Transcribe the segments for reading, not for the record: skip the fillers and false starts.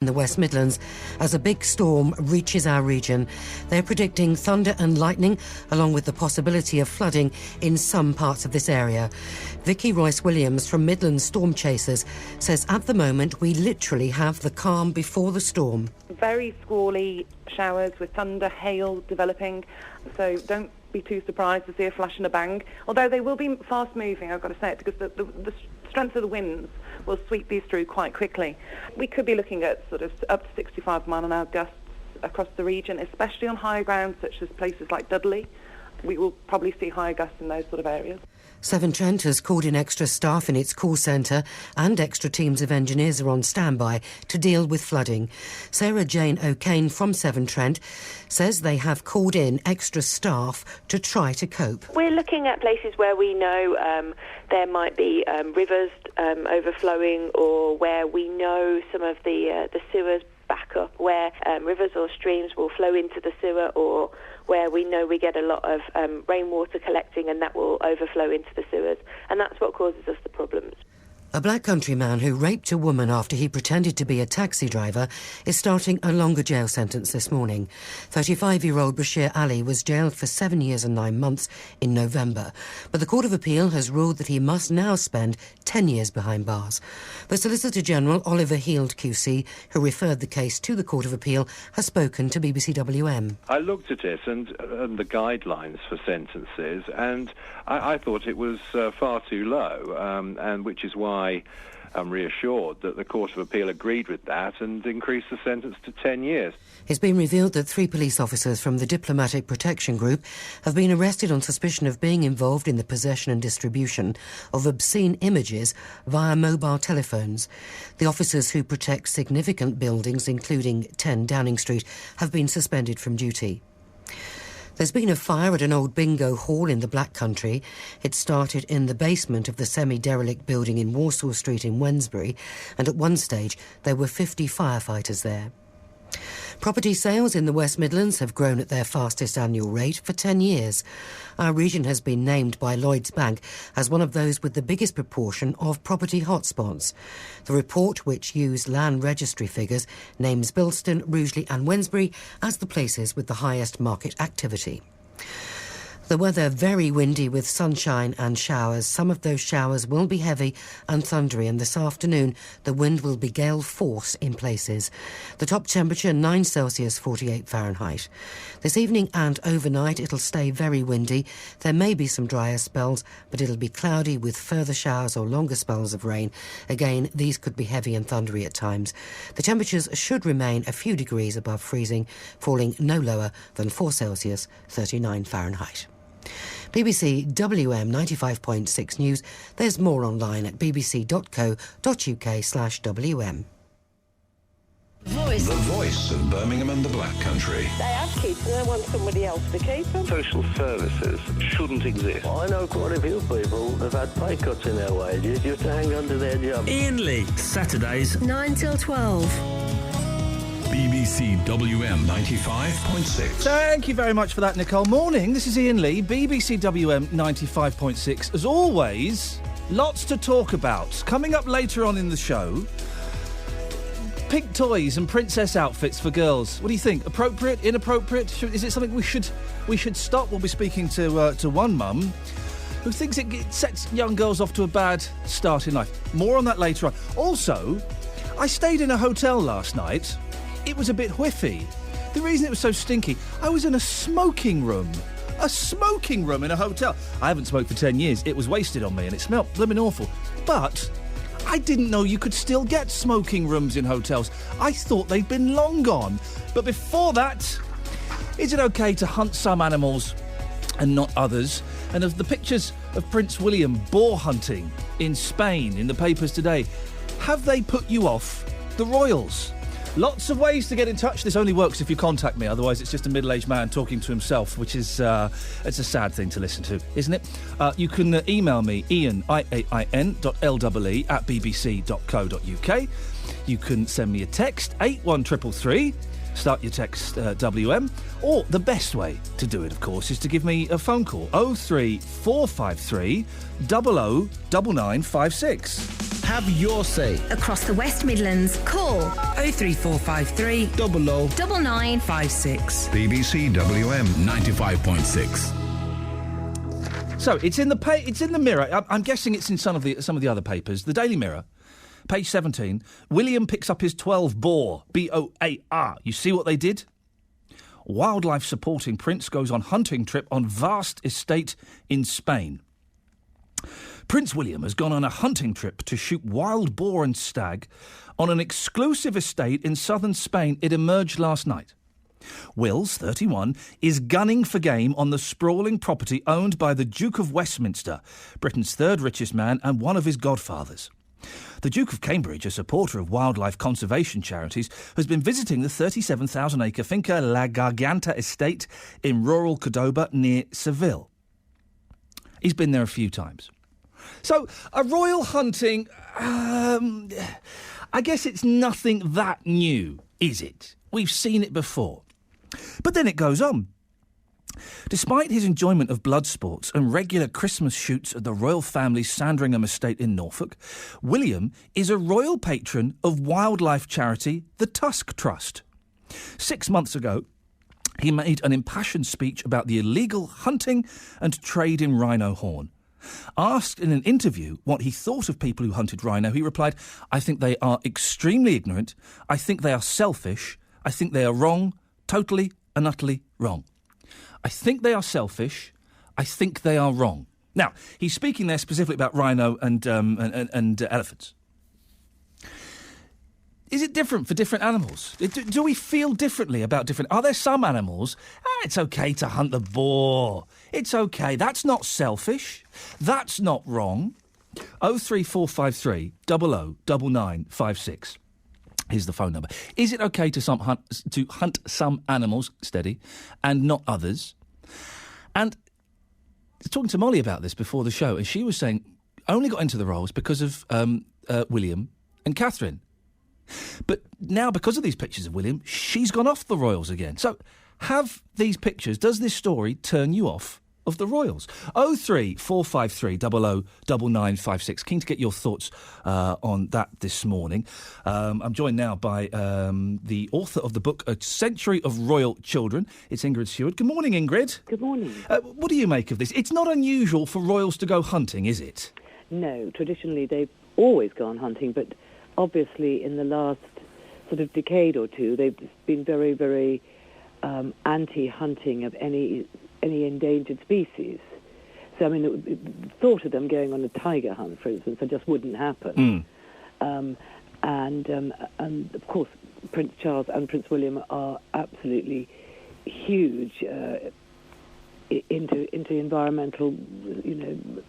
in the West Midlands as a big storm reaches our region. They're predicting thunder and lightning, along with the possibility of flooding in some parts of this area. Vicky Royce-Williams from Midlands Storm Chasers says at the moment we literally have the calm before the storm. Very squally showers with thunder, hail developing, so don't be too surprised to see a flash and a bang, although they will be fast moving, I've got to say it, because the strength of the winds will sweep these through quite quickly. We could be looking at sort of up to 65 mile an hour gusts across the region, especially on higher ground such as places like Dudley. We will probably see higher gusts in those sort of areas. Severn Trent has called in extra staff in its call centre and extra teams of engineers are on standby to deal with flooding. Sarah Jane O'Kane from Severn Trent says they have called in extra staff to try to cope. We're looking at places where we know there might be rivers overflowing, or where we know some of the sewers back up, where rivers or streams will flow into the sewer, or where we know we get a lot of rainwater collecting and that will overflow into the sewers. And that's what causes us the problems. A Black Country man who raped a woman after he pretended to be a taxi driver is starting a longer jail sentence this morning. 35-year-old Bashir Ali was jailed for 7 years and 9 months in November, but the Court of Appeal has ruled that he must now spend 10 years behind bars. The Solicitor General, Oliver Heald QC, who referred the case to the Court of Appeal, has spoken to BBC WM. I looked at it and the guidelines for sentences, and I thought it was far too low, and which is why I'm reassured that the Court of Appeal agreed with that and increased the sentence to 10 years. It's been revealed that 3 police officers from the Diplomatic Protection Group have been arrested on suspicion of being involved in the possession and distribution of obscene images via mobile telephones. The officers who protect significant buildings, including 10 Downing Street, have been suspended from duty. There's been a fire at an old bingo hall in the Black Country. It started in the basement of the semi-derelict building in Warsaw Street in Wednesbury, and at one stage there were 50 firefighters there. Property sales in the West Midlands have grown at their fastest annual rate for 10 years. Our region has been named by Lloyds Bank as one of those with the biggest proportion of property hotspots. The report, which used land registry figures, names Bilston, Rugeley and Wednesbury as the places with the highest market activity. The weather very windy with sunshine and showers. Some of those showers will be heavy and thundery, and this afternoon the wind will be gale force in places. The top temperature 9 Celsius, 48 Fahrenheit. This evening and overnight it'll stay very windy. There may be some drier spells, but it'll be cloudy with further showers or longer spells of rain. Again, these could be heavy and thundery at times. The temperatures should remain a few degrees above freezing, falling no lower than 4 Celsius, 39 Fahrenheit. BBC WM 95.6 News. There's more online at bbc.co.uk/WM. The voice of Birmingham and the Black Country. They have kids and they want somebody else to keep them. Social services shouldn't exist. I know quite a few people that have had pay cuts in their wages just to hang on to their job. Iain Lee, Saturdays 9 till 12. BBC WM 95.6. Thank you very much for that, Nicole. Morning, this is Iain Lee, BBC WM 95.6. As always, lots to talk about. Coming up later on in the show, pink toys and princess outfits for girls. What do you think? Appropriate? Inappropriate? Is it something we should stop? We'll be speaking to one mum who thinks it sets young girls off to a bad start in life. More on that later on. Also, I stayed in a hotel last night. It was a bit whiffy. The reason it was so stinky, I was in a smoking room. A smoking room in a hotel. I haven't smoked for 10 years. It was wasted on me and it smelled blimmin' awful. But I didn't know you could still get smoking rooms in hotels. I thought they'd been long gone. But before that, is it okay to hunt some animals and not others? And of the pictures of Prince William boar hunting in Spain in the papers today, have they put you off the royals? Lots of ways to get in touch. This only works if you contact me, otherwise it's just a middle-aged man talking to himself, which is it's a sad thing to listen to, isn't it? You can email me, iain, iain.lee@bbc.co.uk. You can send me a text, 81333, Start your text WM, or the best way to do it, of course, is to give me a phone call. 03453 009956. Have your say. Across the West Midlands, call 03453 009956. BBC WM 95.6. So it's in the Mirror. I'm guessing it's in some of the other papers. The Daily Mirror, page 17. William picks up his 12 boar. BOAR. You see what they did? Wildlife supporting Prince goes on hunting trip on vast estate in Spain. Prince William has gone on a hunting trip to shoot wild boar and stag on an exclusive estate in southern Spain. It emerged last night. Wills, 31, is gunning for game on the sprawling property owned by the Duke of Westminster, Britain's third richest man and one of his godfathers. The Duke of Cambridge, a supporter of wildlife conservation charities, has been visiting the 37,000-acre Finca La Garganta estate in rural Cordoba near Seville. He's been there a few times. So, a royal hunting, I guess it's nothing that new, is it? We've seen it before. But then it goes on. Despite his enjoyment of blood sports and regular Christmas shoots at the royal family's Sandringham estate in Norfolk, William is a royal patron of wildlife charity the Tusk Trust. 6 months ago, he made an impassioned speech about the illegal hunting and trade in rhino horn. Asked in an interview what he thought of people who hunted rhino, he replied, "I think they are extremely ignorant. I think they are selfish. I think they are wrong, totally and utterly wrong. I think they are selfish. I think they are wrong." Now, he's speaking there specifically about rhino and elephants. Is it different for different animals? Do we feel differently about different... Are there some animals... it's OK to hunt the boar. It's OK. That's not selfish. That's not wrong. 03453 009956. Here's the phone number. Is it OK to hunt some animals, steady, and not others? And I was talking to Molly about this before the show, and she was saying only got into the roles because of William and Catherine. But now, because of these pictures of William, she's gone off the royals again. So, have these pictures, does this story turn you off of the royals? 03453 009956. Keen to get your thoughts on that this morning. I'm joined now by the author of the book, A Century of Royal Children. It's Ingrid Seward. Good morning, Ingrid. Good morning. What do you make of this? It's not unusual for royals to go hunting, is it? No, traditionally they've always gone hunting, but obviously in the last sort of decade or two, they've been very, very anti-hunting of any endangered species. So, I mean, the thought of them going on a tiger hunt, for instance, that just wouldn't happen. And of course, Prince Charles and Prince William are absolutely huge into environmental,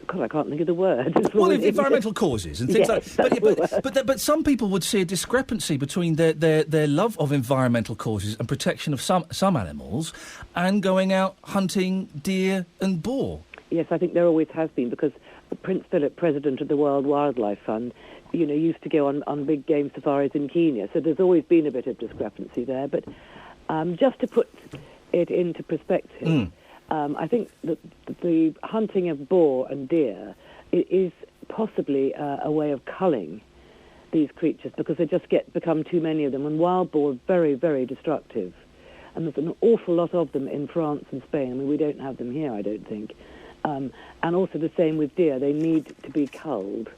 God, I can't think of the word. Well, environmental causes and things yes, like that. But some people would see a discrepancy between their love of environmental causes and protection of some animals and going out hunting deer and boar. Yes, I think there always has been, because Prince Philip, president of the World Wildlife Fund, used to go on big game safaris in Kenya. So there's always been a bit of discrepancy there. But just to put it into perspective, I think that the hunting of boar and deer is possibly a way of culling these creatures, because they just become too many of them. And wild boar are very, very destructive. And there's an awful lot of them in France and Spain. I mean, we don't have them here, I don't think. And also the same with deer. They need to be culled.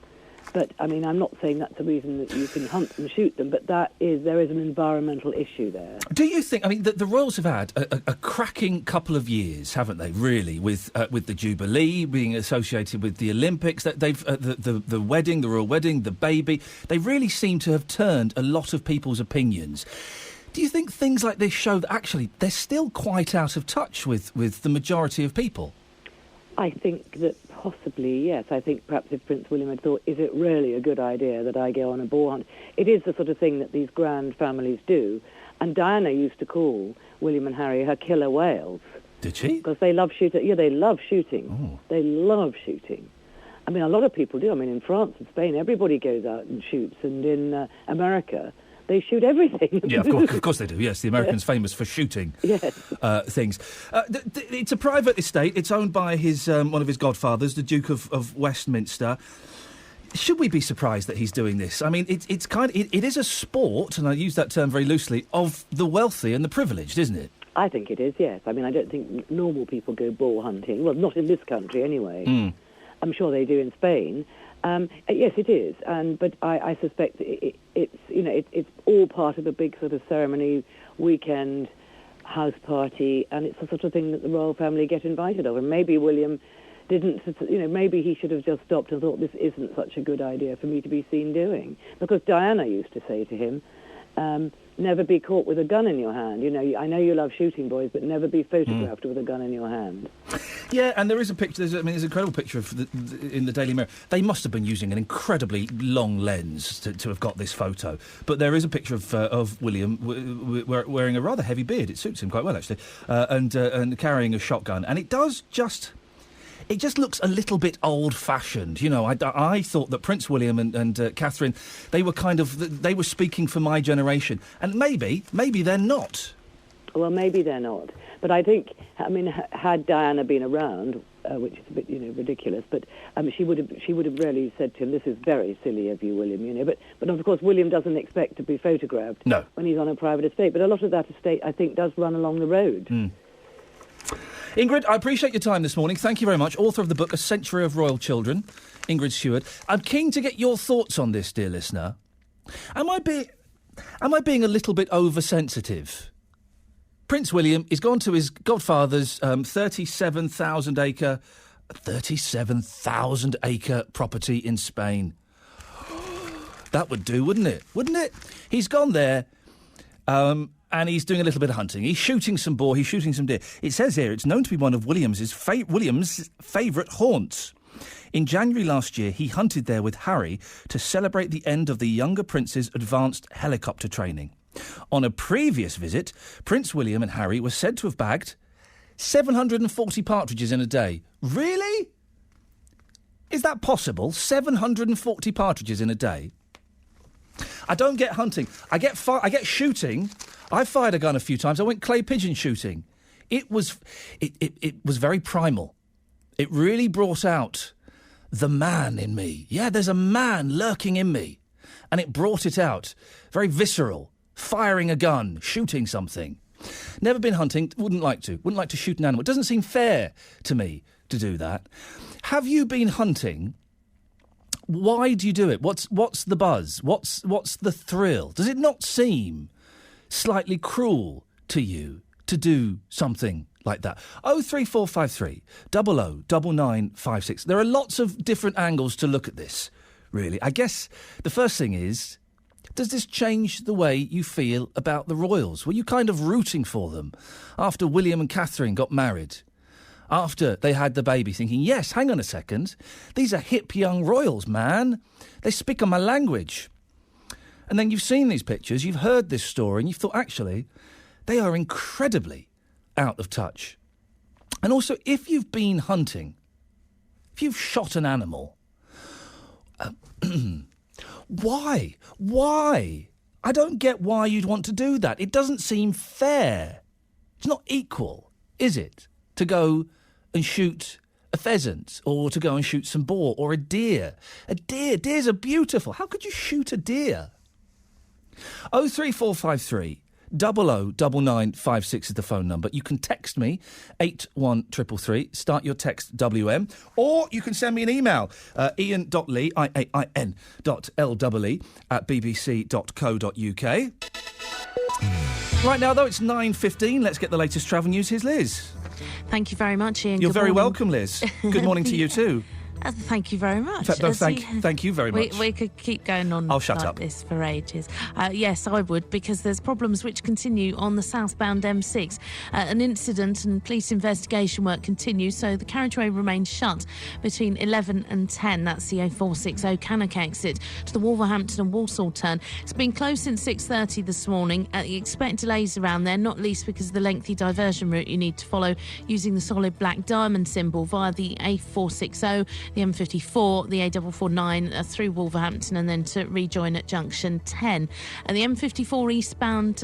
But, I mean, I'm not saying that's a reason that you can hunt and shoot them, but there is an environmental issue there. Do you think, I mean, the Royals have had a cracking couple of years, haven't they, really, with the Jubilee being associated with the Olympics, that they've the wedding, the royal wedding, the baby, they really seem to have turned a lot of people's opinions. Do you think things like this show that actually they're still quite out of touch with the majority of people? I think that possibly, yes. I think perhaps if Prince William had thought, is it really a good idea that I go on a boar hunt? It is the sort of thing that these grand families do. And Diana used to call William and Harry her killer whales. Did she? Because they love shooting. Yeah, they love shooting. Oh. They love shooting. I mean, a lot of people do. I mean, in France and Spain, everybody goes out and shoots. And in America, they shoot everything. Yeah, of course they do. Yes, the Americans famous for shooting things. It's a private estate. It's owned by his one of his godfathers, the Duke of Westminster. Should we be surprised that he's doing this? I mean, it is a sport, and I use that term very loosely, of the wealthy and the privileged, isn't it? I think it is, yes. I mean, I don't think normal people go boar hunting. Well, not in this country, anyway. I'm sure they do in Spain. Yes, it is. But I suspect it's all part of a big sort of ceremony, weekend, house party, and it's the sort of thing that the royal family get invited of. And maybe William didn't, maybe he should have just stopped and thought, this isn't such a good idea for me to be seen doing. Because Diana used to say to him, never be caught with a gun in your hand. I know you love shooting, boys, but never be photographed with a gun in your hand. Yeah, and there is a picture. There's an incredible picture in the Daily Mirror. They must have been using an incredibly long lens to have got this photo. But there is a picture of William wearing a rather heavy beard. It suits him quite well, actually, and carrying a shotgun. And it does just. It just looks a little bit old-fashioned. I thought that Prince William and Catherine, they were speaking for my generation. And maybe they're not. Well, maybe they're not. But I think, had Diana been around, which is a bit, ridiculous, but she would have really said to him, this is very silly of you, William, But of course, William doesn't expect to be photographed when he's on a private estate. But a lot of that estate, I think, does run along the road. Ingrid, I appreciate your time this morning. Thank you very much. Author of the book A Century of Royal Children, Ingrid Stewart. I'm keen to get your thoughts on this, dear listener. Am I being a little bit oversensitive? Prince William is gone to his godfather's 37,000 acre property in Spain. That would do, wouldn't it? Wouldn't it? He's gone there. And he's doing a little bit of hunting. He's shooting some boar, he's shooting some deer. It says here it's known to be one of William's favourite haunts. In January last year, he hunted there with Harry to celebrate the end of the younger prince's advanced helicopter training. On a previous visit, Prince William and Harry were said to have bagged 740 partridges in a day. Really? Is that possible? 740 partridges in a day? I don't get hunting. I get shooting. I fired a gun a few times. I went clay pigeon shooting. It was very primal. It really brought out the man in me. Yeah, there's a man lurking in me. And it brought it out. Very visceral. Firing a gun, shooting something. Never been hunting. Wouldn't like to. Wouldn't like to shoot an animal. It doesn't seem fair to me to do that. Have you been hunting? Why do you do it? What's the buzz? What's the thrill? Does it not seem slightly cruel to you to do something like that? 03453 00 9956. There are lots of different angles to look at this, really. I guess the first thing is, does this change the way you feel about the royals? Were you kind of rooting for them after William and Catherine got married? After they had the baby, thinking, yes, hang on a second, these are hip young royals, man. They speak on my language. And then you've seen these pictures, you've heard this story, and you've thought, actually, they are incredibly out of touch. And also, if you've been hunting, if you've shot an animal, why? Why? I don't get why you'd want to do that. It doesn't seem fair. It's not equal, is it? To go and shoot a pheasant, or to go and shoot some boar, or a deer. Deers are beautiful. How could you shoot a deer? 03453 00 9956 is the phone number. You can text me 81333. Start your text WM, or you can send me an email iain.lee IAIN.LEE at bbc.co.uk. Right now, though, it's 9:15. Let's get the latest travel news. Here's Liz. Thank you very much, Ian. You're very welcome, Liz. Good morning to you too. Thank you very much. Thank you very much. We could keep going on this for ages. Yes, I would, because there's problems which continue on the southbound M6. An incident and police investigation work continues, so the carriageway remains shut between 11 and 10. That's the A460 Cannock exit to the Wolverhampton and Walsall turn. It's been closed since 6:30 this morning. You expect delays around there, not least because of the lengthy diversion route you need to follow using the solid black diamond symbol via the A460 the M54, the A449 through Wolverhampton, and then to rejoin at junction 10. And the M54 eastbound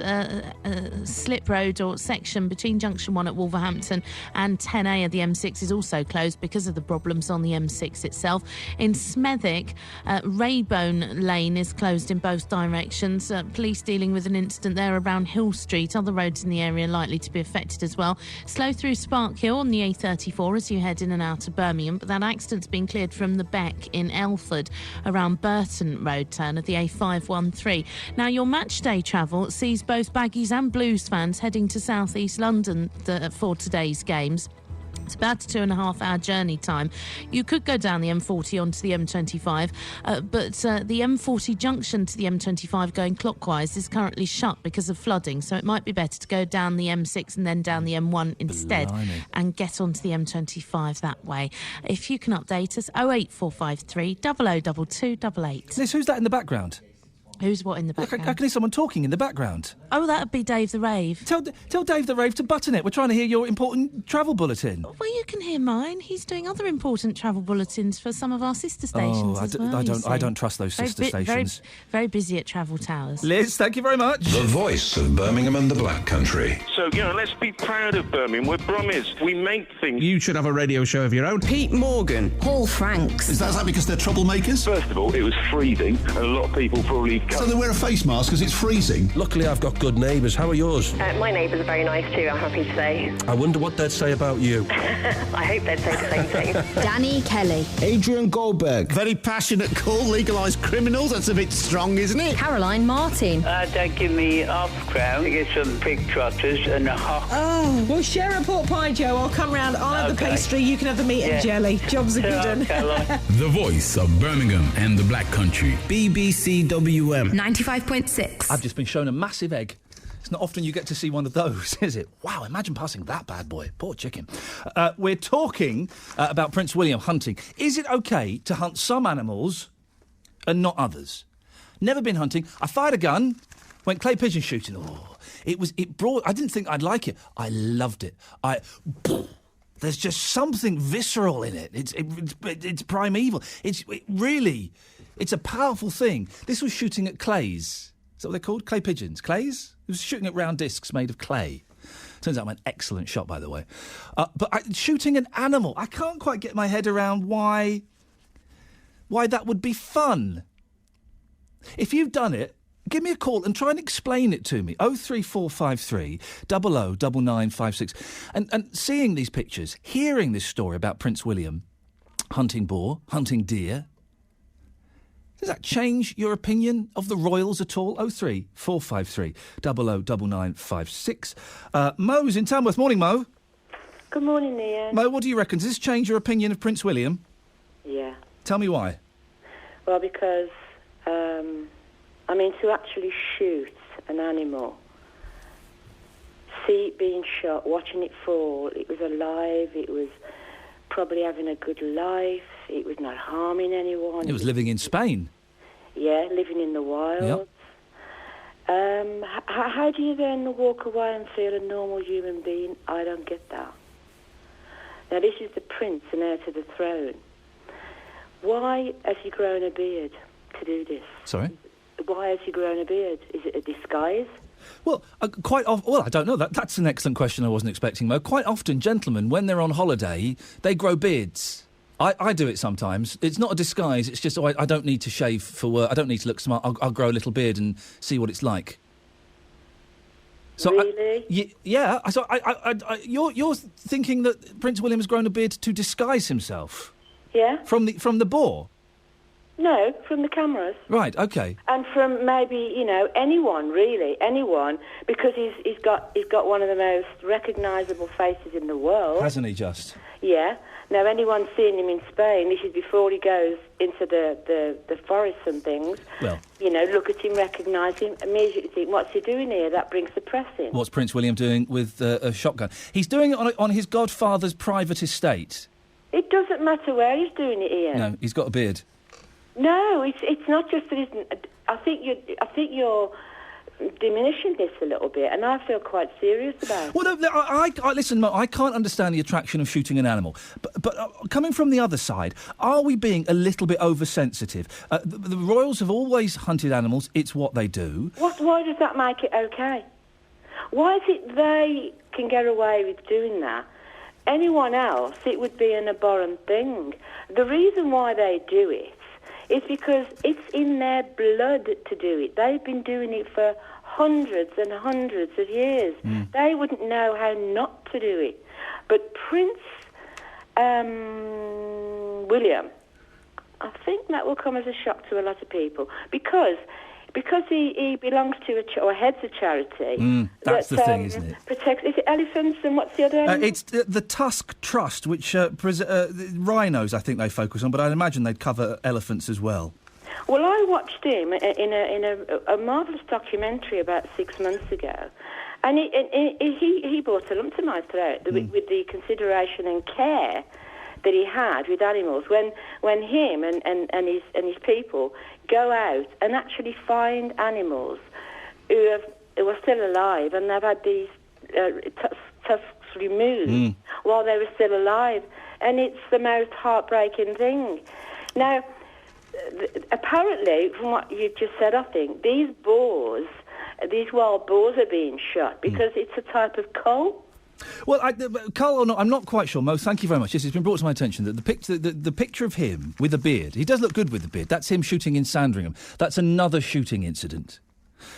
slip road or section between junction 1 at Wolverhampton and 10A of the M6 is also closed because of the problems on the M6 itself. In Smethwick, Raybone Lane is closed in both directions. Police dealing with an incident there around Hill Street. Other roads in the area likely to be affected as well. Slow through Spark Hill on the A34 as you head in and out of Birmingham, but that accident's been cleared from the Beck in Elford around Burton Road turn of the A513. Now, your match day travel sees both Baggies and Blues fans heading to South East London for today's games. It's about a 2.5-hour journey time. You could go down the M40 onto the M25, but the M40 junction to the M25 going clockwise is currently shut because of flooding, so it might be better to go down the M6 and then down the M1 instead. Blimey. And get onto the M25 that way. If you can update us, 08453 002288. Liz, who's that in the background? Who's what in the background? I can hear someone talking in the background. Oh, that would be Dave the Rave. Tell Dave the Rave to button it. We're trying to hear your important travel bulletin. Well, you can hear mine. He's doing other important travel bulletins for some of our sister stations I don't trust those sister stations. Very busy at Travel Towers. Liz, thank you very much. The voice of Birmingham and the Black Country. So, let's be proud of Birmingham. We're Brummies. We make things. You should have a radio show of your own. Pete Morgan. Paul Franks. Is that because they're troublemakers? First of all, it was freezing, and a lot of people probably... So they wear a face mask because it's freezing? Luckily, I've got good neighbours. How are yours? My neighbours are very nice too, I'm happy to say. I wonder what they'd say about you. I hope they'd say the same thing. Danny Kelly. Adrian Goldberg. Very passionate call, legalised criminals. That's a bit strong, isn't it? Caroline Martin. Don't give me half a crown. Get some pig trotters and a hot. Oh, we'll share a pork pie, Joe. I'll come round. I'll have the pastry. You can have the meat and jelly. Job's a good one. The voice of Birmingham and the Black Country. BBC WM 95.6. I've just been shown a massive egg. It's not often you get to see one of those, is it? Wow, imagine passing that bad boy. Poor chicken. We're talking about Prince William hunting. Is it okay to hunt some animals and not others? Never been hunting. I fired a gun, went clay pigeon shooting. Oh, I didn't think I'd like it. I loved it. There's just something visceral in it. It's primeval. It's a powerful thing. This was shooting at clays. Is that what they're called? Clay pigeons. Clays? It was shooting at round discs made of clay. Turns out I'm an excellent shot, by the way. But shooting an animal, I can't quite get my head around why that would be fun. If you've done it, give me a call and try and explain it to me. 03453 009956. And seeing these pictures, hearing this story about Prince William hunting boar, hunting deer, does that change your opinion of the royals at all? 03453 009956. Mo's in Tamworth. Morning, Mo. Good morning, Ian. Mo, what do you reckon? Does this change your opinion of Prince William? Yeah. Tell me why. Well, because, to actually shoot an animal, see it being shot, watching it fall, it was alive, it was probably having a good life, it was not harming anyone. It was living in Spain. Yeah, living in the wild. Yep. How do you then walk away and feel a normal human being? I don't get that. Now, this is the prince and heir to the throne. Why has he grown a beard to do this? Sorry? Why has he grown a beard? Is it a disguise? Well, quite often... Well, I don't know. That's an excellent question I wasn't expecting, Mo. Quite often, gentlemen, when they're on holiday, they grow beards. I do it sometimes. It's not a disguise. It's just, I don't need to shave for work. I don't need to look smart. I'll grow a little beard and see what it's like. So really? Yeah. So you're thinking that Prince William has grown a beard to disguise himself? Yeah. From the boar? No, from the cameras. Right, OK. And from maybe, anyone, really, anyone, because he's got one of the most recognisable faces in the world. Hasn't he just? Yeah. Now, anyone seeing him in Spain, this is before he goes into the forests and things, well, look at him, recognise him, immediately think, what's he doing here? That brings the press in. What's Prince William doing with a shotgun? He's doing it on his godfather's private estate. It doesn't matter where he's doing it, Ian. No, he's got a beard. No, it's not just that. I think you're diminishing this a little bit, and I feel quite serious about it. Well, no, I listen, Mo, I can't understand the attraction of shooting an animal. But coming from the other side, are we being a little bit oversensitive? The royals have always hunted animals. It's what they do. Why does that make it okay? Why is it they can get away with doing that? Anyone else, it would be an abhorrent thing. The reason why they do it is because it's in their blood to do it. They've been doing it for hundreds and hundreds of years. They wouldn't know how not to do it. But Prince William, I think that will come as a shock to a lot of people because he belongs to or heads a charity. That's the thing, isn't it? Protects. Is it elephants and what's the other animal? It's the Tusk Trust, which rhinos, I think they focus on, but I'd imagine they'd cover elephants as well. Well, I watched him in a marvellous documentary about 6 months ago, and he brought a lump to my throat with the consideration and care that he had with animals when him and his people go out and actually find animals who are still alive and they've had these tusks removed while they were still alive, and it's the most heartbreaking thing. Now, apparently, from what you just said, I think these wild boars are being shot because it's a type of cull. Well, Carl or not, I'm not quite sure. Mo, thank you very much. Yes, it's been brought to my attention that the picture of him with a beard, he does look good with the beard. That's him shooting in Sandringham. That's another shooting incident.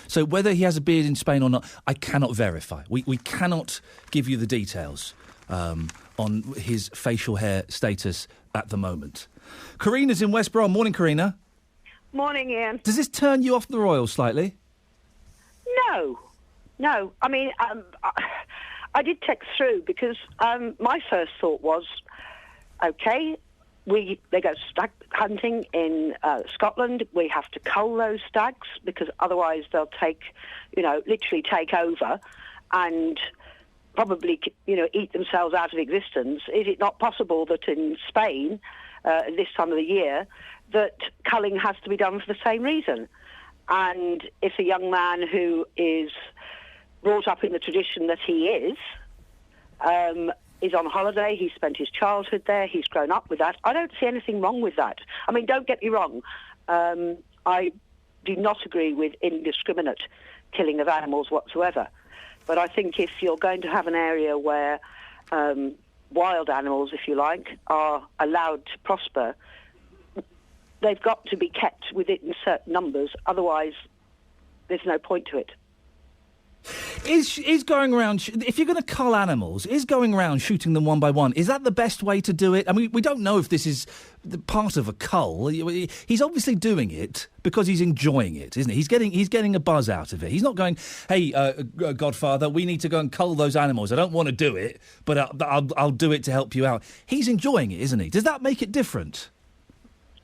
So whether he has a beard in Spain or not, I cannot verify. We cannot give you the details on his facial hair status at the moment. Karina's in West Brom. Morning, Karina. Morning, Ian. Does this turn you off the Royals slightly? No. I mean, I did text through because my first thought was, OK, they go stag hunting in Scotland. We have to cull those stags because otherwise they'll literally take over and probably, eat themselves out of existence. Is it not possible that in Spain, this time of the year, that culling has to be done for the same reason? And if a young man who is brought up in the tradition that he is on holiday, he spent his childhood there, he's grown up with that, I don't see anything wrong with that. I mean, don't get me wrong, I do not agree with indiscriminate killing of animals whatsoever. But I think if you're going to have an area where wild animals, if you like, are allowed to prosper, they've got to be kept within certain numbers, otherwise there's no point to it. Is going around, if you're going to cull animals, is going around shooting them one by one, is that the best way to do it? I mean, we don't know if this is part of a cull. He's obviously doing it because he's enjoying it, isn't he? He's getting a buzz out of it. He's not going, hey, Godfather, we need to go and cull those animals. I don't want to do it, but I'll do it to help you out. He's enjoying it, isn't he? Does that make it different?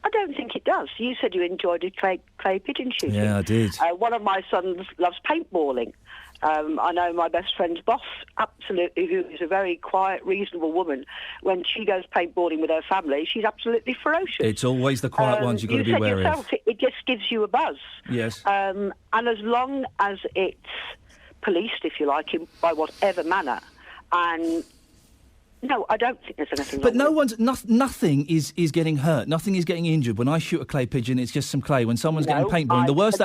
I don't think it does. You said you enjoyed clay pigeon shooting. Yeah, I did. One of my sons loves paintballing. I know my best friend's boss, absolutely, who is a very quiet, reasonable woman. When she goes paintballing with her family, she's absolutely ferocious. It's always the quiet ones you've got to be wary of. It just gives you a buzz. Yes. And as long as it's policed, if you like, by whatever manner, and no, I don't think there's anything wrong with it. Nothing is getting hurt. Nothing is getting injured. When I shoot a clay pigeon, it's just some clay. When someone's getting paintballing, the worst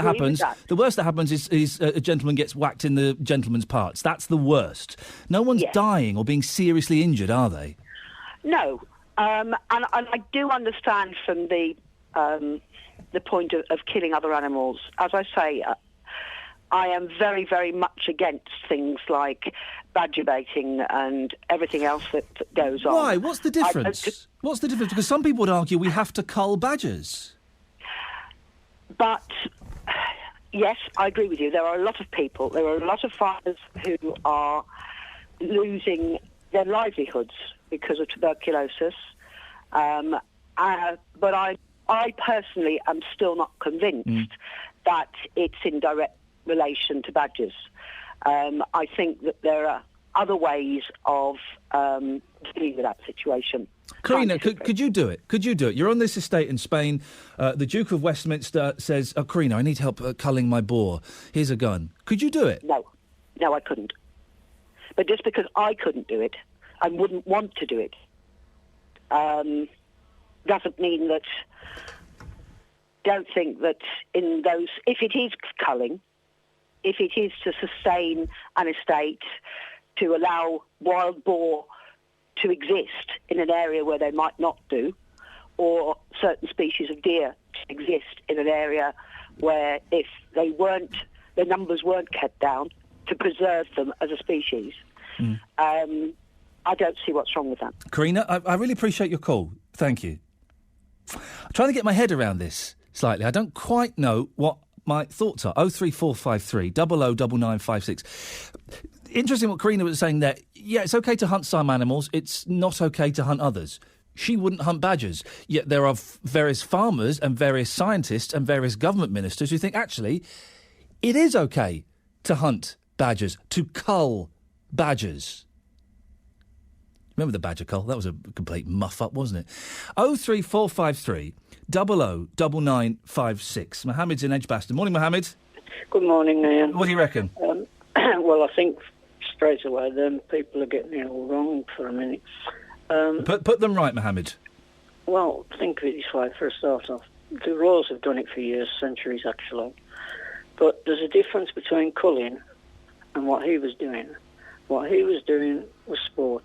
that happens is a gentleman gets whacked in the gentleman's parts. That's the worst. No one's dying or being seriously injured, are they? No. And I do understand from the point of killing other animals. As I say, I am very, very much against things like badger baiting and everything else that goes on. Why? What's the difference? What's the difference? Because some people would argue we have to cull badgers. But, yes, I agree with you. There are a lot of people, there are a lot of farmers who are losing their livelihoods because of tuberculosis. But I personally am still not convinced that it's in direct relation to badgers. I think that there are other ways of dealing with that situation. Karina, could you do it? Could you do it? You're on this estate in Spain. The Duke of Westminster says, Karina, I need help culling my boar. Here's a gun. Could you do it? No, I couldn't. But just because I couldn't do it, I wouldn't want to do it, doesn't mean that... Don't think that in those... If it is culling, if it is to sustain an estate, to allow wild boar to exist in an area where they might not do, or certain species of deer to exist in an area where if they weren't, the numbers weren't kept down to preserve them as a species, I don't see what's wrong with that. Karina, I really appreciate your call. Thank you. I'm trying to get my head around this slightly. I don't quite know what my thoughts are. 03453 009956. Interesting what Karina was saying there. Yeah, it's okay to hunt some animals. It's not okay to hunt others. She wouldn't hunt badgers. Yet there are various farmers and various scientists and various government ministers who think, actually, it is okay to hunt badgers, to cull badgers. Remember the badger cull? That was a complete muff-up, wasn't it? 03453 009956. Mohammed's in Edgbaston. Morning, Mohammed. Good morning, Ian. What do you reckon? Well, I think straight away then people are getting it all wrong for a minute. Put them right, Mohammed. Well, think of it this way for a start off. The Royals have done it for years, centuries actually. But there's a difference between culling and what he was doing. What he was doing was sport.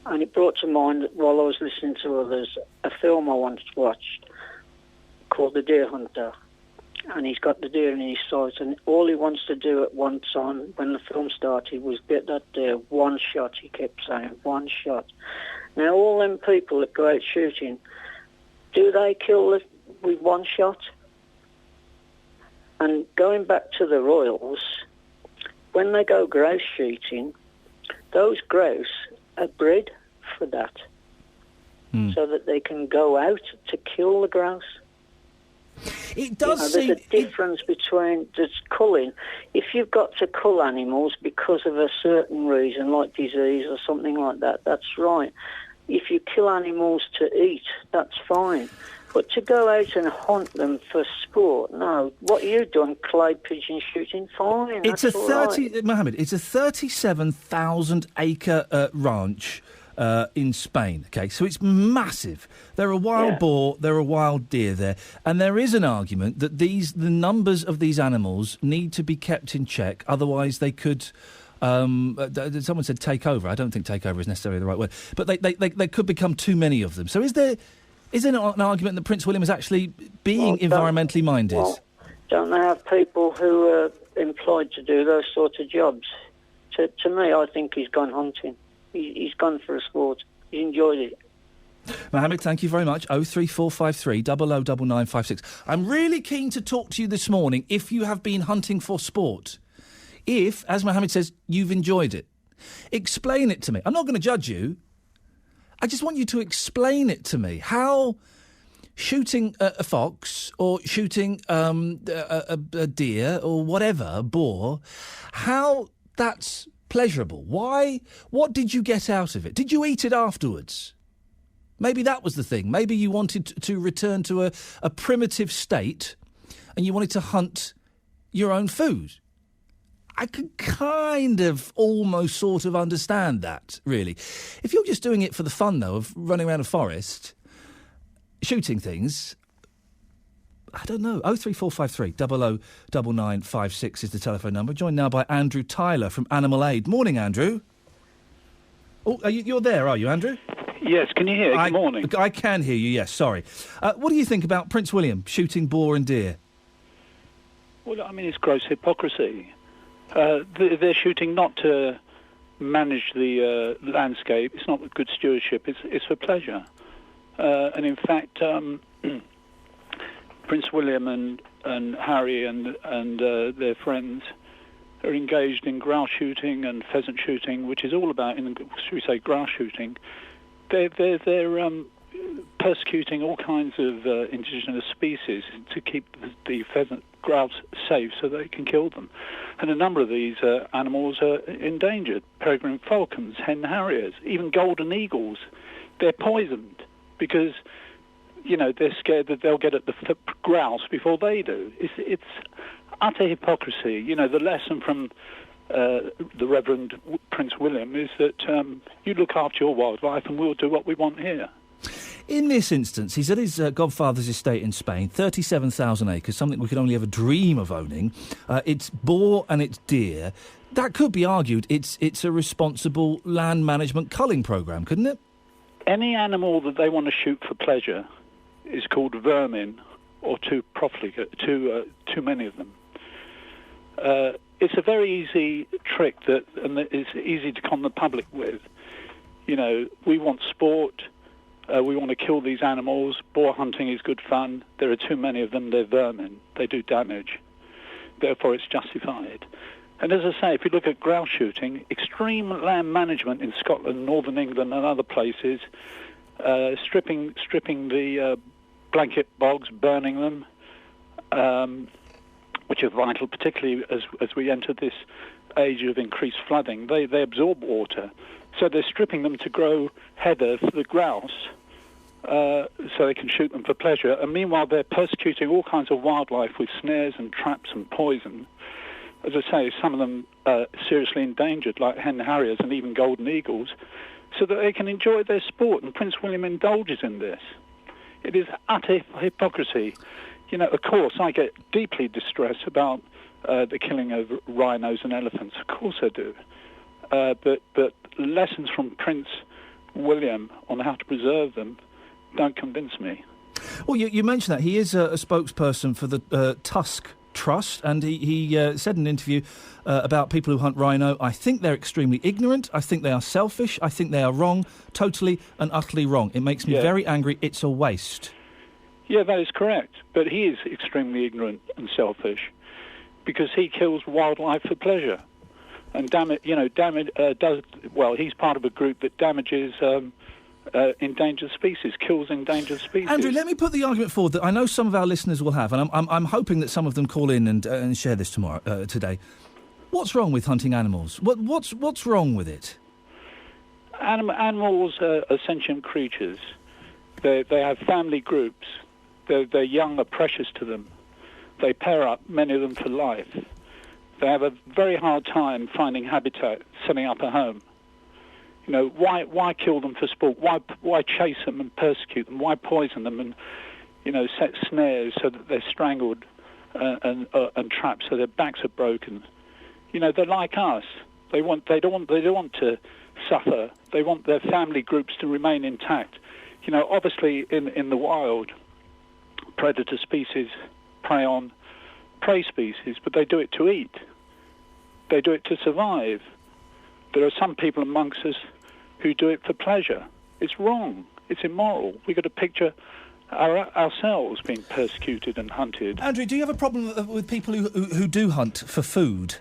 And it brought to mind, while I was listening to others, a film I wanted to watch called The Deer Hunter. And he's got the deer in his sights, and all he wants to do at one time, when the film started, was get that deer one shot, he kept saying, one shot. Now, all them people that go out shooting, do they kill it with one shot? And going back to the Royals, when they go grouse shooting, those grouse are bred for that, so that they can go out to kill the grouse. It does seem... There's a difference between just culling. If you've got to cull animals because of a certain reason, like disease or something like that, that's right. If you kill animals to eat, that's fine. But to go out and hunt them for sport, no. What you've done, clay pigeon shooting, fine. It's a 37,000 acre ranch in Spain. Okay, so it's massive. There are wild boar, there are wild deer there, and there is an argument that the numbers of these animals need to be kept in check. Otherwise, they could. Someone said take over. I don't think take over is necessarily the right word, but they could become too many of them. So is there an argument that Prince William is actually being environmentally minded? Well, don't they have people who are employed to do those sorts of jobs? To me, I think he's gone hunting. He's gone for a sport. He's enjoyed it. Mohammed, thank you very much. 03453 009956. I'm really keen to talk to you this morning if you have been hunting for sport. If, as Mohammed says, you've enjoyed it. Explain it to me. I'm not going to judge you. I just want you to explain it to me. How shooting a fox or shooting a deer or whatever, a boar, how that's pleasurable. Why? What did you get out of it? Did you eat it afterwards? Maybe that was the thing. Maybe you wanted to return to a primitive state and you wanted to hunt your own food. I could kind of almost sort of understand that, really. If you're just doing it for the fun, though, of running around a forest, shooting things, I don't know. 03453 009956 is the telephone number. Joined now by Andrew Tyler from Animal Aid. Morning, Andrew. Oh, you're there, are you, Andrew? Yes, can you hear? Good morning. I can hear you, yes, sorry. What do you think about Prince William shooting boar and deer? Well, I mean, it's gross hypocrisy. They're shooting not to manage the landscape. It's not good stewardship. It's for pleasure. And in fact, Prince William and Harry and their friends are engaged in grouse shooting and pheasant shooting, which is all about, should we say, grouse shooting. They're persecuting all kinds of indigenous species to keep the pheasant grouse safe so they can kill them. And a number of these animals are endangered. Peregrine falcons, hen harriers, even golden eagles. They're poisoned because, they're scared that they'll get at the grouse before they do. It's utter hypocrisy. The lesson from the Reverend Prince William is that you look after your wildlife and we'll do what we want here. In this instance, he's at his godfather's estate in Spain, 37,000 acres, something we could only ever dream of owning. It's boar and it's deer. That could be argued it's a responsible land management culling programme, couldn't it? Any animal that they want to shoot for pleasure is called vermin, or too many of them. It's a very easy trick and it's easy to con the public with. We want sport. We want to kill these animals. Boar hunting is good fun. There are too many of them. They're vermin. They do damage. Therefore, it's justified. And as I say, if you look at grouse shooting, extreme land management in Scotland, Northern England and other places, stripping the blanket bogs, burning them, which are vital, particularly as we enter this age of increased flooding. They absorb water. So they're stripping them to grow heather for the grouse so they can shoot them for pleasure. And meanwhile, they're persecuting all kinds of wildlife with snares and traps and poison. As I say, some of them are seriously endangered, like hen harriers and even golden eagles, so that they can enjoy their sport. And Prince William indulges in this. It is utter hypocrisy. Of course, I get deeply distressed about the killing of rhinos and elephants. Of course I do. But lessons from Prince William on how to preserve them don't convince me. Well, you mentioned that. He is a spokesperson for the Tusk Trust, and he said in an interview about people who hunt rhino, I think they're extremely ignorant, I think they are selfish, I think they are wrong, totally and utterly wrong. It makes me very angry. It's a waste. Yeah, that is correct. But he is extremely ignorant and selfish because he kills wildlife for pleasure. And he's part of a group that damages endangered species, kills endangered species. Andrew, let me put the argument forward that I know some of our listeners will have, and I'm hoping that some of them call in and share this today. What's wrong with hunting animals? What's wrong with it? Animals are sentient creatures. They have family groups. Their young are precious to them. They pair up, many of them for life. They have a very hard time finding habitat, setting up a home. Why kill them for sport? Why chase them and persecute them? Why poison them and, set snares so that they're strangled and trapped so their backs are broken? They're like us. They don't want to suffer. They want their family groups to remain intact. Obviously in the wild, predator species prey on prey species, but they do it to eat. They do it to survive. There are some people amongst us who do it for pleasure. It's wrong. It's immoral. We've got to picture ourselves being persecuted and hunted. Andrew, do you have a problem with people who do hunt for food?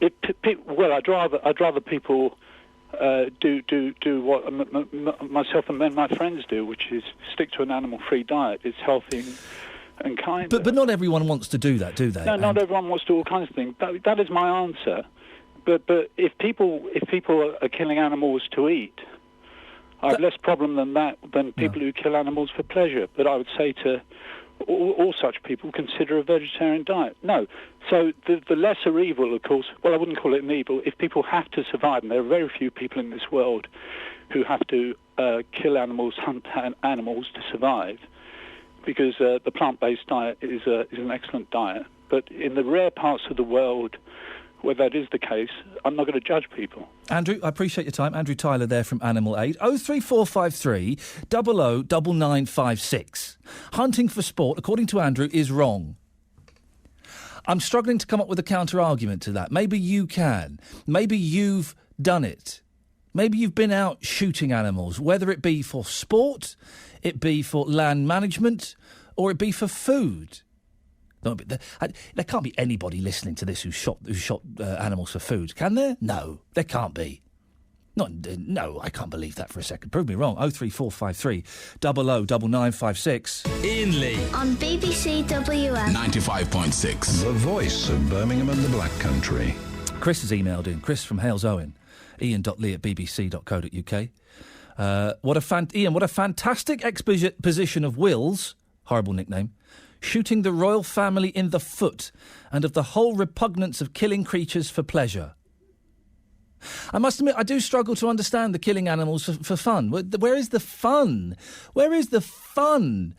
Well, I'd rather people do what myself and my friends do, which is stick to an animal-free diet. It's healthy and kind. But not everyone wants to do that, do they? No, not everyone wants to do all kinds of things. That is my answer. But if people are killing animals to eat, I have less problem than people who kill animals for pleasure. But I would say to all such people, consider a vegetarian diet. No. So the lesser evil, of course, well, I wouldn't call it an evil. If people have to survive, and there are very few people in this world who have to kill animals, hunt animals to survive, because the plant-based diet is an excellent diet. But in the rare parts of the world where that is the case, I'm not going to judge people. Andrew, I appreciate your time. Andrew Tyler there from Animal Aid. 03453 009956. Hunting for sport, according to Andrew, is wrong. I'm struggling to come up with a counter-argument to that. Maybe you can. Maybe you've done it. Maybe you've been out shooting animals, whether it be for sport, it be for land management, or it be for food. No, but there can't be anybody listening to this who shot animals for food, can there? No, there can't be. No, I can't believe that for a second. Prove me wrong. 03453 009956. Iain Lee. On BBC WM. 95.6. The voice of Birmingham and the Black Country. Chris has emailed in. Chris from Hales Owen. ian.lee@bbc.co.uk. Ian, what a fantastic exposition of Will's, horrible nickname, shooting the royal family in the foot and of the whole repugnance of killing creatures for pleasure. I must admit, I do struggle to understand the killing animals for fun. Where is the fun? Where is the fun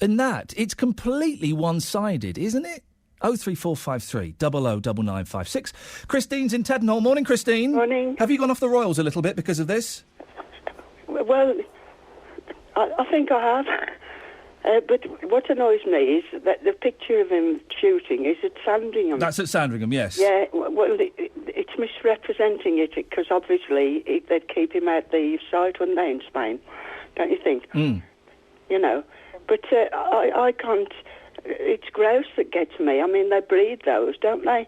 in that? It's completely one-sided, isn't it? 03453 009956. Christine's in Tedenhall. Morning, Christine. Morning. Have you gone off the royals a little bit because of this? Well, I think I have. But what annoys me is that the picture of him shooting is at Sandringham. That's at Sandringham, yes. Yeah, well, it's misrepresenting it because obviously they'd keep him out the sight, wouldn't they, in Spain? Don't you think? Mm. You know, but I can't. It's grouse that gets me. I mean, they breed those, don't they?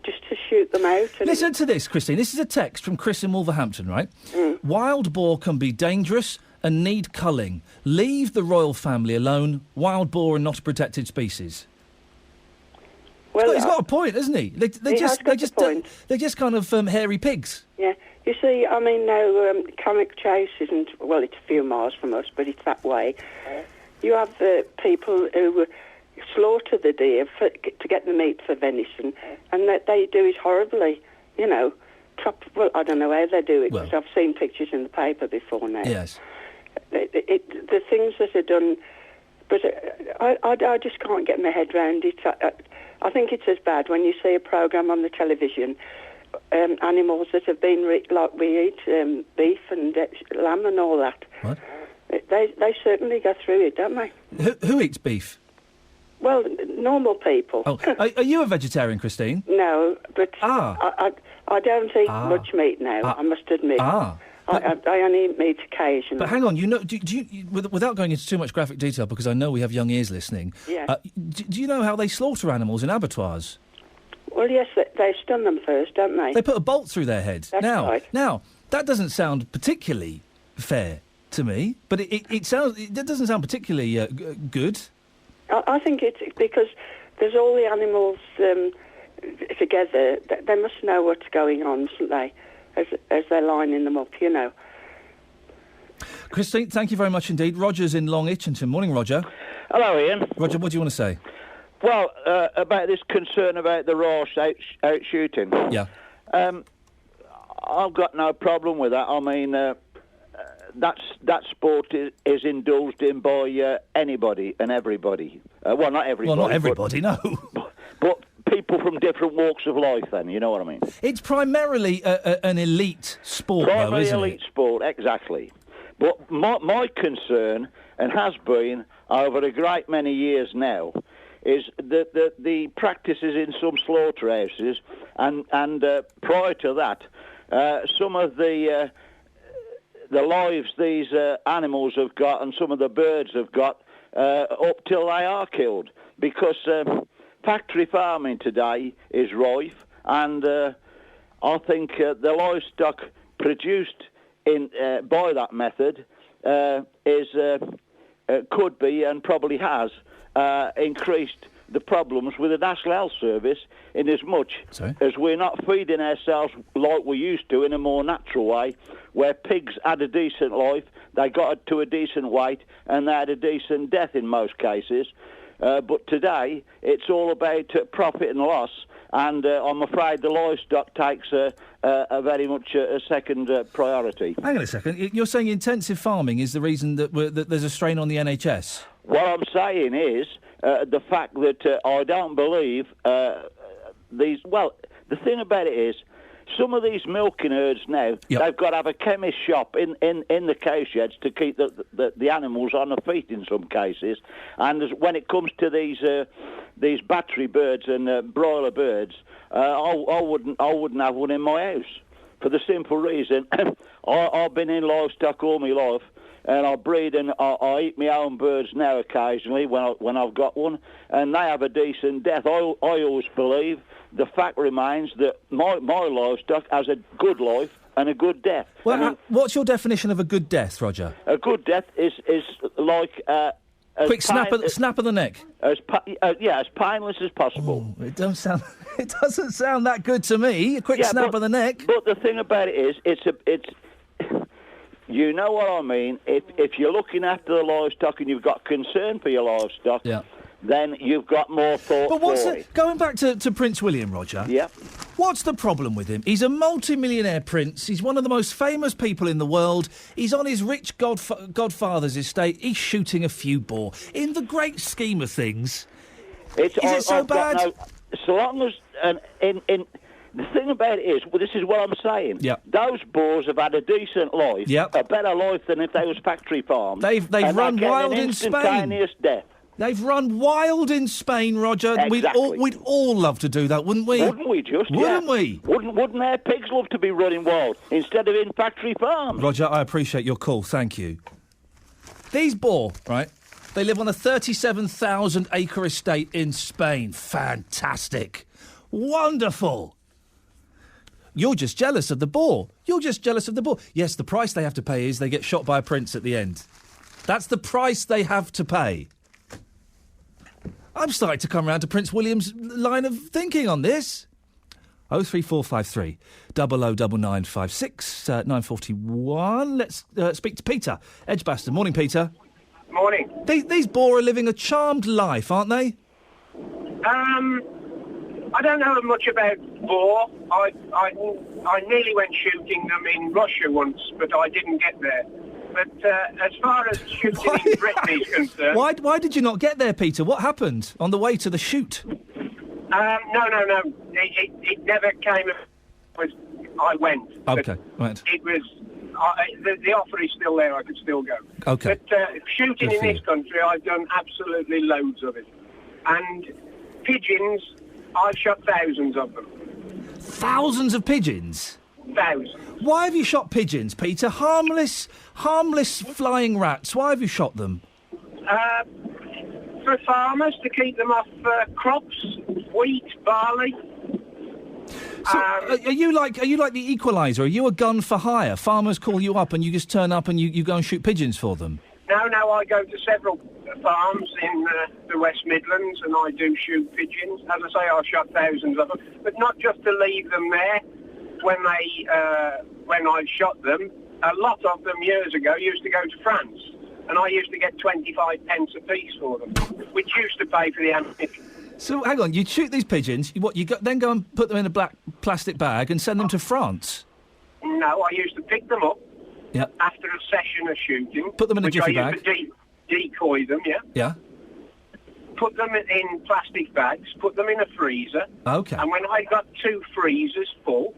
Just to shoot them out. And listen to this, Christine. This is a text from Chris in Wolverhampton, right? Mm. Wild boar can be dangerous and need culling. Leave the royal family alone. Wild boar are not a protected species. Well, he's got a point, hasn't he? They're just kind of hairy pigs. Yeah. You see, I mean, now Comic Chase isn't. Well, it's a few miles from us, but it's that way. You have people who slaughter the deer to get the meat for venison, and that they do it horribly. You know, well, I don't know how they do it because I've seen pictures in the paper before now. Yes. The things that are done, but I just can't get my head round it. I think it's as bad when you see a programme on the television, animals that have been like we eat beef and lamb and all that. What? They certainly go through it, don't they? Who eats beef? Well, normal people. Oh, are you a vegetarian, Christine? No, but I don't eat much meat now. I must admit. I only eat meat occasionally. But hang on, do you, without going into too much graphic detail, because I know we have young ears listening. Yeah. Do you know how they slaughter animals in abattoirs? Well, yes, they stun them first, don't they? They put a bolt through their head. That's right. Now, that doesn't sound particularly fair to me, but it doesn't sound particularly good. I think it's because there's all the animals together. They must know what's going on, mustn't they? As they're lining them up, you know. Christine, thank you very much indeed. Roger's in Long Itchington. Morning, Roger. Hello, Ian. Roger, what do you want to say? Well, about this concern about the Ross out shooting. Yeah. I've got no problem with that. I mean, that sport is indulged in by anybody and everybody. Well, not everybody. Well, not everybody, no. But people from different walks of life, then, you know what I mean? It's primarily an elite sport, primarily though, isn't elite sport, exactly. But my concern, and has been over a great many years now, is that the practices in some slaughterhouses, and prior to that, some of the lives these animals have got and some of the birds have got up till they are killed. Because factory farming today is rife, and I think the livestock produced by that method could be and probably has increased the problems with the National Health Service in as much as we're not feeding ourselves like we used to in a more natural way, where pigs had a decent life, they got to a decent weight, and they had a decent death in most cases. But today, it's all about profit and loss, and I'm afraid the livestock takes a very much a second priority. Hang on a second. You're saying intensive farming is the reason that there's a strain on the NHS? What I'm saying is the fact that I don't believe these... Well, the thing about it is, some of these milking herds now, they've got to have a chemist shop in the cow sheds to keep the animals on their feet in some cases. And when it comes to these battery birds and broiler birds, I wouldn't have one in my house for the simple reason I've been in livestock all my life, and I breed and I eat my own birds now occasionally when I've got one, and they have a decent death. I always believe the fact remains that my livestock has a good life and a good death. Well, what's your definition of a good death, Roger? A good death is like... quick snap of the neck. As painless as possible. It doesn't sound that good to me. A quick snap of the neck. But the thing about it is, it's you know what I mean. If you're looking after the livestock and you've got concern for your livestock, then you've got more thought. But going back to Prince William, Roger? Yeah. What's the problem with him? He's a multi-millionaire prince. He's one of the most famous people in the world. He's on his rich godfather's estate. He's shooting a few boar. In the great scheme of things, is it so bad? So long as the thing about it is, well, this is what I'm saying. Yeah. Those boars have had a decent life, a better life than if they was factory farms. They've run wild in Spain. Instantaneous death. They've run wild in Spain, Roger. Exactly. We'd all love to do that, wouldn't we? Wouldn't we just? Wouldn't we? Wouldn't our pigs love to be running wild instead of in factory farms? Roger, I appreciate your call. Thank you. These boar, right? They live on a 37,000-acre estate in Spain. Fantastic. Wonderful. You're just jealous of the boar. Yes, the price they have to pay is they get shot by a prince at the end. That's the price they have to pay. I'm starting to come round to Prince William's line of thinking on this. 03453 009956 941. Let's speak to Peter Edgbaston. Morning, Peter. Morning. These boar are living a charmed life, aren't they? I don't know much about boar. I nearly went shooting them in Russia once, but I didn't get there. But as far as shooting in Britain is concerned... Why did you not get there, Peter? What happened on the way to the shoot? No. It never came... I went. Okay, right. It was... the offer is still there. I could still go. Okay. But shooting in this country, I've done absolutely loads of it. And pigeons, I've shot thousands of them. Thousands of pigeons? Thousands. Why have you shot pigeons, Peter? Harmless flying rats. Why have you shot them? For farmers, to keep them off crops, wheat, barley. So, are you like the Equalizer? Are you a gun for hire? Farmers call you up and you just turn up and you go and shoot pigeons for them? No, I go to several farms in the West Midlands and I do shoot pigeons. As I say, I've shot thousands of them, but not just to leave them there. When I shot them, a lot of them years ago used to go to France, and I used to get 25 pence a piece for them, which used to pay for the ammunition. So, hang on, you'd shoot these pigeons, then go and put them in a black plastic bag and send them to France? No, I used to pick them up after a session of shooting. Put them in a jiffy bag? Used to decoy them, Yeah. Put them in plastic bags, put them in a freezer. Okay. And when I got 2 freezers full,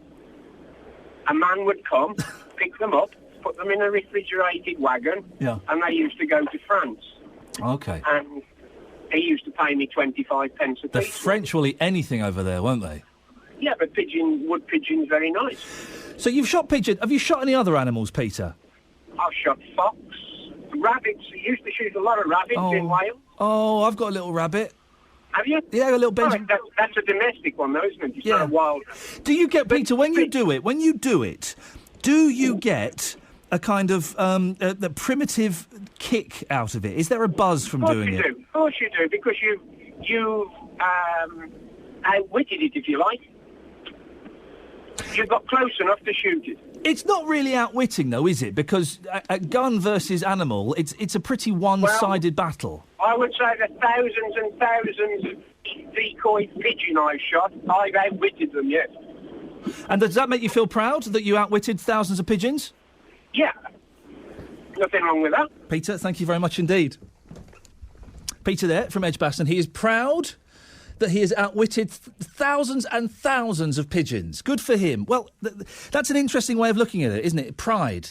a man would come, pick them up, put them in a refrigerated wagon, and they used to go to France. Okay. And he used to pay me 25 pence a piece. The French will eat anything over there, won't they? Yeah, but wood pigeon's very nice. So you've shot pigeon. Have you shot any other animals, Peter? I've shot fox, rabbits. I used to shoot a lot of rabbits in Wales. Oh, I've got a little rabbit. Have you? Yeah, a little Benjamin. Oh, that's a domestic one, though, isn't it? It's not a wild. Do you get, Peter, when you do it, do you get a kind of the primitive kick out of it? Is there a buzz from doing it? Of course you do, because you outwitted it, if you like. You got close enough to shoot it. It's not really outwitting, though, is it? Because a gun versus animal, it's a pretty one-sided battle. I would say the thousands and thousands of decoy pigeon I've shot, I've outwitted them, yes. And does that make you feel proud that you outwitted thousands of pigeons? Yeah. Nothing wrong with that. Peter, thank you very much indeed. Peter there from Edgbaston. He is proud that he has outwitted thousands and thousands of pigeons. Good for him. Well, that's an interesting way of looking at it, isn't it? Pride.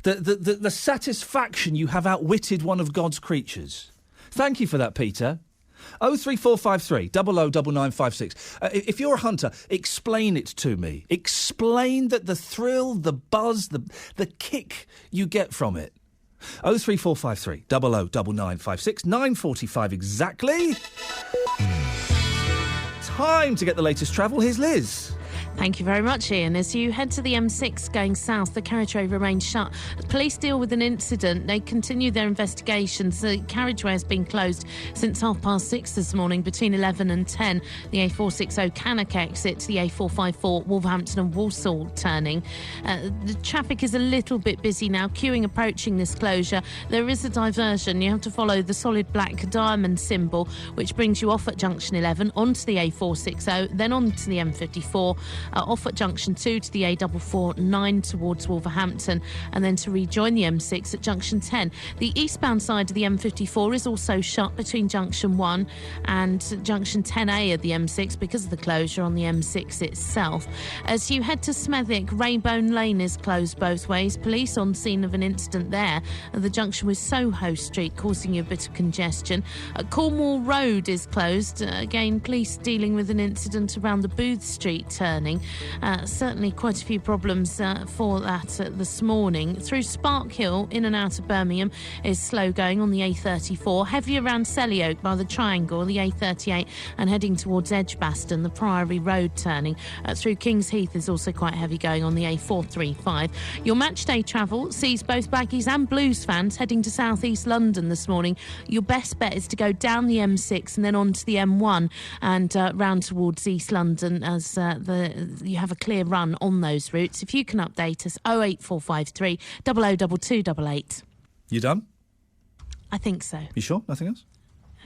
The satisfaction you have outwitted one of God's creatures. Thank you for that, Peter. 03453 009956. If you're a hunter, explain it to me. Explain that the thrill, the buzz, the kick you get from it. 03453 009956. 9:45 exactly. Time to get the latest travel. Here's Liz. Thank you very much, Ian. As you head to the M6 going south, the carriageway remains shut. Police deal with an incident. They continue their investigations. The carriageway has been closed since 6:30 this morning between 11 and 10. The A460 Cannock exit to the A454 Wolverhampton and Walsall turning. The traffic is a little bit busy now, queuing approaching this closure. There is a diversion. You have to follow the solid black diamond symbol, which brings you off at junction 11 onto the A460, then onto the M54, off at junction 2 to the A449 towards Wolverhampton, and then to rejoin the M6 at junction 10. The eastbound side of the M54 is also shut between junction 1 and junction 10A of the M6 because of the closure on the M6 itself. As you head to Smethwick, Raybone Lane is closed both ways. Police on scene of an incident there at the junction with Soho Street, causing you a bit of congestion. Cornwall Road is closed. Again, police dealing with an incident around the Booth Street turning. Certainly quite a few problems for that this morning. Through Spark Hill, in and out of Birmingham, is slow going on the A34. Heavy around Selly Oak by the Triangle, the A38, and heading towards Edgbaston, the Priory Road turning. Through Kings Heath is also quite heavy going on the A435. Your match day travel sees both Baggies and Blues fans heading to South East London this morning. Your best bet is to go down the M6 and then onto the M1 and round towards East London, as you have a clear run on those routes. If you can update us, 08453 002288. You done? I think so. You sure? Nothing else?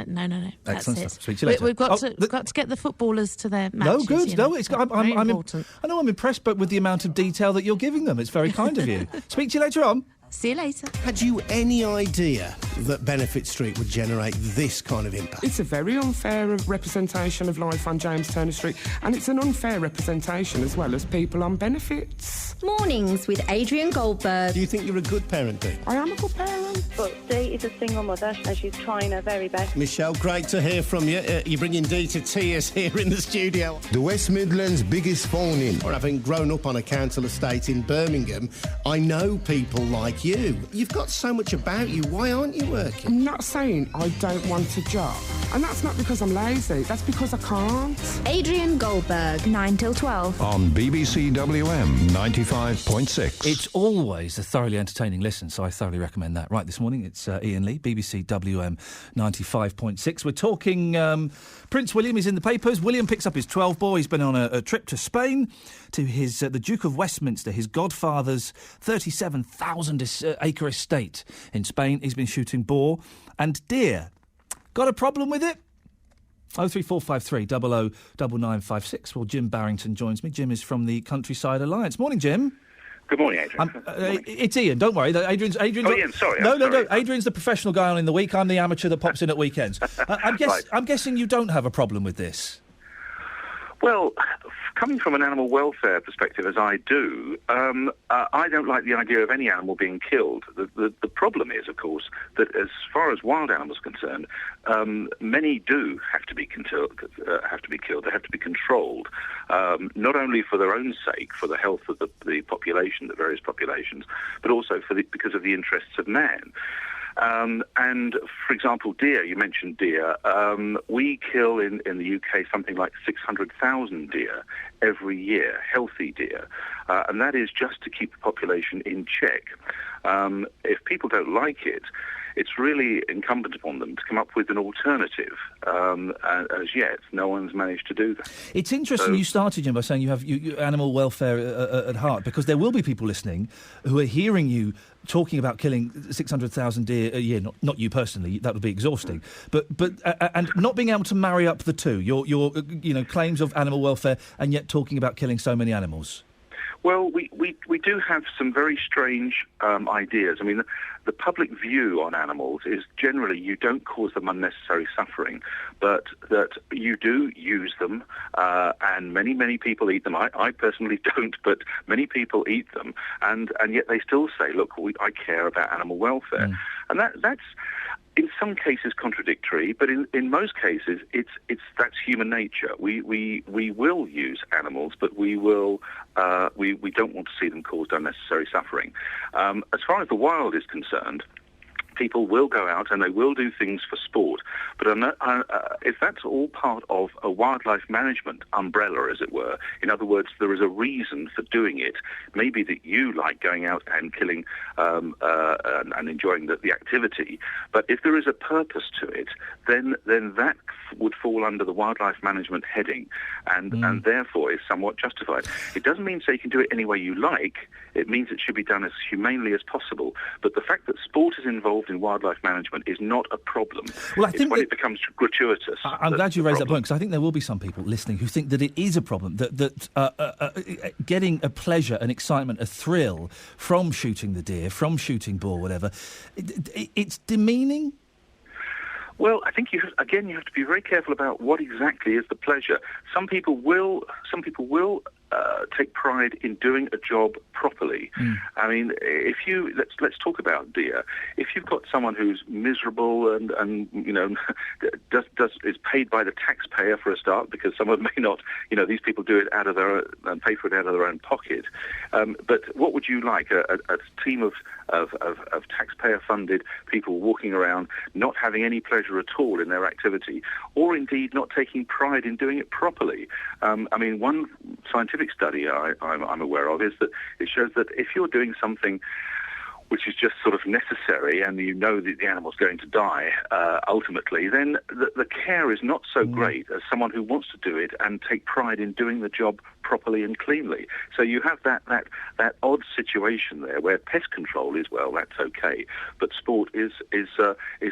No. That's Excellent it. stuff. Speak to you later. We've got to get the footballers to their matches. No, good. You know. No, it's Very important. I know I'm impressed, but with the amount of detail that you're giving them, it's very kind of you. Speak to you later on. See you later. Had you any idea that Benefit Street would generate this kind of impact? It's a very unfair representation of life on James Turner Street, and it's an unfair representation as well as people on benefits. Mornings with Adrian Goldberg. Do you think you're a good parent, Dee? I am a good parent. But Dee is a single mother, and she's trying her very best. Michelle, great to hear from you. You're bringing Dee to tears here in the studio. The West Midlands' biggest phone-in. Or having grown up on a council estate in Birmingham, I know people like you. You've got so much about you. Why aren't you working? I'm not saying I don't want a job. And that's not because I'm lazy. That's because I can't. Adrian Goldberg, 9 till 12. On BBC WM 95.6. It's always a thoroughly entertaining listen, so I thoroughly recommend that. Right, this morning it's Iain Lee, BBC WM 95.6. We're talking Prince William is in the papers. William picks up his 12 ball. He's been on a trip to Spain to his the Duke of Westminster, his godfather's 37,000-acre estate in Spain. He's been shooting boar and deer. Got a problem with it? 03453 009956. Well, Jim Barrington joins me. Jim is from the Countryside Alliance. Morning, Jim. Good morning, Adrian. It's Ian, don't worry. Adrian's Oh, Ian, sorry. No. Adrian's the professional guy on in the week. I'm the amateur that pops in at weekends. I'm guessing you don't have a problem with this. Well, coming from an animal welfare perspective, as I do, I don't like the idea of any animal being killed. The problem is, of course, that as far as wild animals are concerned, many do have to be killed. They have to be controlled, not only for their own sake, for the health of the population, the various populations, but also because of the interests of man. And, for example, deer, you mentioned deer. We kill in the UK something like 600,000 deer every year, healthy deer. And that is just to keep the population in check. If people don't like it, it's really incumbent upon them to come up with an alternative. As yet, no one's managed to do that. It's interesting you started, Jim, by saying you have animal welfare at heart, because there will be people listening who are hearing you talking about killing 600,000 deer a year. Not you personally, that would be exhausting. But and not being able to marry up the two, your claims of animal welfare, and yet talking about killing so many animals. Well, we do have some very strange ideas. I mean, the public view on animals is generally you don't cause them unnecessary suffering, but that you do use them, and many people eat them. I personally don't, but many people eat them, and yet they still say, look, I care about animal welfare. And that's in some cases contradictory, but in most cases that's human nature. We will use animals, but we don't want to see them caused unnecessary suffering. As far as the wild is concerned, people will go out and they will do things for sport. But if that's all part of a wildlife management umbrella, as it were, in other words, there is a reason for doing it. Maybe that you like going out and killing and enjoying the activity, but if there is a purpose to it, then that would fall under the wildlife management heading, and therefore is somewhat justified. It doesn't mean say you can do it any way you like. It means it should be done as humanely as possible. But the fact that sport is involved in wildlife management is not a problem. Well, I think when it becomes gratuitous. I'm glad you raised that point, because I think there will be some people listening who think that it is a problem, that getting a pleasure, an excitement, a thrill from shooting the deer, from shooting boar, whatever, it's demeaning. Well, I think you have to be very careful about what exactly is the pleasure. Some people will take pride in doing a job properly. I mean, if you let's talk about deer. If you've got someone who's miserable and you know is paid by the taxpayer for a start, because someone may not, you know, these people do it out of their and pay for it out of their own pocket. But what would you like? A team of taxpayer-funded people walking around not having any pleasure at all in their activity, or indeed not taking pride in doing it properly. I mean, one scientific study I'm aware of is that it shows that if you're doing something which is just sort of necessary and you know that the animal's going to die ultimately, then the care is not so great as someone who wants to do it and take pride in doing the job properly and cleanly. So you have that odd situation there where pest control is, well, that's okay, but sport is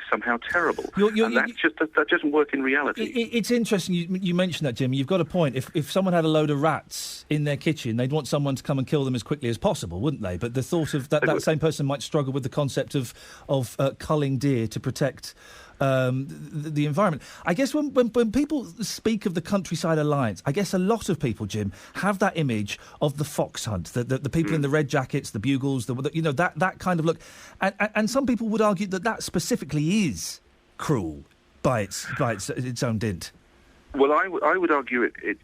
somehow terrible. That doesn't work in reality. It's interesting you mentioned that, Jim. You've got a point. If someone had a load of rats in their kitchen, they'd want someone to come and kill them as quickly as possible, wouldn't they? But the thought of that same person might struggle with the concept of culling deer to protect the environment. I guess when people speak of the Countryside Alliance, I guess a lot of people, Jim, have that image of the fox hunt, the people in the red jackets, the bugles, that kind of look, and some people would argue that specifically is cruel by its own dint. Well, I would argue it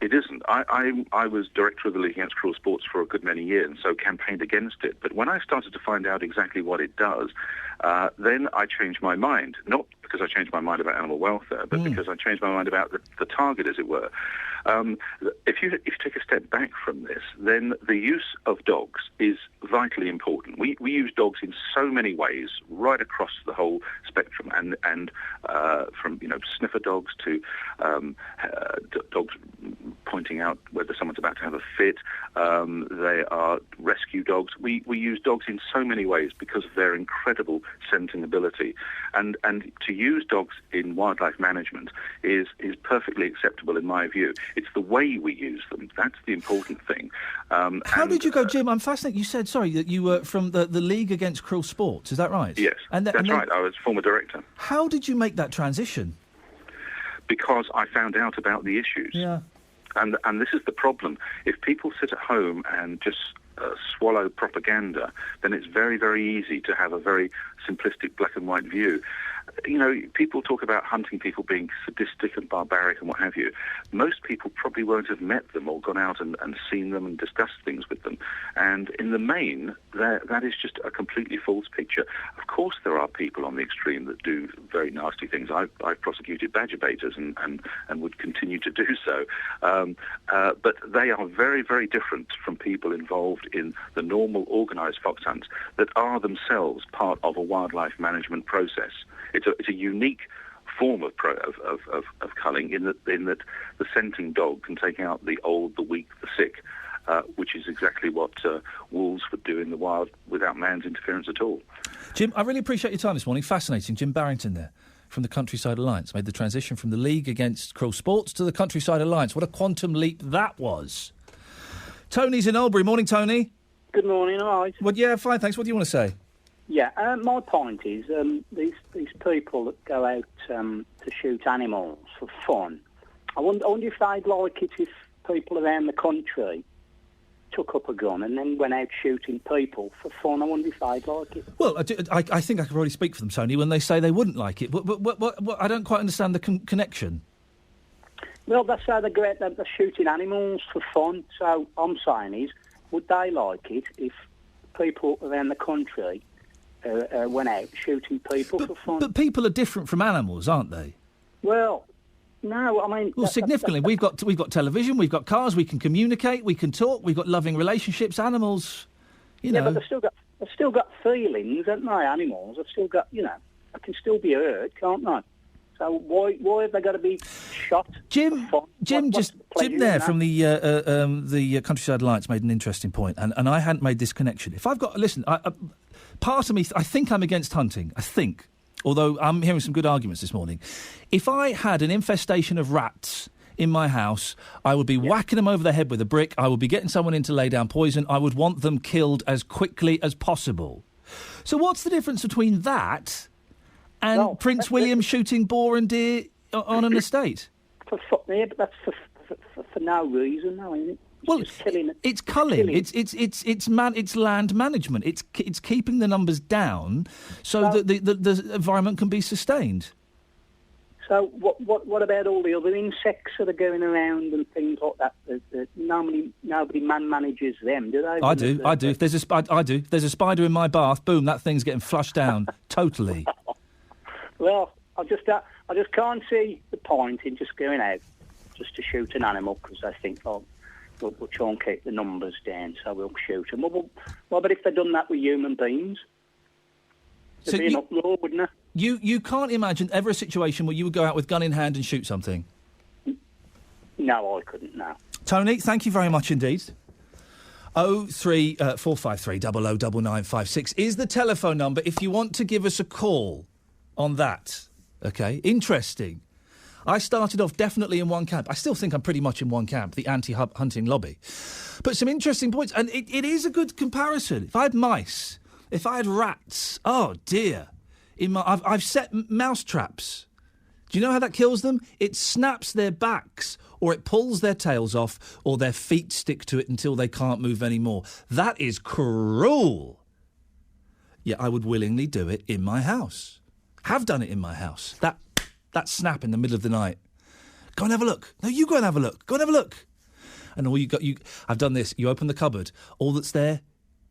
isn't. I was director of the League Against Cruel Sports for a good many years, and so campaigned against it. But when I started to find out exactly what it does, then I changed my mind. Not because I changed my mind about animal welfare, but because I changed my mind about the target, as it were. If you take a step back from this, then the use of dogs is vitally important. We use dogs in so many ways, right across the whole spectrum, and from sniffer dogs to dogs pointing out whether someone's about to have a fit. They are rescue dogs. We use dogs in so many ways because of their incredible scenting ability, and to use dogs in wildlife management is perfectly acceptable in my view. It's the way we use them. That's the important thing. How did you go, Jim? I'm fascinated. You said, sorry, that you were from the League Against Cruel Sports. Is that right? Yes, that's right. I was former director. How did you make that transition? Because I found out about the issues. Yeah. And this is the problem. If people sit at home and just swallow propaganda, then it's very, very easy to have a very simplistic black and white view. You know, people talk about hunting people being sadistic and barbaric and what have you. Most people probably won't have met them or gone out and seen them and discussed things with them. And in the main, that is just a completely false picture. Of course, there are people on the extreme that do very nasty things. I've prosecuted badger baiters and would continue to do so. But they are very, very different from people involved in the normal organised fox hunts that are themselves part of a wildlife management process. It's a unique form of culling in that the scenting dog can take out the old, the weak, the sick, which is exactly what wolves would do in the wild without man's interference at all. Jim, I really appreciate your time this morning. Fascinating. Jim Barrington there from the Countryside Alliance made the transition from the League Against Cruel Sports to the Countryside Alliance. What a quantum leap that was. Tony's in Albury. Morning, Tony. Good morning, all right. Well, yeah, fine, thanks. What do you want to say? Yeah, my point is these people that go out to shoot animals for fun, I wonder if they'd like it if people around the country took up a gun and then went out shooting people for fun. I wonder if they'd like it. Well, I think I can probably speak for them, Tony, when they say they wouldn't like it. But I don't quite understand the connection. Well, that's how they're shooting animals for fun. So I'm saying is, would they like it if people around the country went out shooting people for fun. But people are different from animals, aren't they? Well, no, I mean... Well, significantly. We've got television, we've got cars, we can communicate, we can talk, we've got loving relationships. Animals, you know... Yeah, but they've still got feelings, haven't they, animals? They've still got, they can still be hurt, can't they? So why have they got to be shot? Jim there from the Countryside Alliance made an interesting point, and I hadn't made this connection. If I've got... Listen, part of me, I think I'm against hunting. I think. Although I'm hearing some good arguments this morning. If I had an infestation of rats in my house, I would be whacking them over the head with a brick. I would be getting someone in to lay down poison. I would want them killed as quickly as possible. So what's the difference between that and Prince William shooting boar and deer on an estate? But that's for no reason, no, isn't it? Well, it's culling. It's land management. It's keeping the numbers down so that the environment can be sustained. So what about all the other insects that are going around and things like that? Nobody man manages them, do they? I do. If there's If there's a spider in my bath, boom, that thing's getting flushed down totally. Well, I just can't see the point in just going out just to shoot an animal because I think, we'll try and keep the numbers down, so we'll shoot them. Well, but if they'd done that with human beings, there'd be an uproar, wouldn't there? You can't imagine ever a situation where you would go out with gun in hand and shoot something? No, I couldn't, no. Tony, thank you very much indeed. 03453 009956 is the telephone number if you want to give us a call on that. OK? Interesting. I started off definitely in one camp. I still think I'm pretty much in one camp, the anti-hunting lobby. But some interesting points, and it is a good comparison. If I had mice, if I had rats, oh dear. I've set mouse traps. Do you know how that kills them? It snaps their backs, or it pulls their tails off, or their feet stick to it until they can't move anymore. That is cruel. Yet I would willingly do it in my house. Have done it in my house. That snap in the middle of the night. Go and have a look. No, you go and have a look. Go and have a look. And all I've done this. You open the cupboard. All that's there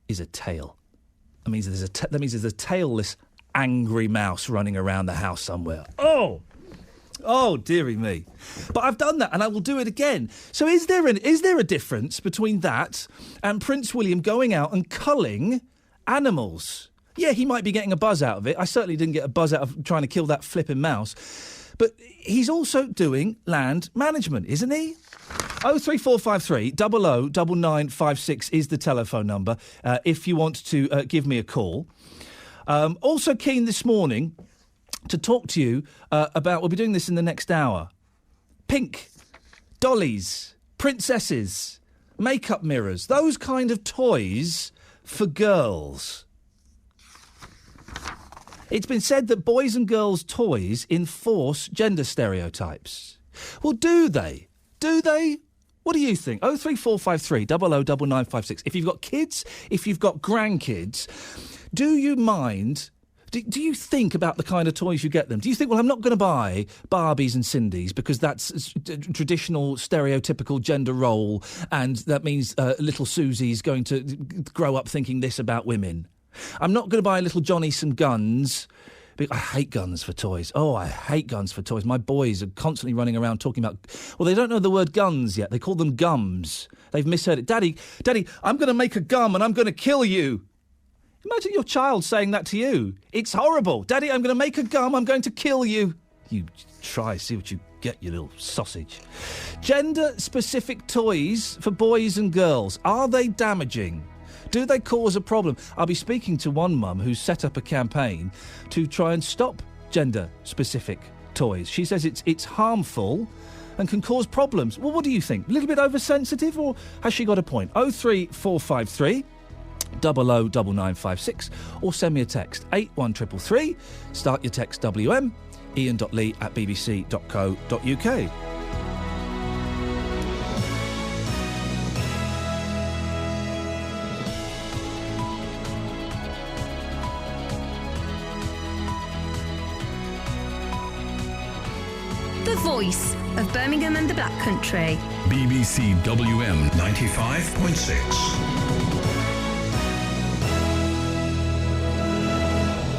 is a tail. That means there's a tailless, angry mouse running around the house somewhere. Oh, dearie me. But I've done that, and I will do it again. So is there a difference between that and Prince William going out and culling animals? Yeah, he might be getting a buzz out of it. I certainly didn't get a buzz out of trying to kill that flipping mouse. But he's also doing land management, isn't he? 03453 009956 is the telephone number if you want to give me a call. Also keen this morning to talk to you about, we'll be doing this in the next hour, pink, dollies, princesses, makeup mirrors, those kind of toys for girls. It's been said that boys' and girls' toys enforce gender stereotypes. Well, do they? Do they? What do you think? 03453 009956. If you've got kids, if you've got grandkids, do you mind... Do you think about the kind of toys you get them? Do you think, well, I'm not going to buy Barbies and Cindy's because that's a traditional, stereotypical gender role and that means little Susie's going to grow up thinking this about women? I'm not going to buy little Johnny some guns. I hate guns for toys. Oh, I hate guns for toys. My boys are constantly running around talking about... Well, they don't know the word guns yet. They call them gums. They've misheard it. Daddy, I'm going to make a gum and I'm going to kill you. Imagine your child saying that to you. It's horrible. Daddy, I'm going to make a gum. I'm going to kill you. You try, see what you get, you little sausage. Gender-specific toys for boys and girls. Are they damaging? Do they cause a problem? I'll be speaking to one mum who's set up a campaign to try and stop gender-specific toys. She says it's harmful and can cause problems. Well, what do you think? A little bit oversensitive, or has she got a point? 03453 009956, or send me a text 81333. Start your text WM, iain.lee@bbc.co.uk. The voice of Birmingham and the Black Country. BBC WM 95.6.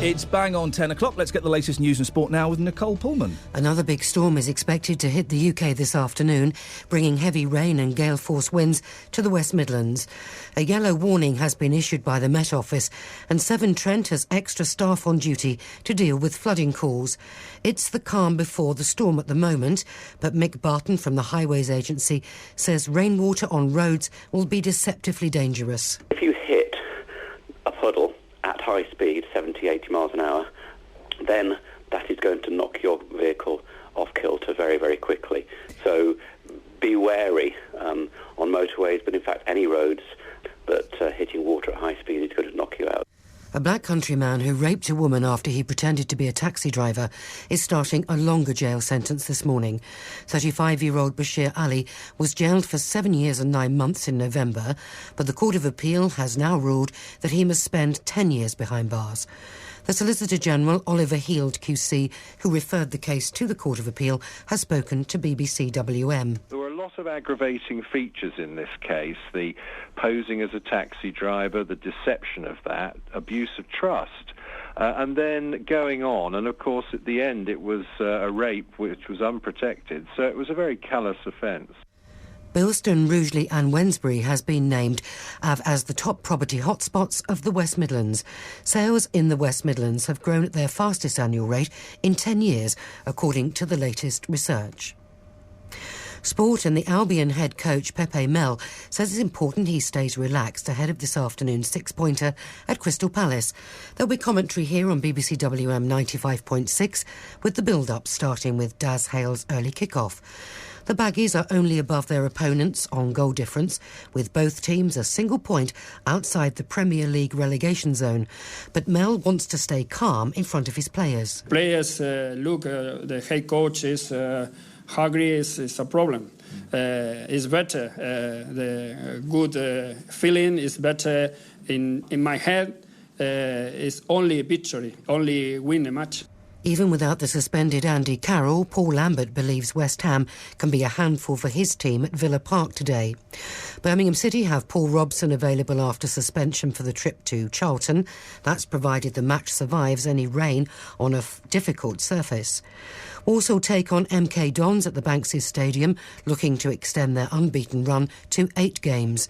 It's bang on 10 o'clock. Let's get the latest news and sport now with Nicole Pullman. Another big storm is expected to hit the UK this afternoon, bringing heavy rain and gale-force winds to the West Midlands. A yellow warning has been issued by the Met Office, and Severn Trent has extra staff on duty to deal with flooding calls. It's the calm before the storm at the moment, but Mick Barton from the Highways Agency says rainwater on roads will be deceptively dangerous. If you hit a puddle at high speed, 70, 80 miles an hour, then that is going to knock your vehicle off kilter very, very quickly. So be wary on motorways, but in fact any roads that hitting water at high speed is going to knock you out. A Black Country man who raped a woman after he pretended to be a taxi driver is starting a longer jail sentence this morning. 35-year-old Bashir Ali was jailed for 7 years and 9 months in November, but the Court of Appeal has now ruled that he must spend 10 years behind bars. The Solicitor General, Oliver Heald QC, who referred the case to the Court of Appeal, has spoken to BBC WM. There were a lot of aggravating features in this case, the posing as a taxi driver, the deception of that, abuse of trust, and then going on. And, of course, at the end it was a rape which was unprotected, so it was a very callous offence. Bilston, Rugeley and Wednesbury has been named as the top property hotspots of the West Midlands. Sales in the West Midlands have grown at their fastest annual rate in 10 years, according to the latest research. Sport and the Albion head coach Pepe Mel says it's important he stays relaxed ahead of this afternoon's six-pointer at Crystal Palace. There'll be commentary here on BBC WM 95.6 with the build-up starting with Daz Hale's early kick-off. The Baggies are only above their opponents on goal difference, with both teams a single point outside the Premier League relegation zone. But Mel wants to stay calm in front of his players. Players the head coach is hungry is a problem. It's better. The good feeling is better in my head. It's only victory, only win a match. Even without the suspended Andy Carroll, Paul Lambert believes West Ham can be a handful for his team at Villa Park today. Birmingham City have Paul Robson available after suspension for the trip to Charlton. That's provided the match survives any rain on a difficult surface. Also take on MK Dons at the Banksy Stadium, looking to extend their unbeaten run to 8 games.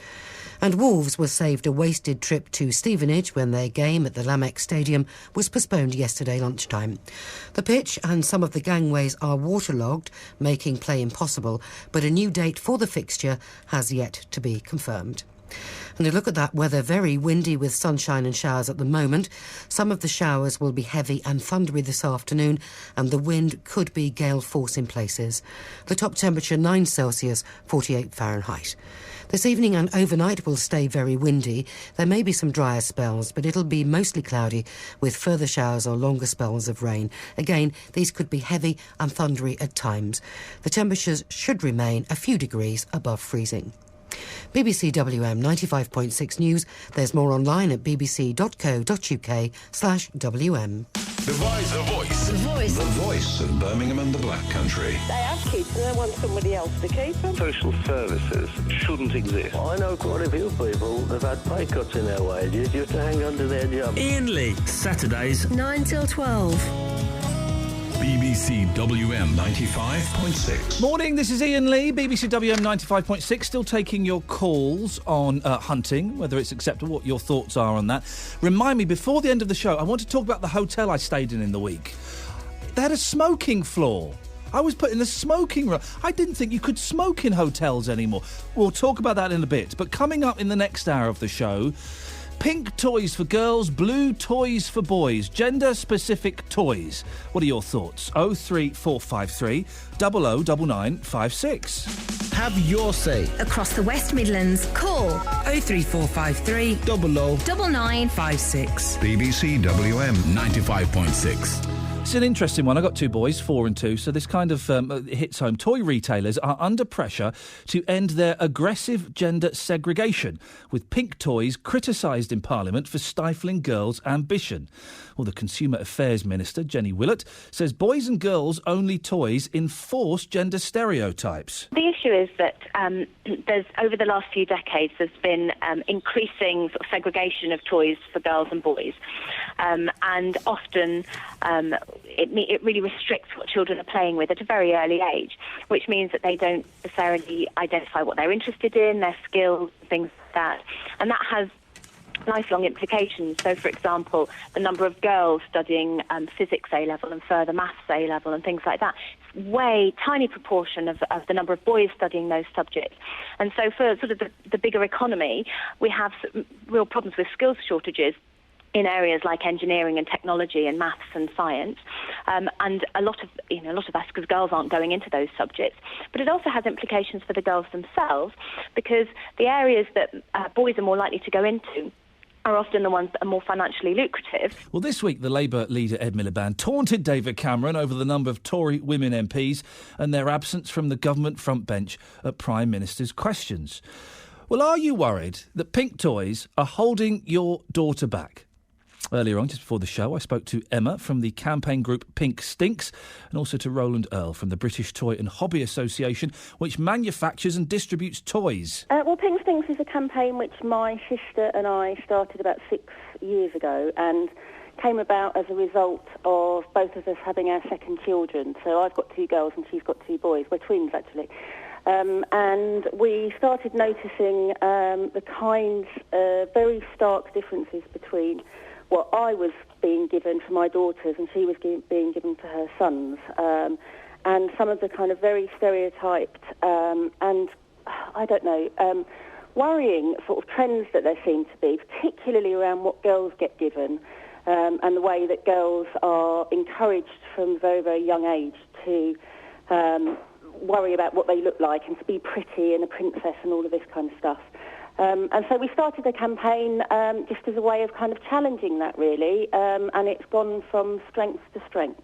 And Wolves were saved a wasted trip to Stevenage when their game at the Lamex Stadium was postponed yesterday lunchtime. The pitch and some of the gangways are waterlogged, making play impossible, but a new date for the fixture has yet to be confirmed. And a look at that weather, very windy with sunshine and showers at the moment. Some of the showers will be heavy and thundery this afternoon, and the wind could be gale force in places. The top temperature 9 Celsius, 48 Fahrenheit. This evening and overnight will stay very windy. There may be some drier spells, but it'll be mostly cloudy with further showers or longer spells of rain. Again, these could be heavy and thundery at times. The temperatures should remain a few degrees above freezing. BBC WM 95.6 News. There's more online at bbc.co.uk/WM. The Voice. The Voice. The Voice. The Voice of Birmingham and the Black Country. They have kids and they want somebody else to keep them. Social services shouldn't exist. I know quite a few people that have had pay cuts in their wages just to hang on to their job. Iain Lee, Saturdays 9 till 12. BBC WM 95.6. Morning, this is Iain Lee, BBC WM 95.6. Still taking your calls on hunting, whether it's acceptable, what your thoughts are on that. Remind me, before the end of the show, I want to talk about the hotel I stayed in the week. They had a smoking floor. I was put in a smoking room. I didn't think you could smoke in hotels anymore. We'll talk about that in a bit. But coming up in the next hour of the show, pink toys for girls, blue toys for boys, gender-specific toys. What are your thoughts? 03453 009956. Have your say. Across the West Midlands, call 03453 009956. BBC WM 95.6. It's an interesting one. I've got two boys, 4 and 2, so this kind of hits home. Toy retailers are under pressure to end their aggressive gender segregation, with pink toys criticised in Parliament for stifling girls' ambition. Well, the Consumer Affairs Minister, Jenny Willett, says boys and girls only toys enforce gender stereotypes. The issue is that there's, over the last few decades, there's been increasing sort of segregation of toys for girls and boys. And often it really restricts what children are playing with at a very early age, which means that they don't necessarily identify what they're interested in, their skills, things like that. And that has lifelong implications. So, for example, the number of girls studying physics A-level and further maths A-level and things like that, it's way tiny proportion of the number of boys studying those subjects. And so for sort of the bigger economy, we have real problems with skills shortages in areas like engineering and technology and maths and science, and a lot of us, because girls aren't going into those subjects. But it also has implications for the girls themselves, because the areas that boys are more likely to go into are often the ones that are more financially lucrative. Well, this week, the Labour leader, Ed Miliband, taunted David Cameron over the number of Tory women MPs and their absence from the government front bench at Prime Minister's questions. Well, are you worried that pink toys are holding your daughter back? Earlier on, just before the show, I spoke to Emma from the campaign group Pink Stinks and also to Roland Earl from the British Toy and Hobby Association, which manufactures and distributes toys. Well, Pink Stinks is a campaign which my sister and I started about 6 years ago and came about as a result of both of us having our second children. So I've got 2 girls and she's got 2 boys. We're twins, actually. And we started noticing the kinds of very stark differences between what I was being given for my daughters and she was being given for her sons, and some of the kind of very stereotyped and, I don't know, worrying sort of trends that there seem to be, particularly around what girls get given, and the way that girls are encouraged from a very, very young age to worry about what they look like and to be pretty and a princess and all of this kind of stuff. And so we started a campaign just as a way of kind of challenging that, really, and it's gone from strength to strength.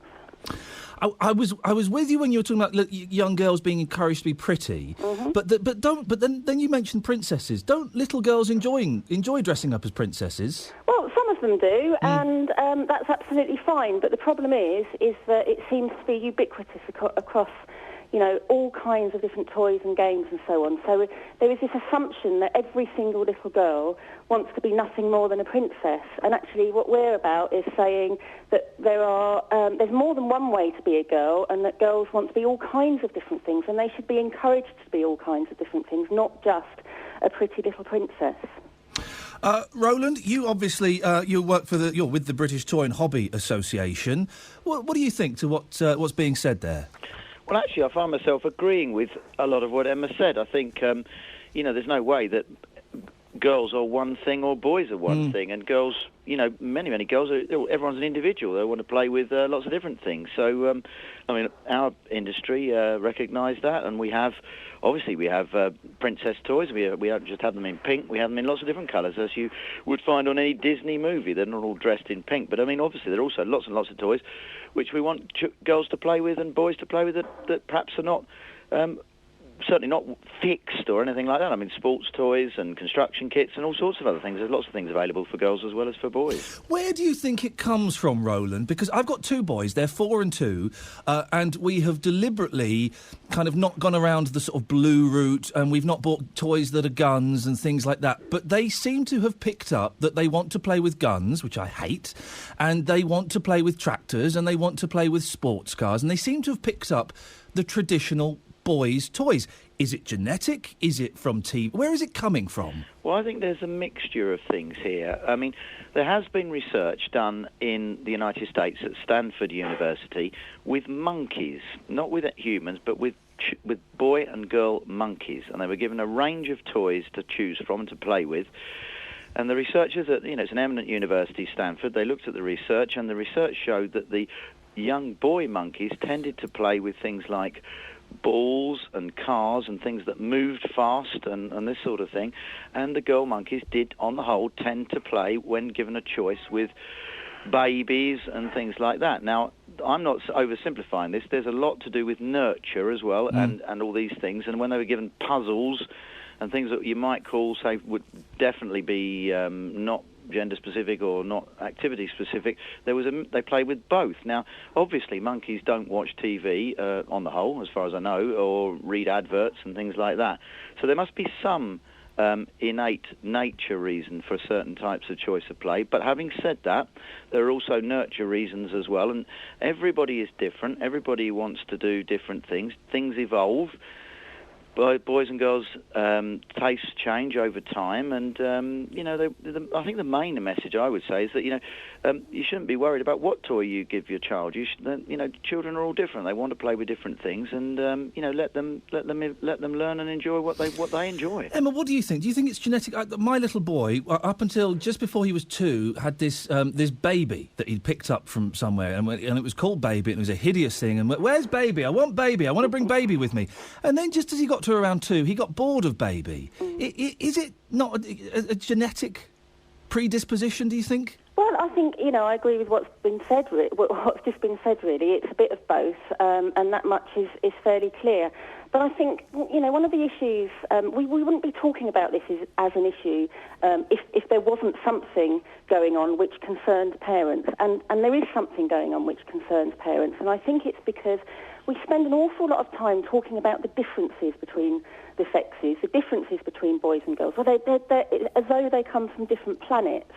I was with you when you were talking about young girls being encouraged to be pretty, but then you mentioned princesses. Don't little girls enjoy dressing up as princesses? Well, some of them do, and that's absolutely fine. But the problem is that it seems to be ubiquitous across, all kinds of different toys and games and so on. So there is this assumption that every single little girl wants to be nothing more than a princess. And actually what we're about is saying that there's more than one way to be a girl, and that girls want to be all kinds of different things, and they should be encouraged to be all kinds of different things, not just a pretty little princess. Roland, you obviously you're with the British Toy and Hobby Association. What do you think to what's being said there? Well, actually, I find myself agreeing with a lot of what Emma said. I think, there's no way that girls are one thing or boys are one thing. And girls, many girls, everyone's an individual. They want to play with lots of different things. So, our industry recognised that, and we have princess toys. We don't just have them in pink. We have them in lots of different colours, as you would find on any Disney movie. They're not all dressed in pink. But, obviously, there are also lots and lots of toys which we want girls to play with and boys to play with that perhaps are not, certainly not fixed or anything like that. Sports toys and construction kits and all sorts of other things. There's lots of things available for girls as well as for boys. Where do you think it comes from, Roland? Because I've got 2 boys, they're 4 and 2, and we have deliberately kind of not gone around the sort of blue route, and we've not bought toys that are guns and things like that. But they seem to have picked up that they want to play with guns, which I hate, and they want to play with tractors, and they want to play with sports cars, and they seem to have picked up the traditional boys' toys. Is it genetic? Is it from TV? Where is it coming from? Well, I think there's a mixture of things here. There has been research done in the United States at Stanford University with monkeys, not with humans, but with boy and girl monkeys, and they were given a range of toys to choose from and to play with. And the researchers it's an eminent university, Stanford, they looked at the research, and the research showed that the young boy monkeys tended to play with things like balls and cars and things that moved fast and this sort of thing. And the girl monkeys did, on the whole, tend to play, when given a choice, with babies and things like that. Now, I'm not oversimplifying this. There's a lot to do with nurture as well, and all these things. And when they were given puzzles and things that you might call, say, would definitely be not gender-specific or not activity-specific, they played with both. Now, obviously, monkeys don't watch TV, on the whole, as far as I know, or read adverts and things like that. So there must be some innate nature reason for certain types of choice of play. But having said that, there are also nurture reasons as well, and everybody is different. Everybody wants to do different things. Things evolve. Boys and girls' tastes change over time, and I think the main message I would say is that you shouldn't be worried about what toy you give your child. Children are all different. They want to play with different things, and let them learn and enjoy what they enjoy. Emma, what do you think? Do you think it's genetic? My little boy, up until just before he was 2, had this baby that he'd picked up from somewhere, and it was called Baby, and it was a hideous thing. And where's Baby? I want Baby. I want to bring Baby with me. And then just as he got to around 2, he got bored of Baby. Is it not a genetic predisposition, do you think? Well, I think, I agree with what's been said. What's just been said, really. It's a bit of both, and that much is fairly clear. But I think, one of the issues, we wouldn't be talking about this as an issue if there wasn't something going on which concerned parents. And there is something going on which concerns parents. And I think it's because we spend an awful lot of time talking about the differences between the sexes, the differences between boys and girls, they're as though they come from different planets.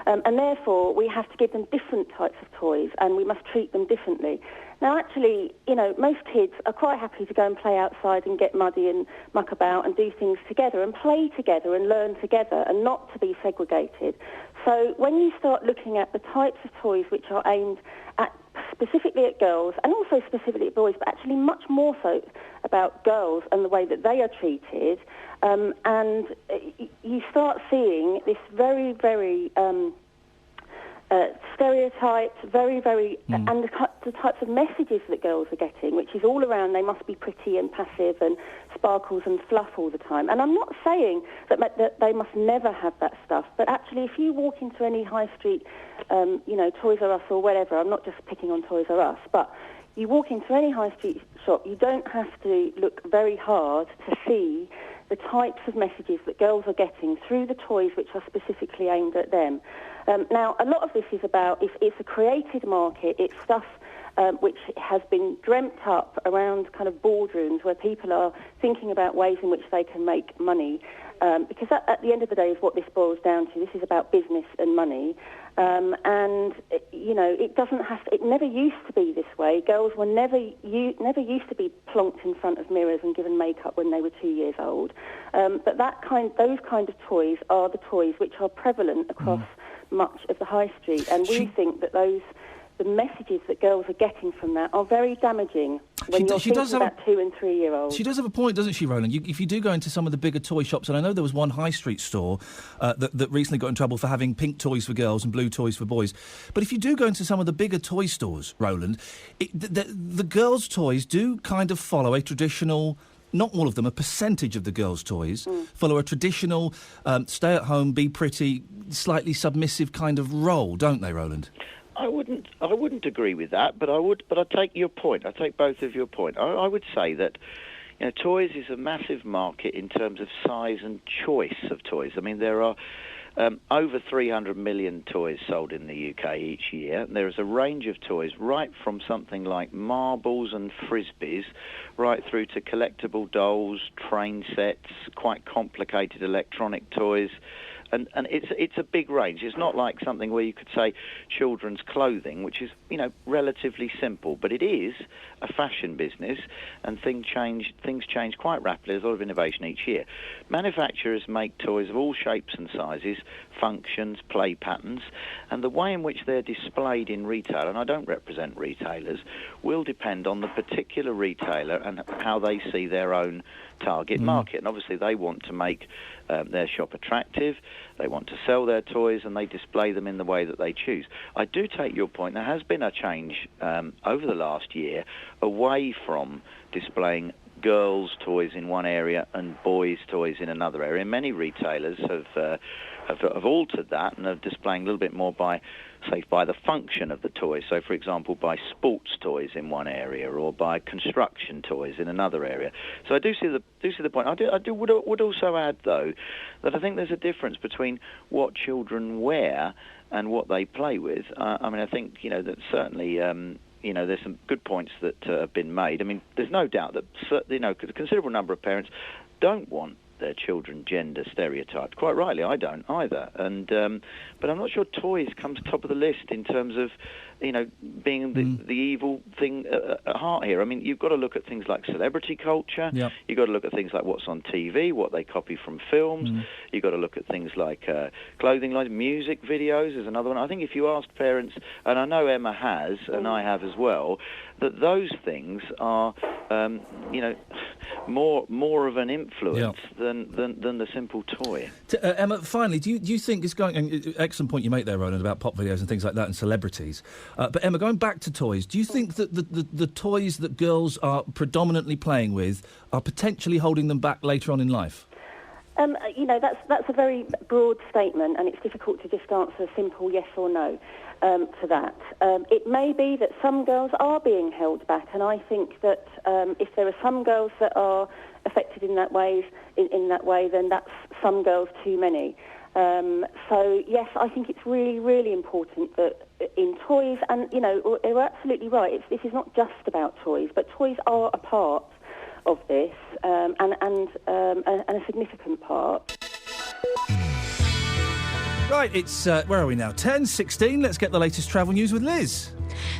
And therefore, we have to give them different types of toys, and we must treat them differently. Now, actually, most kids are quite happy to go and play outside and get muddy and muck about and do things together and play together and learn together and not to be segregated. So when you start looking at the types of toys which are aimed at specifically at girls and also specifically at boys, but actually much more so about girls and the way that they are treated, and you start seeing this very, very stereotyped, very, very, and the types of messages that girls are getting, which is all around they must be pretty and passive and sparkles and fluff all the time. And I'm not saying that they must never have that stuff, but actually if you walk into any high street, Toys R Us or whatever, I'm not just picking on Toys R Us, but you walk into any high street shop, you don't have to look very hard to see the types of messages that girls are getting through the toys which are specifically aimed at them. Now, a lot of this is about, it's a created market, it's stuff which has been dreamt up around kind of boardrooms where people are thinking about ways in which they can make money, because at the end of the day is what this boils down to. This is about business and money. It doesn't have to, it never used to be this way. Girls were never used to be plonked in front of mirrors and given makeup when they were 2 years old. But those kind of toys are the toys which are prevalent across much of the high street. And we think that the messages that girls are getting from that are very damaging when you're thinking about 2 and 3 year olds. She does have a point, doesn't she, Roland? If you do go into some of the bigger toy shops, and I know there was one high street store that recently got in trouble for having pink toys for girls and blue toys for boys. But if you do go into some of the bigger toy stores, Roland, the girls' toys do kind of follow a traditional... Not all of them, a percentage of the girls' toys follow a traditional stay-at-home, be pretty, slightly submissive kind of role, don't they, Roland? I wouldn't agree with that, but I take your point. I take both of your point. I would say that toys is a massive market in terms of size and choice of toys. I mean, there are over 300 million toys sold in the UK each year. And there is a range of toys, right from something like marbles and frisbees, right through to collectible dolls, train sets, quite complicated electronic toys. And it's a big range. It's not like something where you could say children's clothing, which is, relatively simple. But it is a fashion business, and things change quite rapidly. There's a lot of innovation each year. Manufacturers make toys of all shapes and sizes, functions, play patterns, and the way in which they're displayed in retail, and I don't represent retailers, will depend on the particular retailer and how they see their own target market. And obviously they want to make their shop attractive, they want to sell their toys, and they display them in the way that they choose. I do take your point. There has been a change over the last year away from displaying girls' toys in one area and boys' toys in another area. Many retailers have altered that and are displaying a little bit more by the function of the toy. So, for example, by sports toys in one area or by construction toys in another area. So I do see the point. I would also add, though, that I think there's a difference between what children wear and what they play with. I think, that certainly... there's some good points that have been made. I mean, there's no doubt that, a considerable number of parents don't want their children gender stereotyped. Quite rightly, I don't either. And but I'm not sure toys comes top of the list in terms of, being the evil thing at heart here. I mean, you've got to look at things like celebrity culture. Yep. You've got to look at things like what's on TV, what they copy from films. You've got to look at things like clothing lines, music videos is another one. I think if you ask parents, and I know Emma has, and I have as well, that those things are, more of an influence than the simple toy. Emma, finally, do you think it's going... Excellent point you make there, Roland, about pop videos and things like that and celebrities. But Emma, going back to toys, do you think that the toys that girls are predominantly playing with are potentially holding them back later on in life? That's a very broad statement, and it's difficult to just answer a simple yes or no to that. It may be that some girls are being held back, and I think that if there are some girls that are affected in that way, then that's some girls too many. So yes, I think it's really, really important that in toys, and you're absolutely right. This is not just about toys, but toys are a part of this, and a significant part. Right, it's where are we now? 10:16. Let's get the latest travel news with Liz.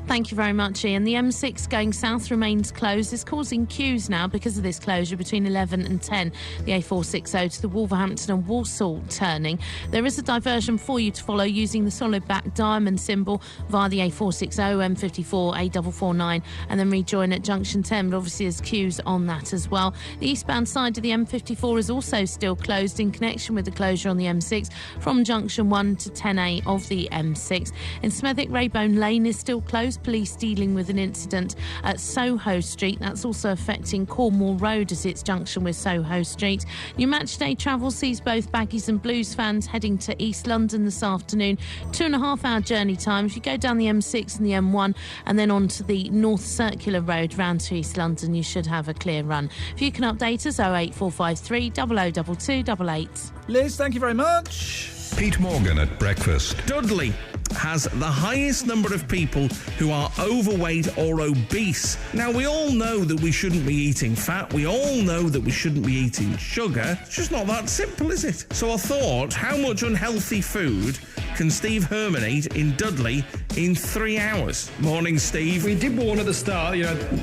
Thank you very much, Ian. The M6 going south remains closed. It's causing queues now because of this closure between 11 and 10. The A460 to the Wolverhampton and Walsall turning. There is a diversion for you to follow using the solid back diamond symbol via the A460, M54, A449 and then rejoin at junction 10. But obviously there's queues on that as well. The eastbound side of the M54 is also still closed in connection with the closure on the M6 from junction 1 to 10A of the M6. In Smethwick, Raybone Lane is still closed. Police dealing with an incident at Soho Street. That's also affecting Cornwall Road as its junction with Soho Street. New match day travel sees both Baggies and Blues fans heading to East London this afternoon. 2.5 hour journey time. If you go down the M6 and the M1 and then onto the North Circular Road round to East London, you should have a clear run. If you can update us, 08453 0022 88. Liz, thank you very much. Pete Morgan at breakfast. Dudley has the highest number of people who are overweight or obese. Now, we all know that we shouldn't be eating fat. We all know that we shouldn't be eating sugar. It's just not that simple, is it? So I thought, how much unhealthy food can Steve Herman eat in Dudley in 3 hours? Morning, Steve. We did warn at the start,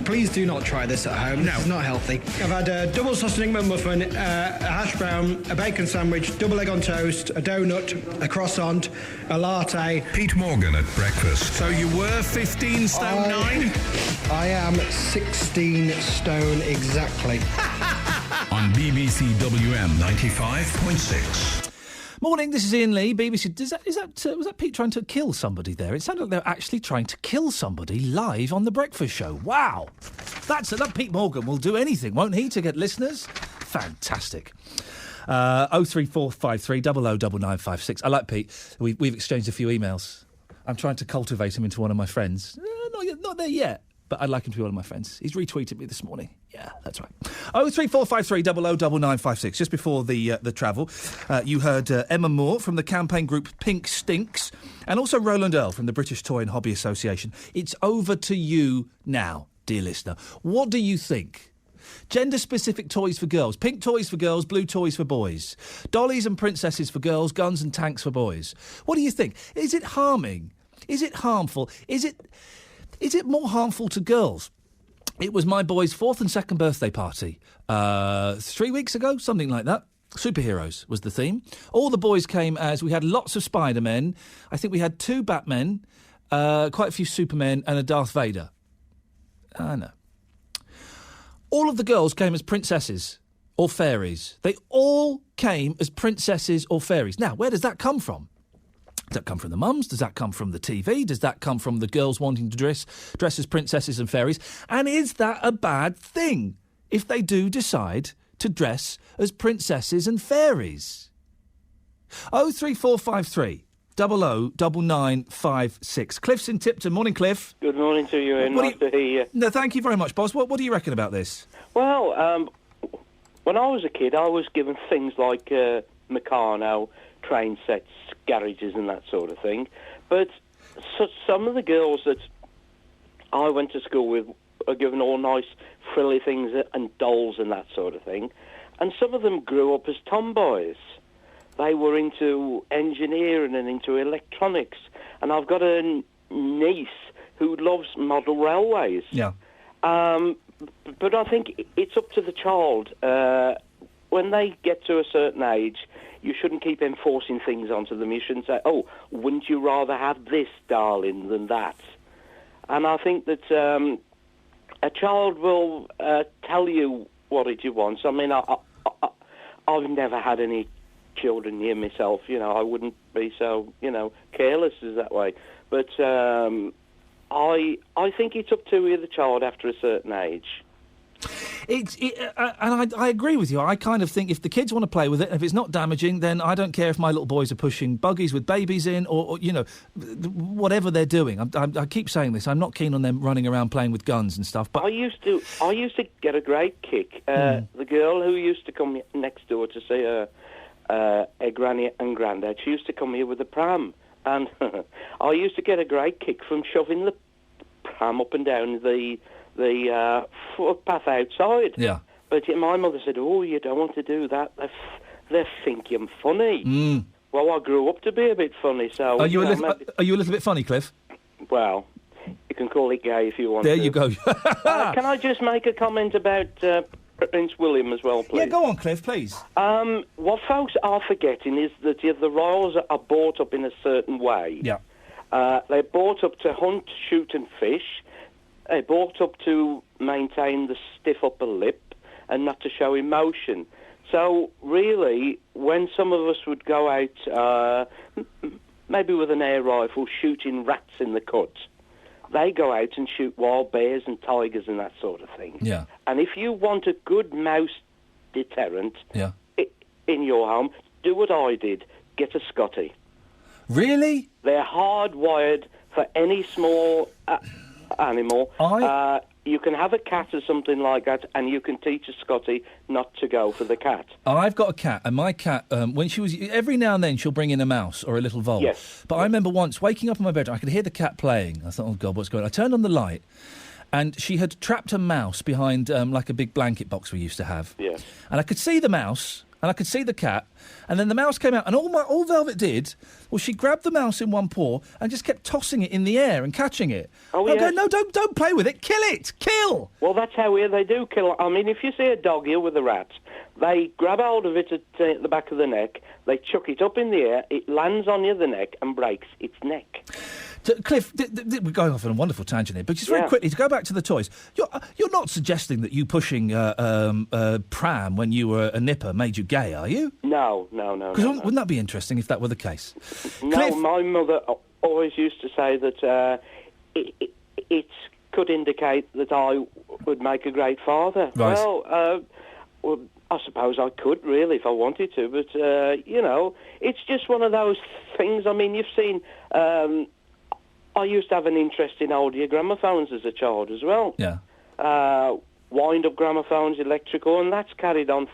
please do not try this at home. No. This is not healthy. I've had a double sausage muffin, a hash brown, a bacon sandwich, double egg on toast, a donut, a croissant, a latte. Pete Morgan at breakfast. So you were 15 stone 9? I am 16 stone exactly. On BBC WM 95.6. Morning, this is Iain Lee, BBC. Was that Pete trying to kill somebody there? It sounded like they were actually trying to kill somebody live on The Breakfast Show. Wow. That Pete Morgan will do anything, won't he, to get listeners? Fantastic. 03453 009956. I like Pete. We've exchanged a few emails. I'm trying to cultivate him into one of my friends. Not there yet, but I'd like him to be one of my friends. He's retweeted me this morning. Yeah, that's right. 03453 009956. Just before the travel, you heard Emma Moore from the campaign group Pink Stinks, and also Roland Earl from the British Toy and Hobby Association. It's over to you now, dear listener. What do you think? Gender-specific toys for girls. Pink toys for girls, blue toys for boys. Dollies and princesses for girls, guns and tanks for boys. What do you think? Is it harming? Is it harmful? Is it more harmful to girls? It was my boy's 4th and 2nd birthday party 3 weeks ago, something like that. Superheroes was the theme. All the boys came as we had lots of Spider-Men. I think we had 2 Batmen, quite a few Supermen and a Darth Vader. I know. All of the girls came as princesses or fairies. They all came as princesses or fairies. Now, where does that come from? Does that come from the mums? Does that come from the TV? Does that come from the girls wanting to dress as princesses and fairies? And is that a bad thing? if they do decide to dress as princesses and fairies. 03453 009956. Cliff's in Tipton. Morning, Cliff. Good morning to you, Ian. Nice to hear you. No, thank you very much, boss. What do you reckon about this? Well, when I was a kid, I was given things like Meccano, train sets, garages and that sort of thing. But some of the girls that I went to school with are given all nice frilly things and dolls and that sort of thing. And some of them grew up as tomboys. They were into engineering and into electronics. And I've got a niece who loves model railways. Yeah. But I think it's up to the child. When they get to a certain age, you shouldn't keep enforcing things onto them. You shouldn't say, oh, wouldn't you rather have this, darling, than that? And I think that a child will tell you what it wants. I mean, I've never had any children near myself. You know, I wouldn't be so, careless as that way. But I think it's up to the child after a certain age. And I agree with you. I kind of think if the kids want to play with it, and if it's not damaging, then I don't care if my little boys are pushing buggies with babies in, or whatever they're doing. I keep saying this. I'm not keen on them running around playing with guns and stuff. But I used to get a great kick. The girl who used to come next door to see her granny and granddad, she used to come here with a pram, and I used to get a great kick from shoving the pram up and down the footpath outside. Yeah. But my mother said, oh, you don't want to do that. They think you're funny. Well, I grew up to be a bit funny, so... Are you a little bit funny, Cliff? Well, you can call it gay if you want There to. you go. Can I just make a comment about Prince William as well, please? Yeah, go on, Cliff, please. What folks are forgetting is that the royals are brought up in a certain way. Yeah. They're brought up to hunt, shoot and fish. They're brought up to maintain the stiff upper lip and not to show emotion. So, really, when some of us would go out, maybe with an air rifle, shooting rats in the cut, they go out and shoot wild bears and tigers and that sort of thing. Yeah. And if you want a good mouse deterrent in your home, do what I did. Get a Scotty. Really? They're hardwired for any small... animal. You can have a cat or something like that, and you can teach a Scotty not to go for the cat. I've got a cat, and my cat, when she was... Every now and then she'll bring in a mouse or a little vole. Yes. But I remember once waking up in my bedroom, I could hear the cat playing. I thought, oh, God, what's going on? I turned on the light, and she had trapped a mouse behind, like a big blanket box we used to have. Yeah. And I could see the mouse... And I could see the cat, and then the mouse came out, and all Velvet did was she grabbed the mouse in one paw and just kept tossing it in the air and catching it. Oh, yeah. No, don't play with it. Kill it. Kill. Well, that's how they do kill. I mean, if you see a dog here with a rat, they grab hold of it at the back of the neck, they chuck it up in the air, it lands on the other neck and breaks its neck. Cliff, we're going off on a wonderful tangent here, but just very quickly, to go back to the toys, you're not suggesting that you pushing pram when you were a nipper made you gay, are you? No. Because wouldn't that be interesting if that were the case? No, Cliff? My mother always used to say that it could indicate that I would make a great father. Right. Well, I suppose I could, really, if I wanted to, but, it's just one of those things. I mean, you've seen... I used to have an interest in audio gramophones as a child as well. Yeah. Wind-up gramophones, electrical, and that's carried on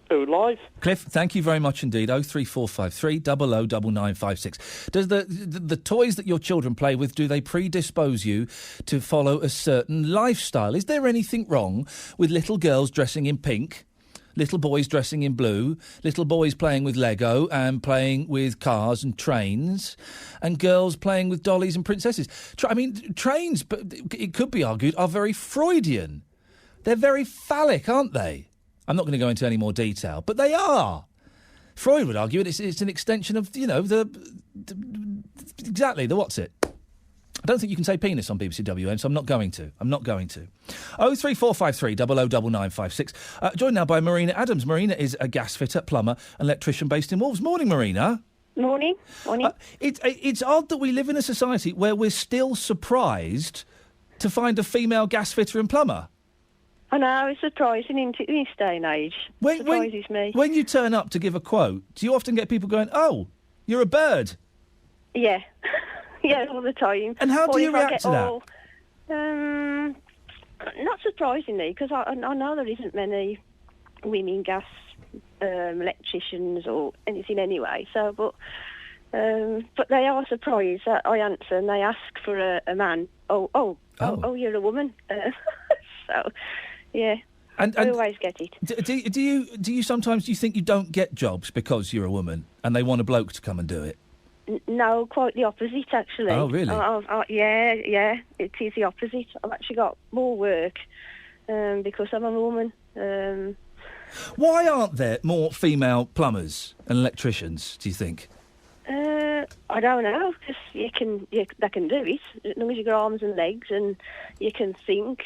through life. Cliff, thank you very much indeed. 03453 009956. Does the toys that your children play with, do they predispose you to follow a certain lifestyle? Is there anything wrong with little girls dressing in pink, little boys dressing in blue, little boys playing with Lego and playing with cars and trains, and girls playing with dollies and princesses? Trains, but it could be argued, are very Freudian. They're very phallic, aren't they? I'm not going to go into any more detail, but they are. Freud would argue it's an extension of, exactly, the what's it. I don't think you can say penis on BBC WM, so I'm not going to. 03453 009956. Joined now by Marina Adams. Marina is a gas fitter, plumber, and electrician based in Wolves. Morning, Marina. Morning. It's odd that we live in a society where we're still surprised to find a female gas fitter and plumber. I know, it's surprising in this day and age. Surprises me. When you turn up to give a quote, do you often get people going, "Oh, you're a bird"? Yeah. Yeah, all the time. And how do you if I react get to that? all, not surprisingly, because I know there isn't many women gas electricians or anything anyway. So, but they are surprised that I answer and they ask for a man. Oh, you're a woman. So, yeah. And I always get it. Do you sometimes think you don't get jobs because you're a woman and they want a bloke to come and do it? No, quite the opposite, actually. Oh, really? Yeah, it is the opposite. I've actually got more work because I'm a woman. Why aren't there more female plumbers and electricians, do you think? I don't know, because they can do it. As long as you've got arms and legs and you can think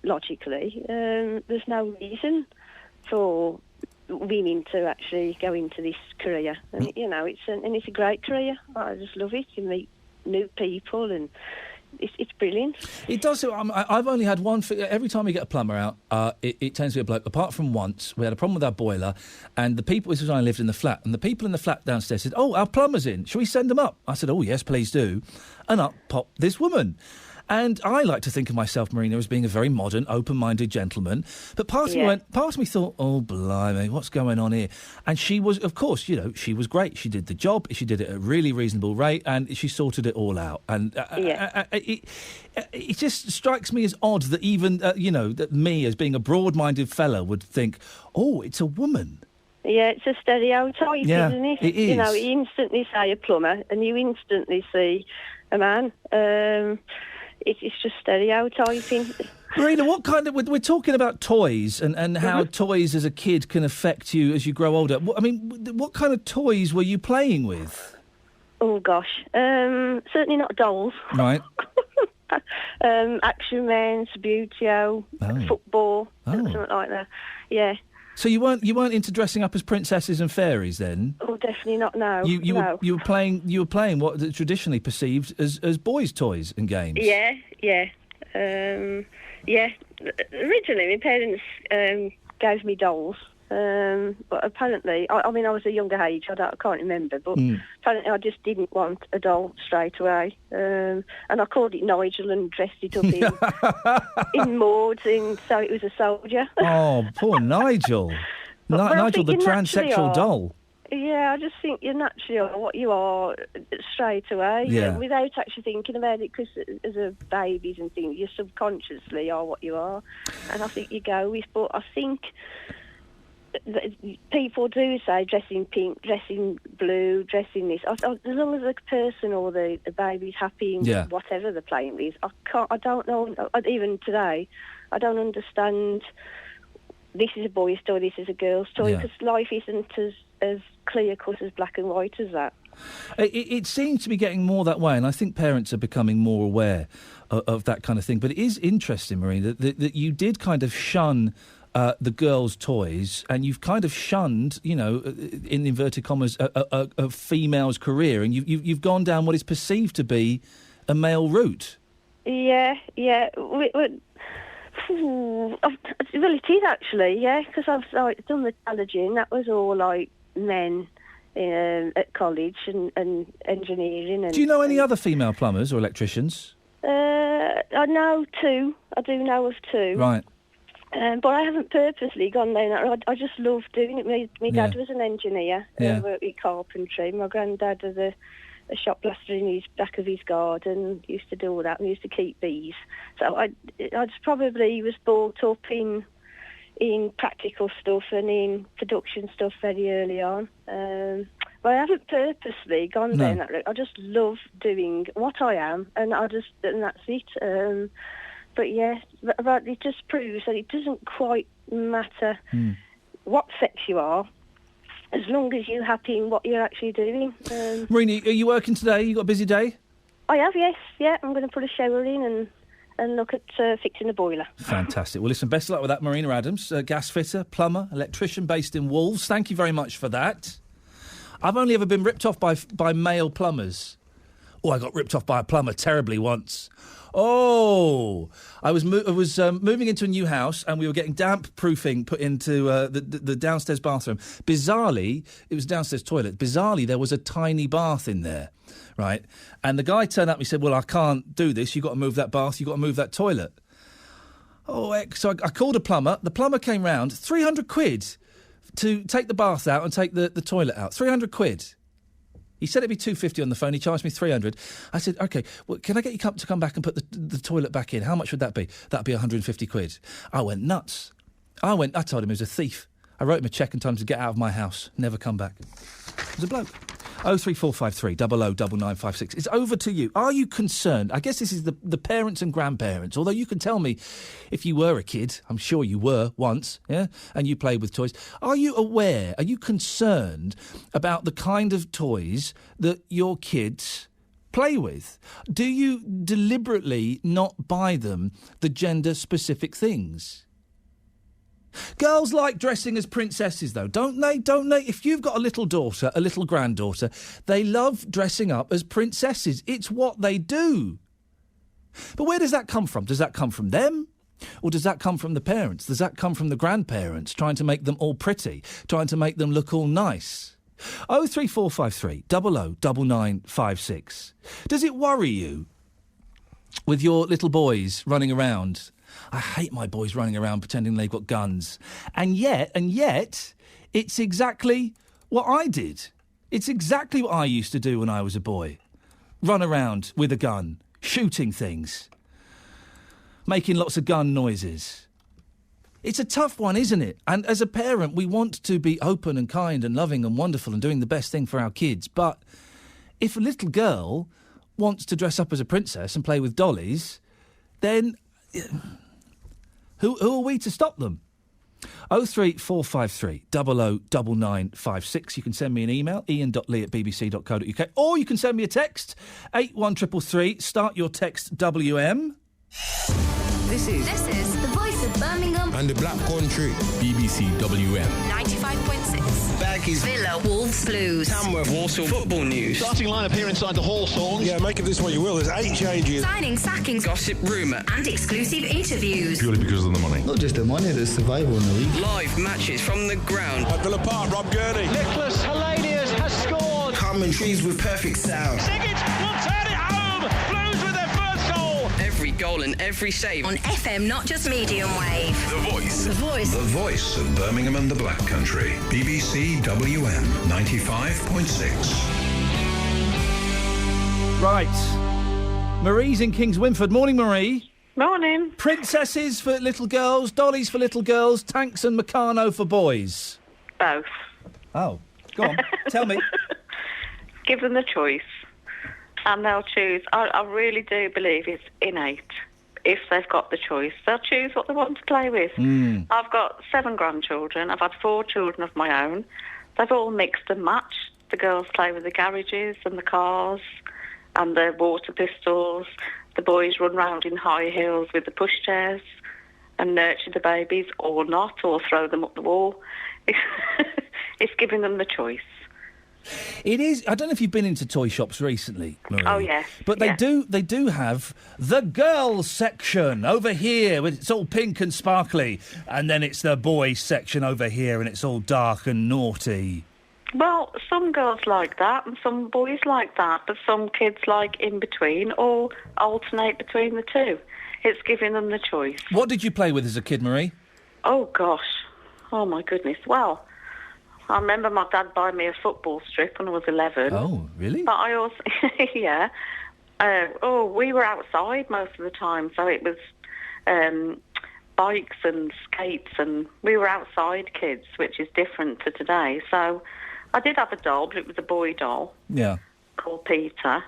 logically, there's no reason for women to actually go into this career. And, it's a great career. I just love it. You meet new people and it's brilliant. It does. I've only had one. Every time we get a plumber out, it tends to be a bloke. Apart from once, we had a problem with our boiler, and the people. This was when I lived in the flat, and the people in the flat downstairs said, "Oh, our plumber's in. Shall we send them up?" I said, "Oh yes, please do." And up popped this woman. And I like to think of myself, Marina, as being a very modern, open-minded gentleman. But part of me thought, oh, blimey, what's going on here? And she was, of course, she was great. She did the job. She did it at a really reasonable rate, and she sorted it all out. And it just strikes me as odd that even, that me, as being a broad-minded fella, would think, oh, it's a woman. Yeah, it's a stereotype, isn't it? It is. You instantly say a plumber, and you instantly see a man. It's just stereotyping. Marina, what kind of... We're talking about toys and how toys as a kid can affect you as you grow older. What kind of toys were you playing with? Oh, gosh. Certainly not dolls. Right. Action Man, Subbuteo, football, something like that. Yeah. So you weren't into dressing up as princesses and fairies then? Oh, definitely not. No. You were playing what are traditionally perceived as boys' toys and games. Yeah. Originally, my parents gave me dolls, but apparently, I was a younger age. I can't remember, but apparently, I just didn't want a doll straight away, and I called it Nigel and dressed it up in Mauds, so it was a soldier. Oh, poor Nigel! Nigel, the transsexual doll. Yeah, I just think you're naturally what you are straight away, without actually thinking about it, because as a babies and things, you subconsciously are what you are, and I think you go with. But I think people do say dressing pink, dressing blue, dressing this. As long as the person or the baby's happy in whatever they're playing with, I don't know. Even today, I don't understand. This is a boy's toy, this is a girl's toy, because life isn't as clear-cut as black and white as that. It seems to be getting more that way, and I think parents are becoming more aware of that kind of thing. But it is interesting, Marina, that you did kind of shun the girls' toys, and you've kind of shunned, in inverted commas, a female's career, and you've gone down what is perceived to be a male route. Yeah. Well, it is actually, because I've done the challenging. That was all like men at college and engineering. Do you know any other female plumbers or electricians? I know two. I do know of two. Right. But I haven't purposely gone down that road. I just love doing it. My dad was an engineer, worked with carpentry. My granddad was a shop blaster in his back of his garden, used to do all that, and used to keep bees. So I just probably was brought up in practical stuff and in production stuff very early on. But I haven't purposely gone down that route. I just love doing what I am, and that's it. But yeah, it just proves that it doesn't quite matter what sex you are, as long as you're happy in what you're actually doing. Marina, are you working today? You got a busy day? I have, yes. Yeah, I'm going to put a shower in and look at fixing the boiler. Fantastic. Well, listen, best of luck with that, Marina Adams, gas fitter, plumber, electrician based in Wolves. Thank you very much for that. I've only ever been ripped off by male plumbers. Oh, I got ripped off by a plumber terribly once. Oh, I was moving into a new house and we were getting damp proofing put into the downstairs bathroom. Bizarrely, it was a downstairs toilet. Bizarrely, there was a tiny bath in there, right? And the guy turned up and he said, well, I can't do this. You've got to move that bath. You've got to move that toilet. Oh, so I called a plumber. The plumber came round, 300 quid to take the bath out and take the toilet out. 300 quid. He said it'd be 250 on the phone. He charged me 300. I said, OK, well, can I get you to come back and put the toilet back in? How much would that be? That'd be 150 quid. I went nuts. I told him he was a thief. I wrote him a cheque and told him to get out of my house. Never come back. It was a bloke. 03453 009956. It's over to you. Are you concerned? I guess this is the parents and grandparents, although you can tell me if you were a kid, I'm sure you were once, yeah, and you played with toys. Are you aware, are you concerned about the kind of toys that your kids play with? Do you deliberately not buy them the gender-specific things? Girls like dressing as princesses, though, don't they? Don't they? If you've got a little daughter, a little granddaughter, they love dressing up as princesses. It's what they do. But where does that come from? Does that come from them? Or does that come from the parents? Does that come from the grandparents trying to make them all pretty, trying to make them look all nice? 03453 009956. Does it worry you with your little boys running around? I hate my boys running around pretending they've got guns. And yet, it's exactly what I did. It's exactly what I used to do when I was a boy. Run around with a gun, shooting things, making lots of gun noises. It's a tough one, isn't it? And as a parent, we want to be open and kind and loving and wonderful and doing the best thing for our kids. But if a little girl wants to dress up as a princess and play with dollies, then who are we to stop them? 03453 009956. You can send me an email, iain.lee@bbc.co.uk, or you can send me a text, 81333. Start your text WM. This is the voice of Birmingham and the Black Country. BBC WM 95.6. Baggies, Villa, Wolves, Blues, Tamworth, Walsall football news. Starting lineup here inside the Hawthorns. Yeah, make of this what you will. There's 8 changes. Signing, sackings, Gossip, rumour, and exclusive interviews. purely because of the money. Not just the money, there's survival in the league. Live matches from the ground. At Villa Park, Rob Gurney. Nicholas Hellenius has scored. Commentaries with perfect sound. Siggins will turn it home. Blues with their first goal. Every goal and every save. On FM, not just medium wave. The Voice. The Voice. The voice of Birmingham and the Black Country. BBC WM 95.6. Right. Marie's in Kings Winford. Morning, Marie. Morning. Princesses for little girls, dollies for little girls, tanks and Meccano for boys. Both. Oh, go on. Tell me. Give them the choice and they'll choose. I really do believe it's innate. If they've got the choice, they'll choose what they want to play with. I've got 7 grandchildren. I've had 4 children of my own. They've all mixed and matched. The girls play with the garages and the cars and the water pistols. The boys run round in high heels with the pushchairs and nurture the babies or not, or throw them up the wall. It's giving them the choice. It is. I don't know if you've been into toy shops recently, Marie. Oh, yes. But they do have the girls section over here. It's all pink and sparkly. And then it's the boys section over here and it's all dark and naughty. Well, some girls like that and some boys like that, but some kids like in between or alternate between the two. It's giving them the choice. What did you play with as a kid, Marie? Oh, gosh. Oh, my goodness. Well, I remember my dad buying me a football strip when I was 11. Oh, really? But I also, yeah. We were outside most of the time, so it was bikes and skates, and we were outside kids, which is different to today. So I did have a doll, but it was a boy doll. Yeah. Called Peter.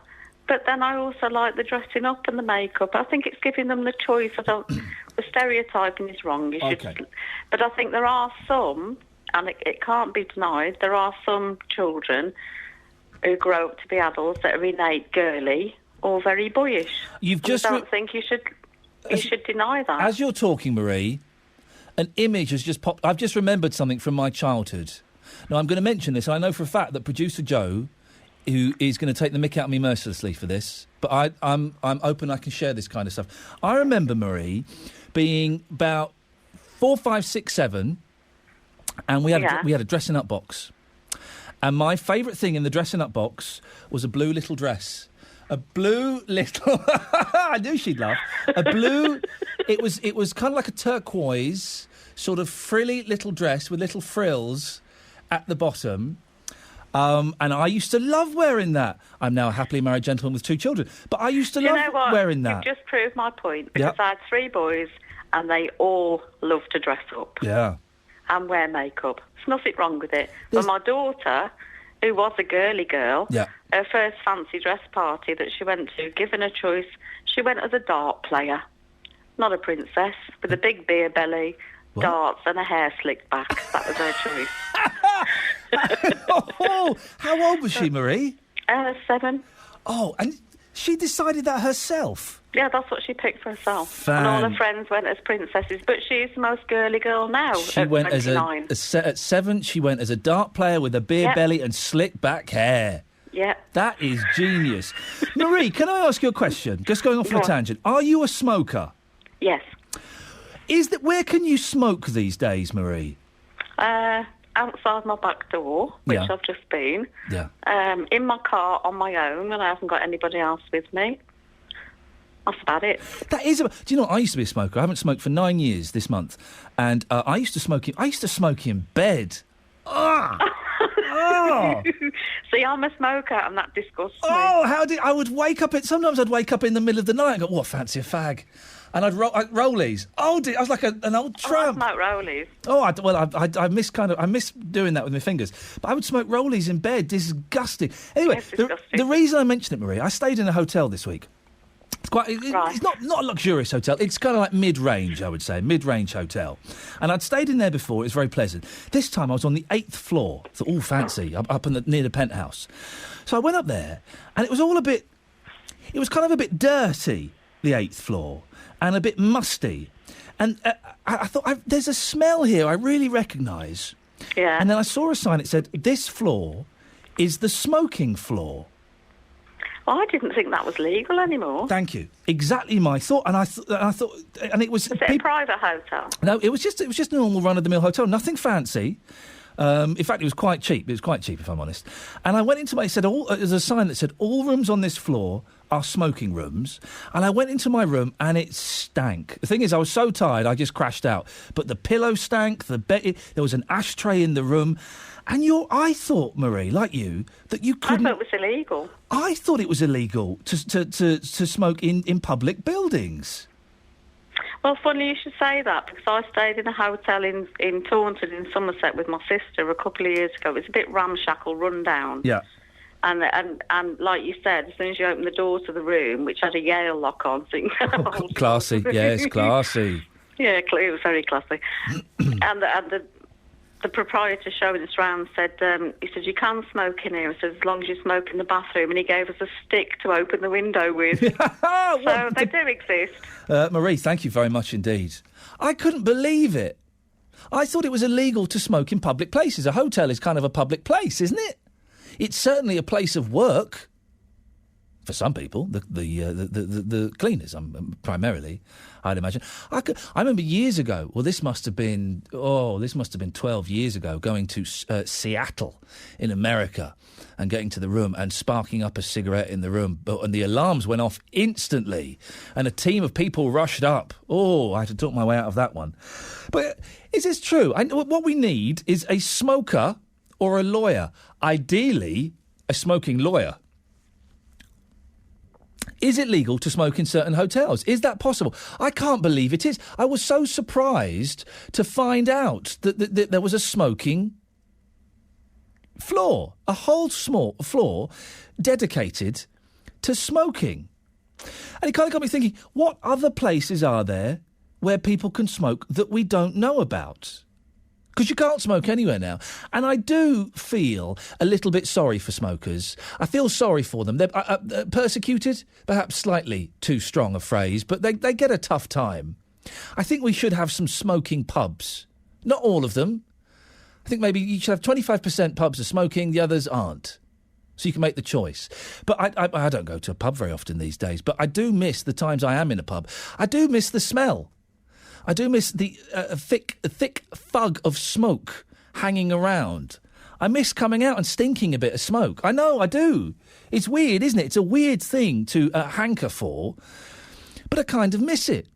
But then I also like the dressing up and the makeup. I think it's giving them the choice. The stereotyping is wrong. But I think there are some, and it can't be denied, there are some children who grow up to be adults that are innate girly or very boyish. I don't think you should deny that. As you're talking, Marie, an image has just popped. I've just remembered something from my childhood. Now, I'm going to mention this. I know for a fact that producer Joe who is going to take the mick out of me mercilessly for this, but I'm open. I can share this kind of stuff. I remember, Marie, being about 4, 5, 6, 7, and we had a dressing up box. And my favourite thing in the dressing up box was a blue little dress. A blue little... I knew she'd laugh. A blue... It was kind of like a turquoise, sort of frilly little dress with little frills at the bottom. And I used to love wearing that. I'm now a happily married gentleman with 2 children. But I used to love wearing that. You've just proved my point, because I had 3 boys and they all love to dress up. Yeah. And wear makeup. There's nothing wrong with it. But my daughter, who was a girly girl, her first fancy dress party that she went to, given a choice, she went as a dart player. Not a princess, with a big beer belly, darts and a hair slicked back. That was her choice. Oh, how old was she, Marie? 7. Oh, and she decided that herself? Yeah, that's what she picked for herself. And all her friends went as princesses, but she's the most girly girl now. She at went 29. at 7. She went as a dart player with a beer belly and slick back hair. Yeah, that is genius. Marie, can I ask you a question? Just going off on a tangent. Are you a smoker? Yes. Where can you smoke these days, Marie? Outside my back door, which I've just been. Yeah. In my car on my own when I haven't got anybody else with me. That's about it. Do you know what? I used to be a smoker. I haven't smoked for 9 years this month, and I used to smoke in bed. Oh. See, I'm a smoker, and that disgusts me. I would wake up sometimes I'd wake up in the middle of the night and go, fancy a fag. And I'd rollies. Oh, dear, I was like an old tramp. I smoke rollies. I miss doing that with my fingers. But I would smoke rollies in bed. Disgusting. Anyway, the reason I mention it, Marie, I stayed in a hotel this week. It's not a luxurious hotel. It's kind of like mid-range, I would say, mid-range hotel. And I'd stayed in there before. It was very pleasant. This time I was on the 8th floor. So all fancy, up near the penthouse. So I went up there, and it was all it was kind of a bit dirty, the 8th floor, and a bit musty. And I thought, there's a smell here I really recognise. Yeah. And then I saw a sign that said, this floor is the smoking floor. Well, I didn't think that was legal anymore. Thank you. Exactly my thought, and I thought, and it was. Was it a private hotel? No, it was just a normal run-of-the-mill hotel, nothing fancy. In fact, it was quite cheap. It was quite cheap, if I'm honest. And I went into there's a sign that said all rooms on this floor are smoking rooms. And I went into my room and it stank. The thing is, I was so tired, I just crashed out. But the pillow stank. There was an ashtray in the room. And I thought, Marie, like you, that you couldn't... I thought it was illegal. I thought it was illegal to smoke in public buildings. Well, funny you should say that, because I stayed in a hotel in Taunton in Somerset with my sister a couple of years ago. It was a bit ramshackle, run down. Yeah. And like you said, as soon as you open the door to the room, which had a Yale lock on... So you can classy, yes, classy. Yeah, it was very classy. and the proprietor showing us round said, he said, you can smoke in here. He said, as long as you smoke in the bathroom. And he gave us a stick to open the window with. So they do exist. Marie, thank you very much indeed. I couldn't believe it. I thought it was illegal to smoke in public places. A hotel is kind of a public place, isn't it? It's certainly a place of work. For some people, the cleaners, primarily, I'd imagine. I remember years ago. Well, this must have been 12 years ago. Going to Seattle, in America, and getting to the room and sparking up a cigarette in the room, and the alarms went off instantly, and a team of people rushed up. Oh, I had to talk my way out of that one. But is this true? What we need is a smoker or a lawyer. Ideally, a smoking lawyer. Is it legal to smoke in certain hotels? Is that possible? I can't believe it is. I was so surprised to find out that there was a smoking floor, a whole small floor dedicated to smoking. And it kind of got me thinking, what other places are there where people can smoke that we don't know about? Because you can't smoke anywhere now. And I do feel a little bit sorry for smokers. I feel sorry for them. They're persecuted, perhaps slightly too strong a phrase, but they get a tough time. I think we should have some smoking pubs. Not all of them. I think maybe you should have 25% pubs are smoking, the others aren't. So you can make the choice. But I don't go to a pub very often these days, but I do miss the times I am in a pub. I do miss the smell. I do miss the thick fug of smoke hanging around. I miss coming out and stinking a bit of smoke. I know, I do. It's weird, isn't it? It's a weird thing to hanker for, but I kind of miss it.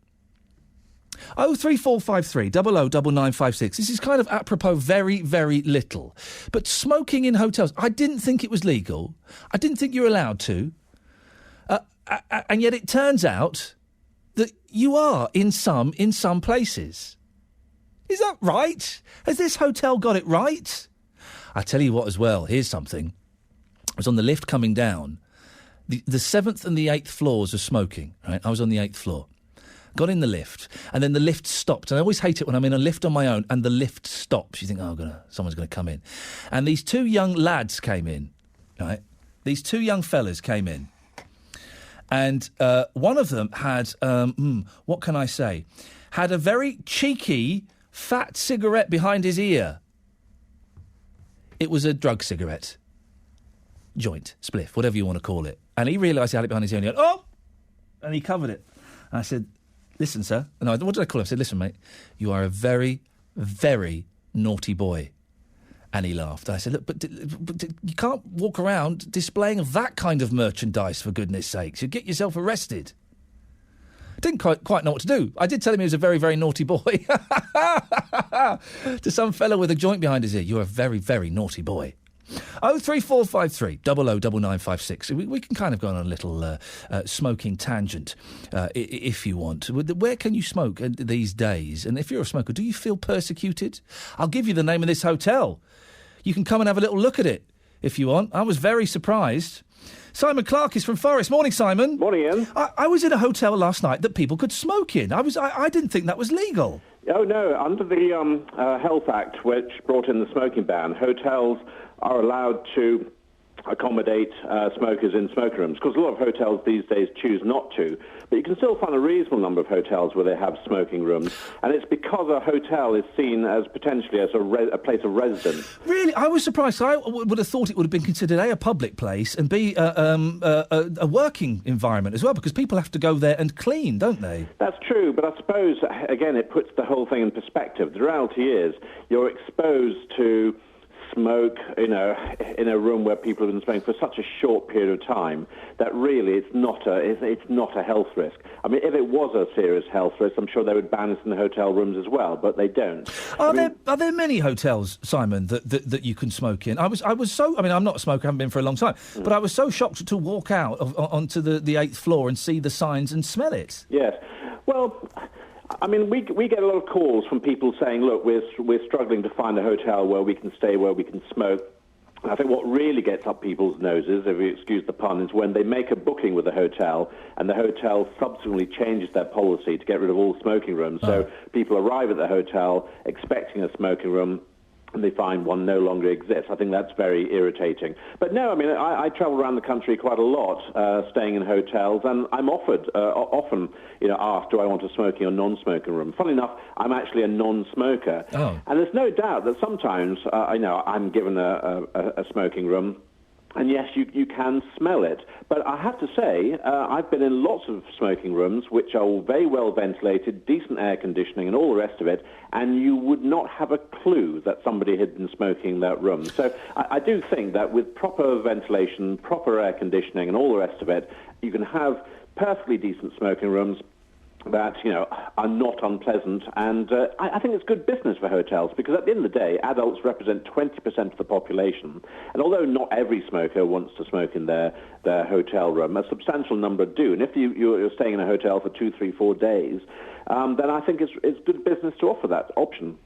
03453 009956. This is kind of apropos very, very little. But smoking in hotels, I didn't think it was legal. I didn't think you were allowed to. And yet it turns out that you are in some places. Is that right? Has this hotel got it right? I tell you what as well, here's something. I was on the lift coming down. The 7th and the 8th floors of smoking, right? I was on the 8th floor. Got in the lift, and then the lift stopped. And I always hate it when I'm in a lift on my own and the lift stops. You think, someone's going to come in. And these two young lads came in, right? These two young fellas came in. And one of them had, what can I say? Had a very cheeky, fat cigarette behind his ear. It was a drug cigarette. Joint, spliff, whatever you want to call it. And he realised he had it behind his ear and he went, oh! And he covered it. And I said, listen, sir. And what did I call him? I said, listen, mate, you are a very, very naughty boy. And he laughed. I said, look, but you can't walk around displaying that kind of merchandise, for goodness sakes. You'd get yourself arrested. Didn't quite know what to do. I did tell him he was a very, very naughty boy. To some fellow with a joint behind his ear, you're a very, very naughty boy. 03453 009956. We can kind of go on a little smoking tangent if you want. Where can you smoke these days? And if you're a smoker, do you feel persecuted? I'll give you the name of this hotel. You can come and have a little look at it if you want. I was very surprised. Simon Clark is from Forest. Morning, Simon. Morning, Ian. I was in a hotel last night that people could smoke in. I didn't think that was legal. Oh, no. Under the Health Act, which brought in the smoking ban, hotels are allowed to accommodate smokers in smoking rooms, because a lot of hotels these days choose not to. But you can still find a reasonable number of hotels where they have smoking rooms, and it's because a hotel is seen as potentially as a place of residence. Really? I was surprised. I would have thought it would have been considered A, a public place, and B, a working environment as well, because people have to go there and clean, don't they? That's true, but I suppose, again, it puts the whole thing in perspective. The reality is you're exposed to smoke, in a room where people have been smoking for such a short period of time that really it's not a health risk. I mean, if it was a serious health risk, I'm sure they would ban us in the hotel rooms as well, but they don't. Are there many hotels, Simon, that you can smoke in? I was so. I mean, I'm not a smoker, I haven't been for a long time, but I was so shocked to walk out onto the 8th floor and see the signs and smell it. Yes. Well, I mean, we get a lot of calls from people saying, look, we're struggling to find a hotel where we can stay, where we can smoke. And I think what really gets up people's noses, if you excuse the pun, is when they make a booking with a hotel and the hotel subsequently changes their policy to get rid of all smoking rooms. So people arrive at the hotel expecting a smoking room, and they find one no longer exists. I think that's very irritating. But no, I mean, I travel around the country quite a lot, staying in hotels, and I'm often asked, do I want a smoking or non-smoking room? Funnily enough, I'm actually a non-smoker. Oh. And there's no doubt that sometimes, I'm given a smoking room, and yes, you can smell it. But I have to say, I've been in lots of smoking rooms which are very well ventilated, decent air conditioning and all the rest of it, and you would not have a clue that somebody had been smoking in that room. So I do think that with proper ventilation, proper air conditioning and all the rest of it, you can have perfectly decent smoking rooms that, are not unpleasant. And I think it's good business for hotels, because at the end of the day, adults represent 20% of the population. And although not every smoker wants to smoke in their hotel room, a substantial number do. And if you're staying in a hotel for 2, 3, 4 days, then I think it's good business to offer that option.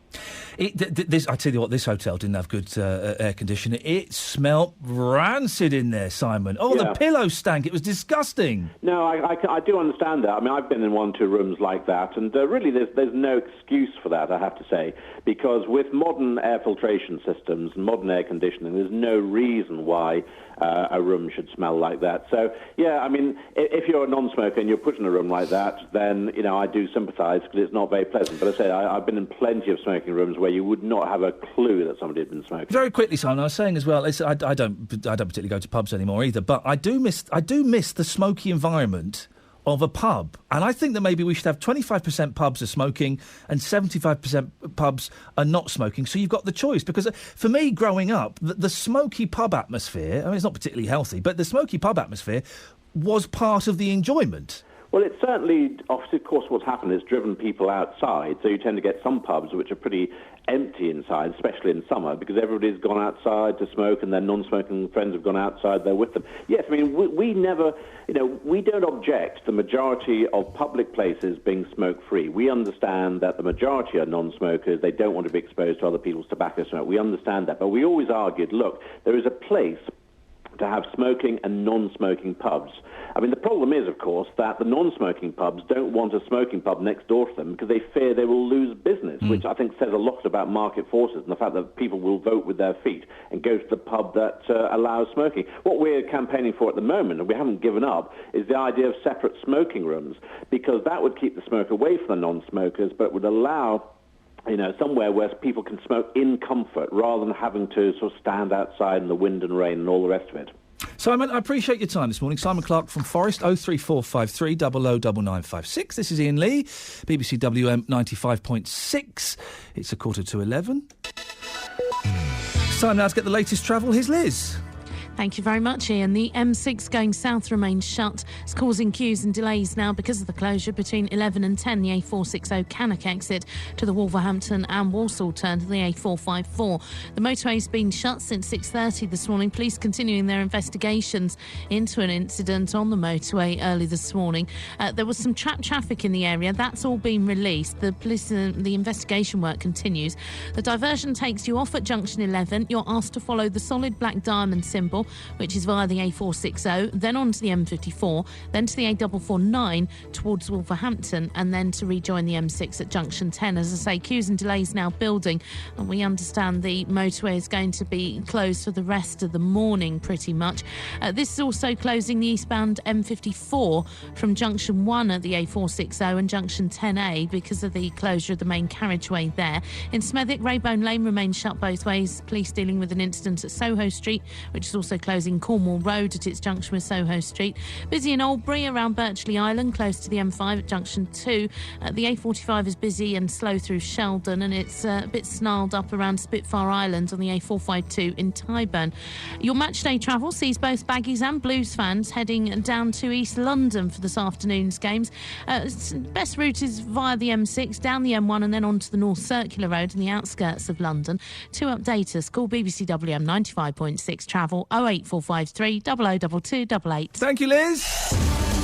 I tell you what, this hotel didn't have good air conditioning. It smelt rancid in there, Simon. Oh, yeah. The pillow stank. It was disgusting. No, I do understand that. I mean, I've been in 1 or 2 rooms like that, and really there's no excuse for that, I have to say, because with modern air filtration systems and modern air conditioning, there's no reason why a room should smell like that. So, yeah, I mean, if you're a non-smoker and you're put in a room like that, then, I do sympathise, because it's not very pleasant. But I say, I've been in plenty of smoking rooms where where you would not have a clue that somebody had been smoking. Very quickly, Simon, I was saying as well, I don't particularly go to pubs anymore either, but I do miss the smoky environment of a pub. And I think that maybe we should have 25% pubs are smoking and 75% pubs are not smoking. So you've got the choice. Because for me, growing up, the smoky pub atmosphere, I mean, it's not particularly healthy, but the smoky pub atmosphere was part of the enjoyment. Well, it's certainly, of course, what's happened is driven people outside. So you tend to get some pubs which are pretty empty inside, especially in summer, because everybody's gone outside to smoke and their non-smoking friends have gone outside there with them. Yes, I mean, we never, we don't object to the majority of public places being smoke-free. We understand that the majority are non-smokers. They don't want to be exposed to other people's tobacco smoke. We understand that. But we always argued, look, there is a place to have smoking and non-smoking pubs. I mean, the problem is, of course, that the non-smoking pubs don't want a smoking pub next door to them because they fear they will lose business, which I think says a lot about market forces and the fact that people will vote with their feet and go to the pub that allows smoking. What we're campaigning for at the moment, and we haven't given up, is the idea of separate smoking rooms, because that would keep the smoke away from the non-smokers but would allow somewhere where people can smoke in comfort rather than having to sort of stand outside in the wind and rain and all the rest of it. Simon, I appreciate your time this morning. Simon Clark from Forest, 03453 009956. This is Iain Lee, BBC WM 95.6. It's 11:15. It's time now to get the latest travel. Here's Liz. Thank you very much, Ian. The M6 going south remains shut. It's causing queues and delays now because of the closure between 11 and 10, the A460 Cannock exit to the Wolverhampton and Walsall turn to the A454. The motorway's been shut since 6:30 this morning. Police continuing their investigations into an incident on the motorway early this morning. There was some trapped traffic in the area. That's all been released. The police, the investigation work continues. The diversion takes you off at junction 11. You're asked to follow the solid black diamond symbol, which is via the A460, then on to the M54, then to the A449 towards Wolverhampton, and then to rejoin the M6 at junction 10. As I say, queues and delays now building, and we understand the motorway is going to be closed for the rest of the morning pretty much. This is also closing the eastbound M54 from junction 1 at the A460 and junction 10A because of the closure of the main carriageway there. In Smethwick, Raybone Lane remains shut both ways. Police dealing with an incident at Soho Street, which is also closing Cornwall Road at its junction with Soho Street. Busy in Albury around Birchley Island, close to the M5 at junction 2. The A45 is busy and slow through Sheldon, and it's a bit snarled up around Spitfire Island on the A452 in Tyburn. Your matchday travel sees both Baggies and Blues fans heading down to East London for this afternoon's games. Best route is via the M6, down the M1 and then onto the North Circular Road in the outskirts of London. To update us, call BBC WM 95.6 travel 08453 002288. Thank you, Liz.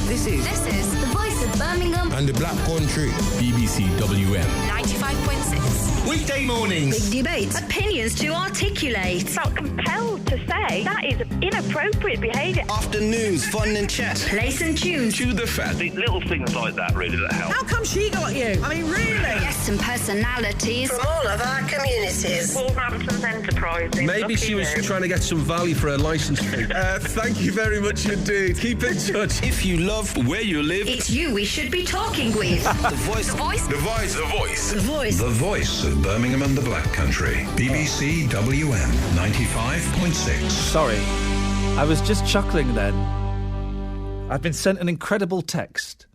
This is the voice of Birmingham and the Black Country, BBC WM 95.6. Weekday mornings. Big debates. Opinions to articulate. Felt compelled to say that is inappropriate behaviour. Afternoons, fun and chat. Place and tunes. To the fat. Little things like that really that help. How come she got you? I mean, really? Guests and personalities from all of our communities. Wolverhampton's enterprising. Maybe she was trying to get some value for her licence fee. Thank you very much indeed. Keep in touch. If you love where you live, it's you we should be talking with. The voice. The voice. The voice. The voice. The voice. The voice of Birmingham and the Black Country. BBC WM 95.6. Sorry, I was just chuckling then. I've been sent an incredible text.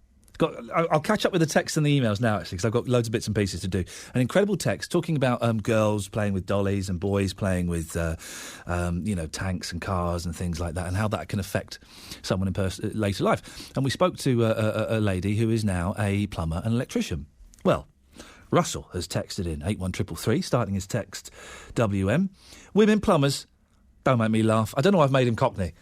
I'll catch up with the texts and the emails now, actually, because I've got loads of bits and pieces to do. An incredible text talking about girls playing with dollies and boys playing with, tanks and cars and things like that, and how that can affect someone in later life. And we spoke to a lady who is now a plumber and electrician. Well, Russell has texted in 81333, starting his text WM. Women plumbers, don't make me laugh. I don't know why I've made him Cockney.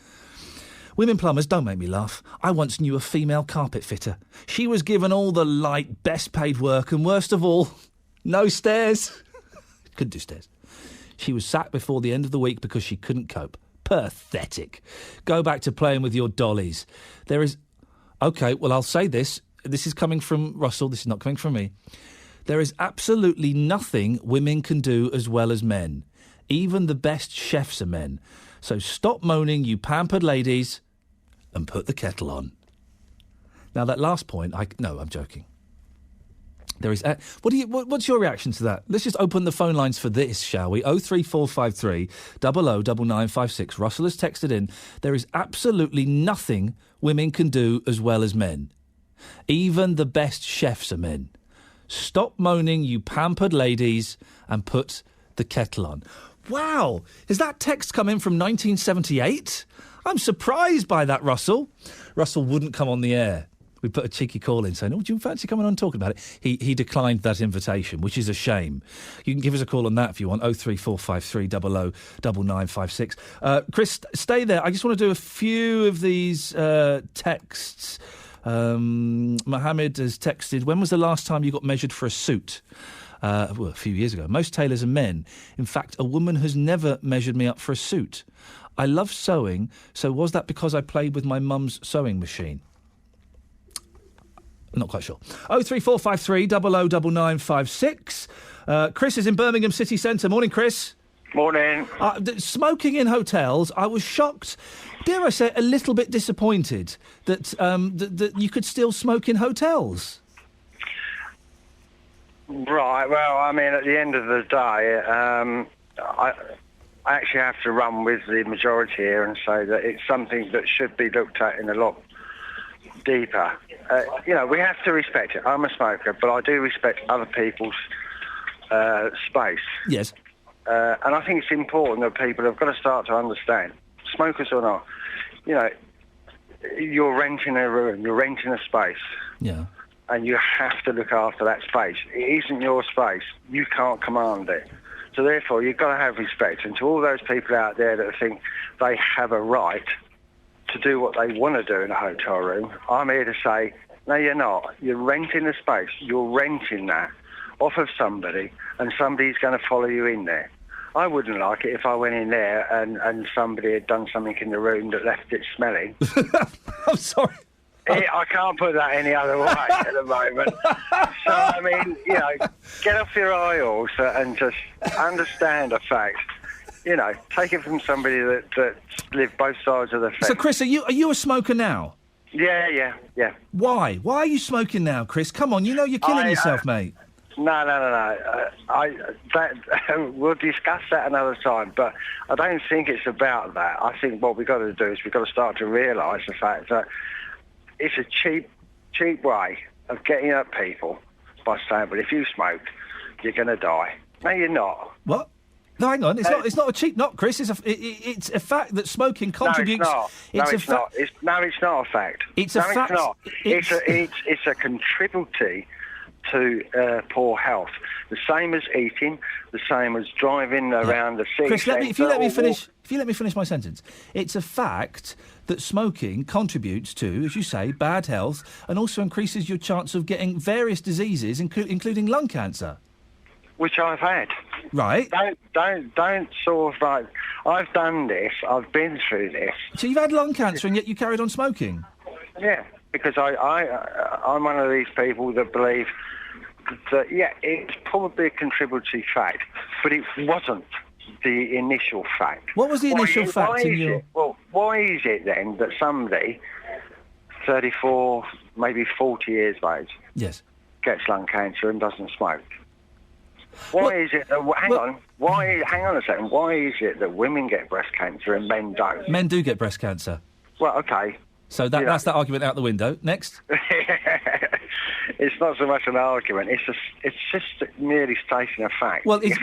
Women plumbers, don't make me laugh. I once knew a female carpet fitter. She was given all the light, best paid work, and worst of all, no stairs. Couldn't do stairs. She was sacked before the end of the week because she couldn't cope. Pathetic. Go back to playing with your dollies. There is... OK, well, I'll say this. This is coming from Russell. This is not coming from me. There is absolutely nothing women can do as well as men. Even the best chefs are men. So stop moaning, you pampered ladies, and put the kettle on. Now, that last point, no, I'm joking. There is. What's your reaction to that? Let's just open the phone lines for this, shall we? 03453 009956. Russell has texted in. There is absolutely nothing women can do as well as men. Even the best chefs are men. Stop moaning, you pampered ladies, and put the kettle on. Wow! Has that text come in from 1978? I'm surprised by that, Russell. Russell wouldn't come on the air. We put a cheeky call in saying, do you fancy coming on and talking about it? He declined that invitation, which is a shame. You can give us a call on that if you want, 03453 009956. Chris, stay there. I just want to do a few of these texts. Mohammed has texted, when was the last time you got measured for a suit? A few years ago. Most tailors are men. In fact, a woman has never measured me up for a suit. I love sewing, so was that because I played with my mum's sewing machine? Not quite sure. 03453 009956. Chris is in Birmingham City Centre. Morning, Chris. Morning. Smoking in hotels, I was shocked, dare I say, a little bit disappointed that that you could still smoke in hotels. Right, well, I mean, at the end of the day, I actually have to run with the majority here and say that it's something that should be looked at in a lot deeper. We have to respect it. I'm a smoker, but I do respect other people's space. Yes. And I think it's important that people have got to start to understand, smokers or not, you're renting a room, you're renting a space. Yeah. And you have to look after that space. It isn't your space. You can't command it. So therefore, you've got to have respect. And to all those people out there that think they have a right to do what they want to do in a hotel room, I'm here to say, no, you're not. You're renting a space. You're renting that off of somebody, and somebody's going to follow you in there. I wouldn't like it if I went in there and somebody had done something in the room that left it smelling. I'm sorry. I can't put that any other way at the moment. So, I mean, get off your high horse and just understand the fact. Take it from somebody that lived both sides of the fence. So, Chris, are you a smoker now? Yeah. Why? Why are you smoking now, Chris? Come on, you're killing yourself, mate. No. We'll discuss that another time, but I don't think it's about that. I think what we've got to do is we've got to start to realise the fact that it's a cheap way of getting at people by saying, well, if you smoke, you're going to die. No, you're not. What? No, hang on. It's not a cheap knock, Chris. It's a fact that smoking contributes. No, it's not. It's not a fact. It's a fact. It's not. It's a contributor to poor health. The same as eating. The same as driving around the city. Chris, if you let me finish my sentence. It's a fact that smoking contributes to, as you say, bad health, and also increases your chance of getting various diseases, including lung cancer. Which I've had. Right. Don't sort of like, I've done this, I've been through this. So you've had lung cancer and yet you carried on smoking? Yeah, because I'm one of these people that believe that, it's probably a contributory fact, but it wasn't the initial fact. What was the initial fact in your... Well, why is it then that somebody, 34, maybe 40 years of age, yes, gets lung cancer and doesn't smoke? Why is it? Hang on a second. Why is it that women get breast cancer and men don't? Men do get breast cancer. Well, okay. So that's that argument out the window. Next. It's not so much an argument. It's just merely stating a fact. Well, it's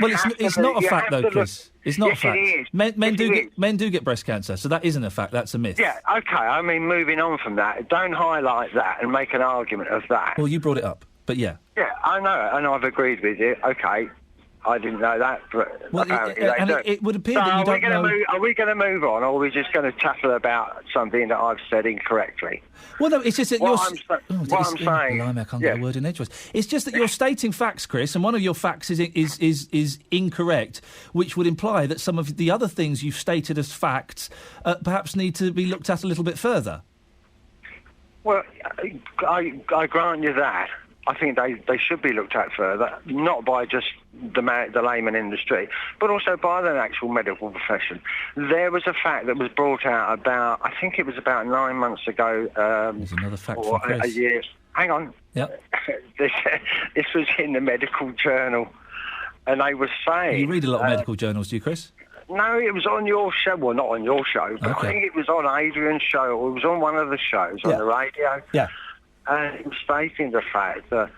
not a fact though, Chris. It's not a fact. It is. Men do get breast cancer, so that isn't a fact. That's a myth. Yeah. Okay. I mean, moving on from that, don't highlight that and make an argument of that. Well, you brought it up. But yeah. Yeah, I know, and I've agreed with you. Okay, I didn't know that, but apparently they do. It would appear that you don't know... Are we going to move on, or are we just going to tackle about something that I've said incorrectly? Well, no, it's just that what I'm saying... I can't get a word in edgeways. It's just that you're stating facts, Chris, and one of your facts is incorrect, which would imply that some of the other things you've stated as facts perhaps need to be looked at a little bit further. Well, I grant you that. I think they should be looked at further, not by just the layman in the street, but also by the actual medical profession. There was a fact that was brought out I think it was about 9 months ago. There's another fact or from Chris. a year. hang on. Yep. This was in the medical journal, and they were saying... You read a lot of medical journals, do you, Chris? No, it was on your show. Well, not on your show, but I think it was on Adrian's show, or it was on one of the shows on the radio. Yeah. And it was stating the fact that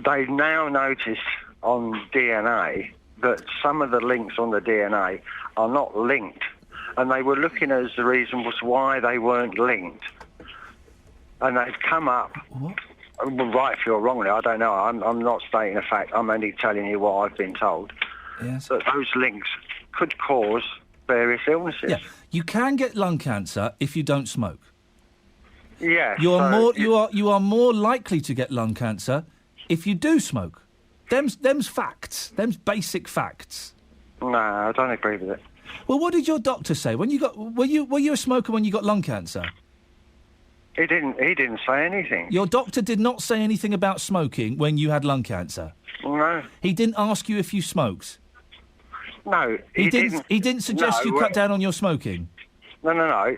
they've now noticed on DNA that some of the links on the DNA are not linked. And they were looking as the reason was why they weren't linked. And they've come up, rightly or wrongly, I don't know, I'm not stating a fact, I'm only telling you what I've been told, that those links could cause various illnesses. Yeah, you can get lung cancer if you don't smoke. Yeah. You are more likely to get lung cancer if you do smoke. Them's facts. Them's basic facts. No, I don't agree with it. Well, what did your doctor say when you got? Were you a smoker when you got lung cancer? He didn't say anything. Your doctor did not say anything about smoking when you had lung cancer. No. He didn't ask you if you smoked. No, he didn't. He didn't suggest you cut down on your smoking. No.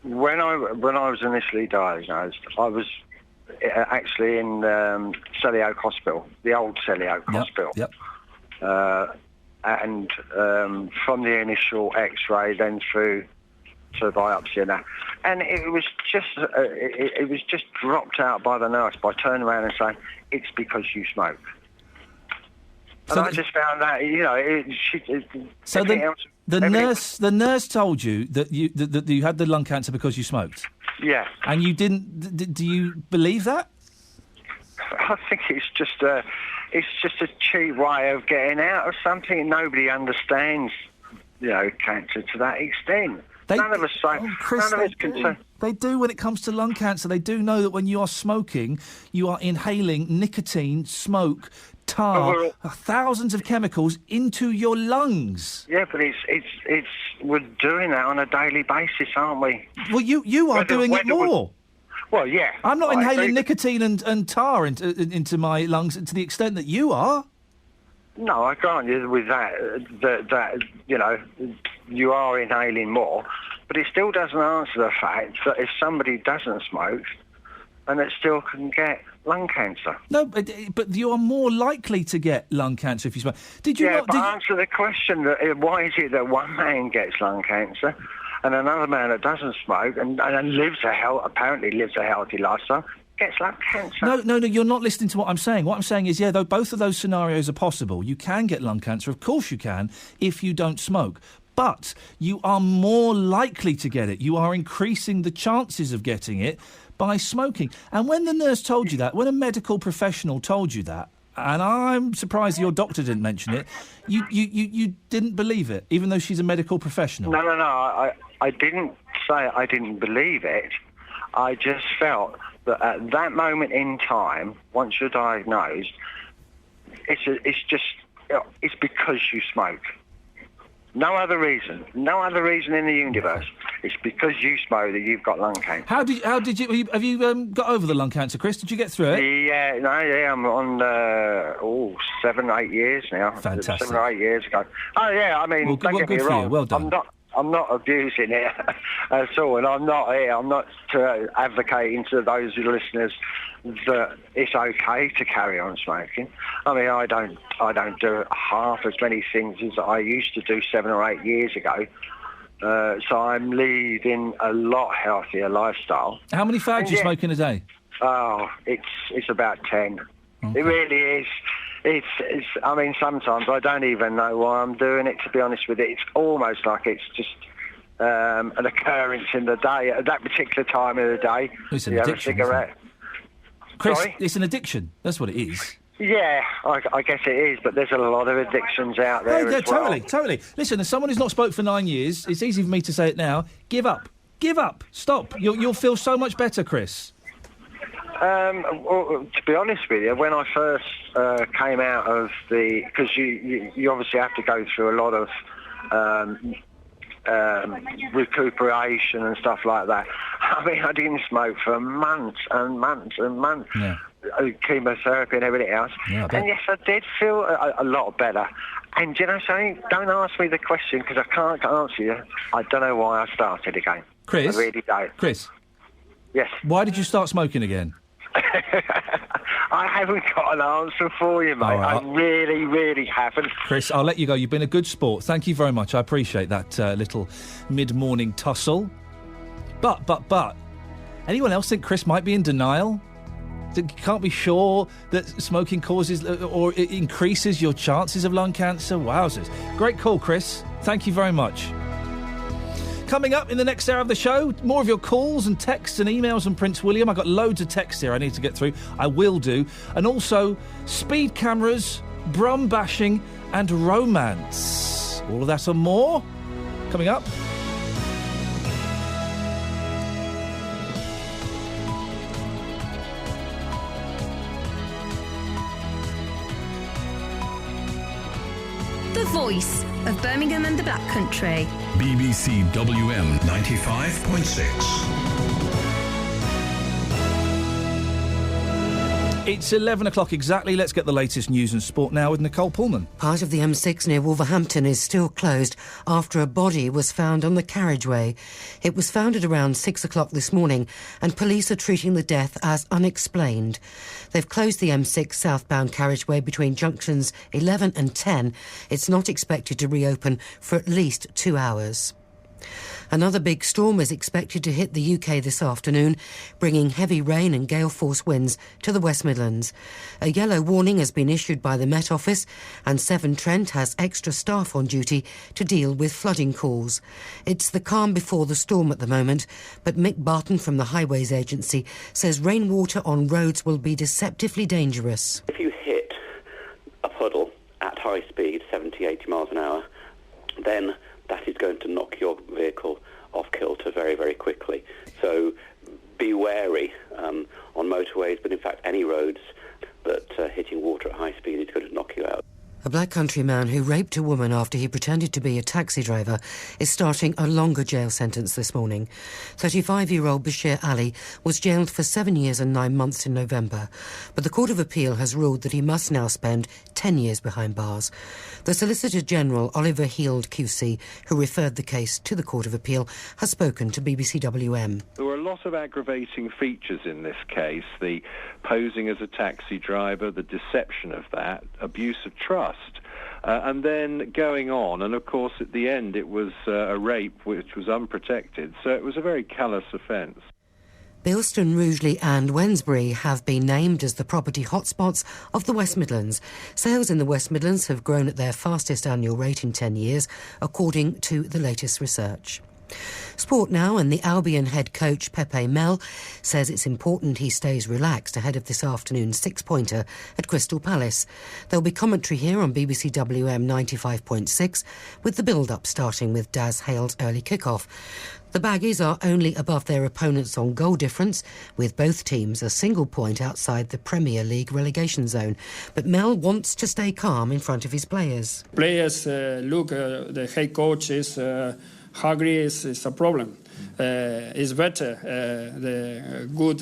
When I was initially diagnosed, I was actually in Selly Oak Hospital, the old Selly Oak Hospital. Yep. And from the initial X-ray, then through to biopsy and that, and it was just dropped out by the nurse by turning around and saying it's because you smoke. And I just found that, the nurse told you that you had the lung cancer because you smoked. Yeah. And you didn't. Do you believe that? I think it's just a cheap way of getting out of something. Nobody understands, cancer to that extent. None of us say. Chris, none of us can say. They do when it comes to lung cancer. They do know that when you are smoking, you are inhaling nicotine, smoke, tar, thousands of chemicals into your lungs. Yeah, but it's we're doing that on a daily basis, aren't we? Well, you are doing it more. Well, yeah. I'm not inhaling nicotine and tar into my lungs to the extent that you are. No, I grant you with that you are inhaling more, but it still doesn't answer the fact that if somebody doesn't smoke, and it still can get lung cancer. No, but you are more likely to get lung cancer if you smoke. Answer the question, why is it that one man gets lung cancer and another man that doesn't smoke and apparently lives a healthy lifestyle gets lung cancer? No, you're not listening to what I'm saying. What I'm saying is, though both of those scenarios are possible. You can get lung cancer, of course you can, if you don't smoke. But you are more likely to get it. You are increasing the chances of getting it by smoking. And when the nurse told you that, when a medical professional told you that, and I'm surprised your doctor didn't mention it, you didn't believe it, even though she's a medical professional. No. I didn't say I didn't believe it. I just felt that at that moment in time, once you're diagnosed, it's because you smoke. No other reason in the universe. It's because you smoke that you've got lung cancer. How did you have you got over the lung cancer, Chris? Did you get through it? I'm on 7, 8 years now. Fantastic. 7 or 8 years ago. Oh yeah, I mean, don't get me wrong. Well done. I'm not abusing it at all, and I'm not advocating to those listeners that it's okay to carry on smoking. I mean, I don't do half as many things as I used to do 7 or 8 years ago. So I'm leading a lot healthier lifestyle. How many fags do you smoke in a day? Oh, it's about 10. Okay. It really is. It's. I mean, sometimes I don't even know why I'm doing it. To be honest with you, it's almost like it's just an occurrence in the day at that particular time of the day. It's an addiction, have a cigarette. Chris, Sorry? It's an addiction. That's what it is. Yeah, I guess it is, but there's a lot of addictions out there as well. Totally. Listen, as someone who's not smoked for 9 years, it's easy for me to say it now. Give up. Stop. You'll feel so much better, Chris. Well, to be honest with you, when I first came out of because you obviously have to go through a lot of recuperation and stuff like that. I mean, I didn't smoke for months and months and months. Yeah. Chemotherapy and everything else. Yeah, and yes, I did feel a lot better. And you know something? Don't ask me the question because I can't answer you. I don't know why I started again. Chris? I really don't. Chris? Yes. Why did you start smoking again? I haven't got an answer for you, mate. All right. I really, really haven't. Chris, I'll let you go. You've been a good sport. Thank you very much. I appreciate that little mid-morning tussle. But, anyone else think Chris might be in denial? You can't be sure that smoking causes or it increases your chances of lung cancer? Wowzers. Great call, Chris. Thank you very much. Coming up in the next hour of the show, more of your calls and texts and emails on Prince William. I've got loads of texts here I need to get through. I will do. And also, speed cameras, brum bashing and romance. All of that and more coming up. The voice of Birmingham and the Black Country. BBC WM 95.6. It's 11 o'clock exactly. Let's get the latest news and sport now with Nicole Pullman. Part of the M6 near Wolverhampton is still closed after a body was found on the carriageway. It was found at around 6 o'clock this morning and police are treating the death as unexplained. They've closed the M6 southbound carriageway between junctions 11 and 10. It's not expected to reopen for at least 2 hours. Another big storm is expected to hit the UK this afternoon, bringing heavy rain and gale-force winds to the West Midlands. A yellow warning has been issued by the Met Office, and Severn Trent has extra staff on duty to deal with flooding calls. It's the calm before the storm at the moment, but Mick Barton from the Highways Agency says rainwater on roads will be deceptively dangerous. If you hit a puddle at high speed, 70, 80 miles an hour, then that is going to knock your vehicle off kilter very, very quickly. So be wary on motorways, but in fact any roads that hitting water at high speed is going to knock you out. A Black Country man who raped a woman after he pretended to be a taxi driver is starting a longer jail sentence this morning. 35-year-old Bashir Ali was jailed for 7 years and 9 months in November, but the Court of Appeal has ruled that he must now spend 10 years behind bars. The Solicitor General, Oliver Heald QC, who referred the case to the Court of Appeal, has spoken to BBC WM. There were a lot of aggravating features in this case, the posing as a taxi driver, the deception of that, abuse of trust. And then going on, and of course at the end it was a rape which was unprotected, so it was a very callous offence. Bilston, Rugeley and Wednesbury have been named as the property hotspots of the West Midlands. Sales in the West Midlands have grown at their fastest annual rate in 10 years, according to the latest research. Sport now, and the Albion head coach Pepe Mel says it's important he stays relaxed ahead of this afternoon's six-pointer at Crystal Palace. There'll be commentary here on BBC WM 95.6 with the build-up starting with Daz Hale's early kick-off. The Baggies are only above their opponents on goal difference, with both teams a single point outside the Premier League relegation zone. But Mel wants to stay calm in front of his players. Players the head coach is hungry is a problem. It's better. The good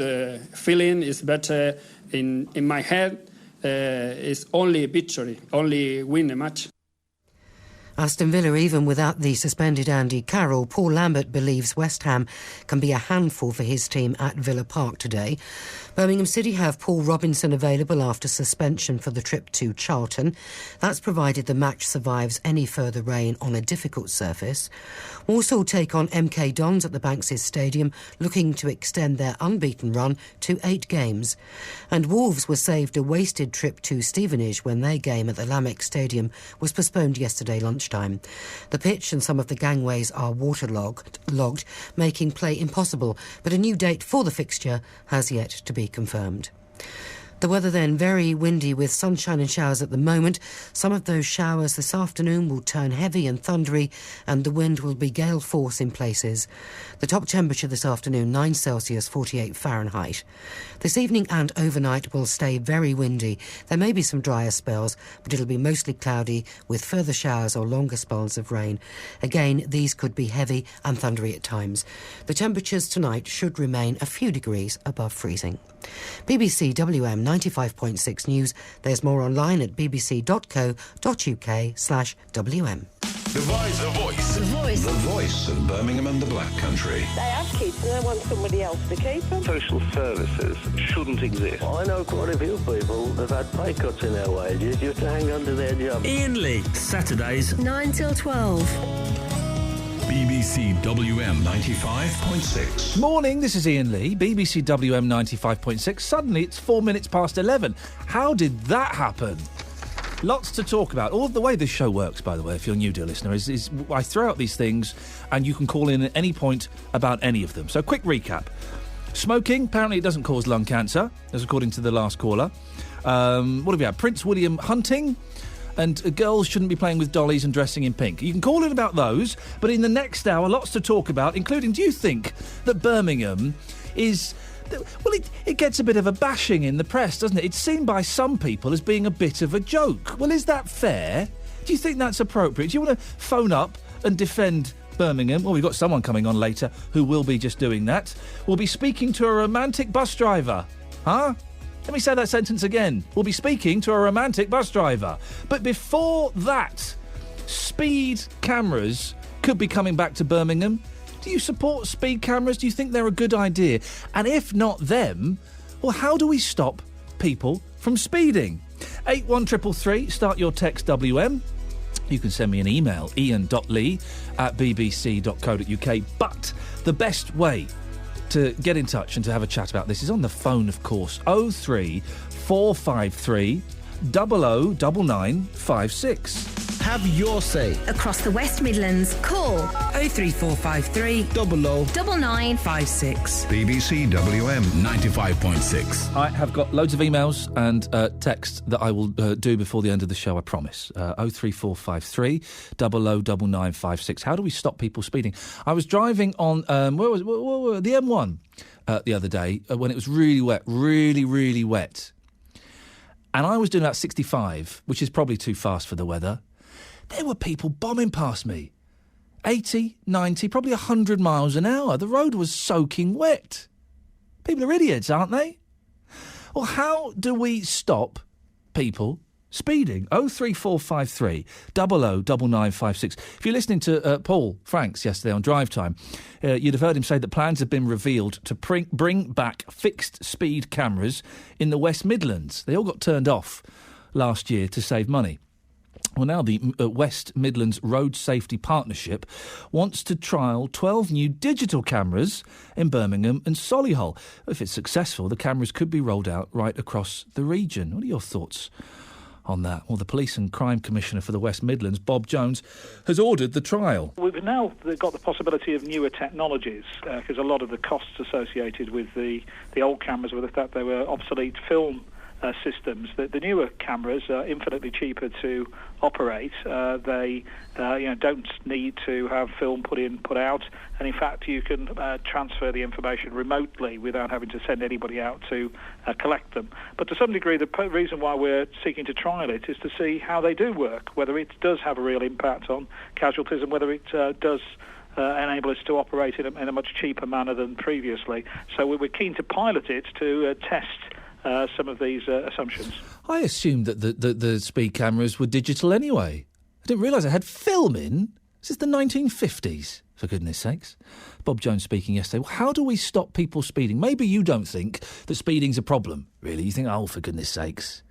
feeling is better in my head. It's only victory, only win a match. Aston Villa, even without the suspended Andy Carroll, Paul Lambert believes West Ham can be a handful for his team at Villa Park today. Birmingham City have Paul Robinson available after suspension for the trip to Charlton. That's provided the match survives any further rain on a difficult surface. Walsall take on MK Dons at the Banks's Stadium, looking to extend their unbeaten run to 8 games. And Wolves were saved a wasted trip to Stevenage when their game at the Lamex Stadium was postponed yesterday lunchtime. The pitch and some of the gangways are waterlogged, making play impossible, but a new date for the fixture has yet to be confirmed. The weather then very windy with sunshine and showers at the moment. Some of those showers this afternoon will turn heavy and thundery and the wind will be gale force in places. The top temperature this afternoon 9 Celsius, 48 Fahrenheit. This evening and overnight will stay very windy. There may be some drier spells, but it'll be mostly cloudy with further showers or longer spells of rain. Again, these could be heavy and thundery at times. The temperatures tonight should remain a few degrees above freezing. BBC WM 95.6 News. There's more online at bbc.co.uk/WM. The Voice. The Voice. The Voice. The Voice of Birmingham and the Black Country. They have kids and they want somebody else to keep them. Social services shouldn't exist. I know quite a few people that have had pay cuts in their wages just to hang on to their job. Iain Lee, Saturdays 9 till 12. BBC WM 95.6. Morning, this is Iain Lee, BBC WM 95.6. Suddenly it's 4 minutes past 11. How did that happen? Lots to talk about. All of the way this show works, by the way, if you're new, dear listener, is I throw out these things and you can call in at any point about any of them. So, quick recap. Smoking, apparently it doesn't cause lung cancer, as according to the last caller. What have we had? Prince William hunting. And girls shouldn't be playing with dollies and dressing in pink. You can call in about those, but in the next hour, lots to talk about, including, do you think that Birmingham is... Well, it gets a bit of a bashing in the press, doesn't it? It's seen by some people as being a bit of a joke. Well, is that fair? Do you think that's appropriate? Do you want to phone up and defend Birmingham? Well, we've got someone coming on later who will be just doing that. We'll be speaking to a romantic bus driver. Huh? Let me say that sentence again. We'll be speaking to a romantic bus driver. But before that, speed cameras could be coming back to Birmingham. Do you support speed cameras? Do you think they're a good idea? And if not them, well, how do we stop people from speeding? 81333, start your text WM. You can send me an email, ian.lee@bbc.co.uk. But the best way to get in touch and to have a chat about this is on the phone, of course. 03453 009956. Have your say. Across the West Midlands, call 03453 009956. BBC WM 95.6. I have got loads of emails and texts that I will do before the end of the show, I promise. 03453 009956. How do we stop people speeding? I was driving on the M1 the other day when it was really wet, really wet. And I was doing about 65, which is probably too fast for the weather. There were people bombing past me. 80, 90, probably 100 miles an hour. The road was soaking wet. People are idiots, aren't they? Well, how do we stop people speeding? 03453 009956. If you're listening to Paul Franks yesterday on Drive Time, you'd have heard him say that plans have been revealed to bring back fixed speed cameras in the West Midlands. They all got turned off last year to save money. Well, now the West Midlands Road Safety Partnership wants to trial 12 new digital cameras in Birmingham and Solihull. If it's successful, the cameras could be rolled out right across the region. What are your thoughts on that? Well, the Police and Crime Commissioner for the West Midlands, Bob Jones, has ordered the trial. We've now got the possibility of newer technologies because a lot of the costs associated with the old cameras were the fact they were obsolete film systems. The newer cameras are infinitely cheaper to operate. They don't need to have film put in, put out, and in fact you can transfer the information remotely without having to send anybody out to collect them. But to some degree, the reason why we're seeking to trial it is to see how they do work, whether it does have a real impact on casualties and whether it does enable us to operate in a much cheaper manner than previously. So we're keen to pilot it to test some of these assumptions. I assumed that the speed cameras were digital anyway. I didn't realise they had film in. This is the 1950s, for goodness sakes. Bob Jones speaking yesterday. Well, how do we stop people speeding? Maybe you don't think that speeding's a problem, really. You think, oh, for goodness sakes.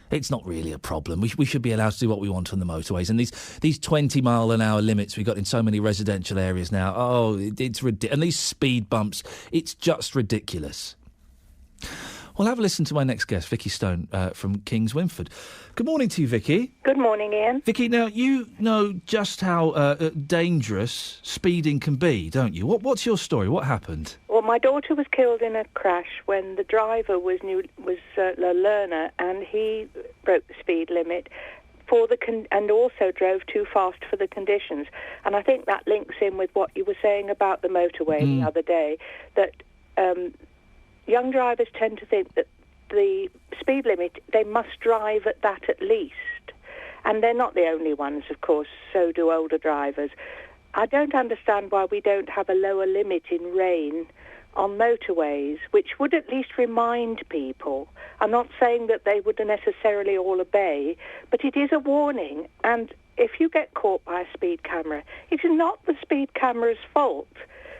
It's not really a problem. We should be allowed to do what we want on the motorways. And these 20-mile-an-hour limits we've got in so many residential areas now, it's ridiculous. And these speed bumps, it's just ridiculous. Well, have a listen to my next guest, Vicky Stone from Kings Winford. Good morning to you, Vicky. Good morning, Iain. Vicky, now, you know just how dangerous speeding can be, don't you? What's your story? What happened? Well, my daughter was killed in a crash when the driver was a learner, and he broke the speed limit and also drove too fast for the conditions. And I think that links in with what you were saying about the motorway the other day, that young drivers tend to think that the speed limit, they must drive at that at least. And they're not the only ones, of course, so do older drivers. I don't understand why we don't have a lower limit in rain on motorways, which would at least remind people. I'm not saying that they would necessarily all obey, but it is a warning. And if you get caught by a speed camera, it's not the speed camera's fault.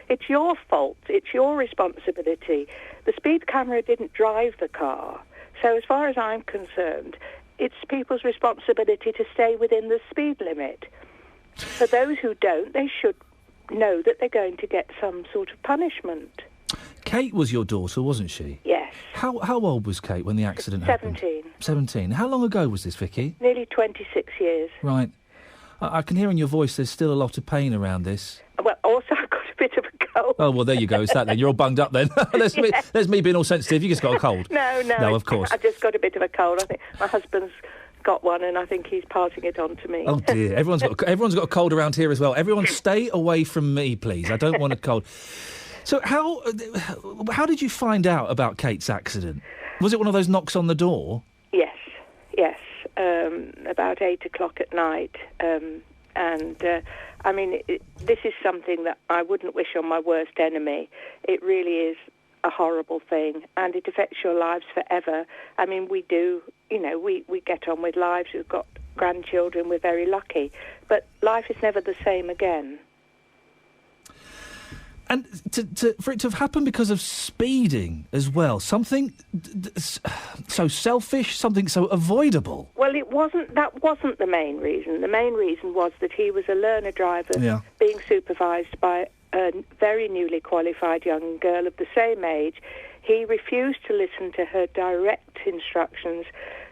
It's your fault. It's your responsibility. The speed camera didn't drive the car. So as far as I'm concerned, it's people's responsibility to stay within the speed limit. For those who don't, they should know that they're going to get some sort of punishment. Kate was your daughter, wasn't she? Yes. How old was Kate when the accident happened? 17. 17. How long ago was this, Vicky? Nearly 26 years. Right. I can hear in your voice there's still a lot of pain around this. Well, also I've got a bit of a cold. Oh, well, there you go. It's that then. You're all bunged up then. There's me being all sensitive. You just got a cold. No, of course. I've just got a bit of a cold. I think my husband's got one and I think he's passing it on to me. Oh, dear. Everyone's got a cold around here as well. Everyone stay away from me, please. I don't want a cold. So how did you find out about Kate's accident? Was it one of those knocks on the door? Yes. About 8 o'clock at night. I mean, this is something that I wouldn't wish on my worst enemy. It really is a horrible thing, and it affects your lives forever. I mean, we do, we get on with lives. We've got grandchildren. We're very lucky. But life is never the same again. And for it to have happened because of speeding as well, something so selfish, something so avoidable. Well, that wasn't the main reason. The main reason was that he was a learner driver being supervised by a very newly qualified young girl of the same age. He refused to listen to her direct instructions,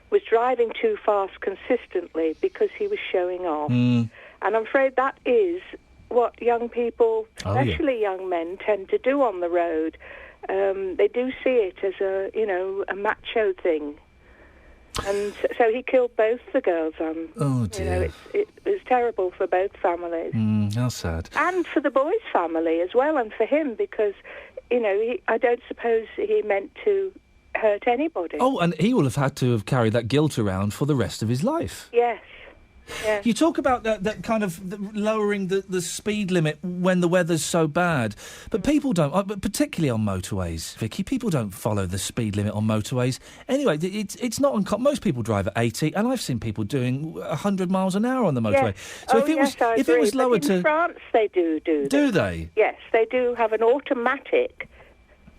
was driving too fast consistently because he was showing off. And I'm afraid that is what young people, especially young men, tend to do on the road. They do see it as a macho thing. And so he killed both the girls. Oh, dear. It was terrible for both families. How sad. And for the boy's family as well, and for him, because, I don't suppose he meant to hurt anybody. Oh, and he will have had to have carried that guilt around for the rest of his life. Yes. Yeah. You talk about that kind of lowering the speed limit when the weather's so bad, but people don't, particularly on motorways, Vicky, people don't follow the speed limit on motorways. Anyway, it's not uncommon. Most people drive at 80, and I've seen people doing 100 miles an hour on the motorway. Yes. So if it was lower in France, they do. Do they? Yes, they do have an automatic,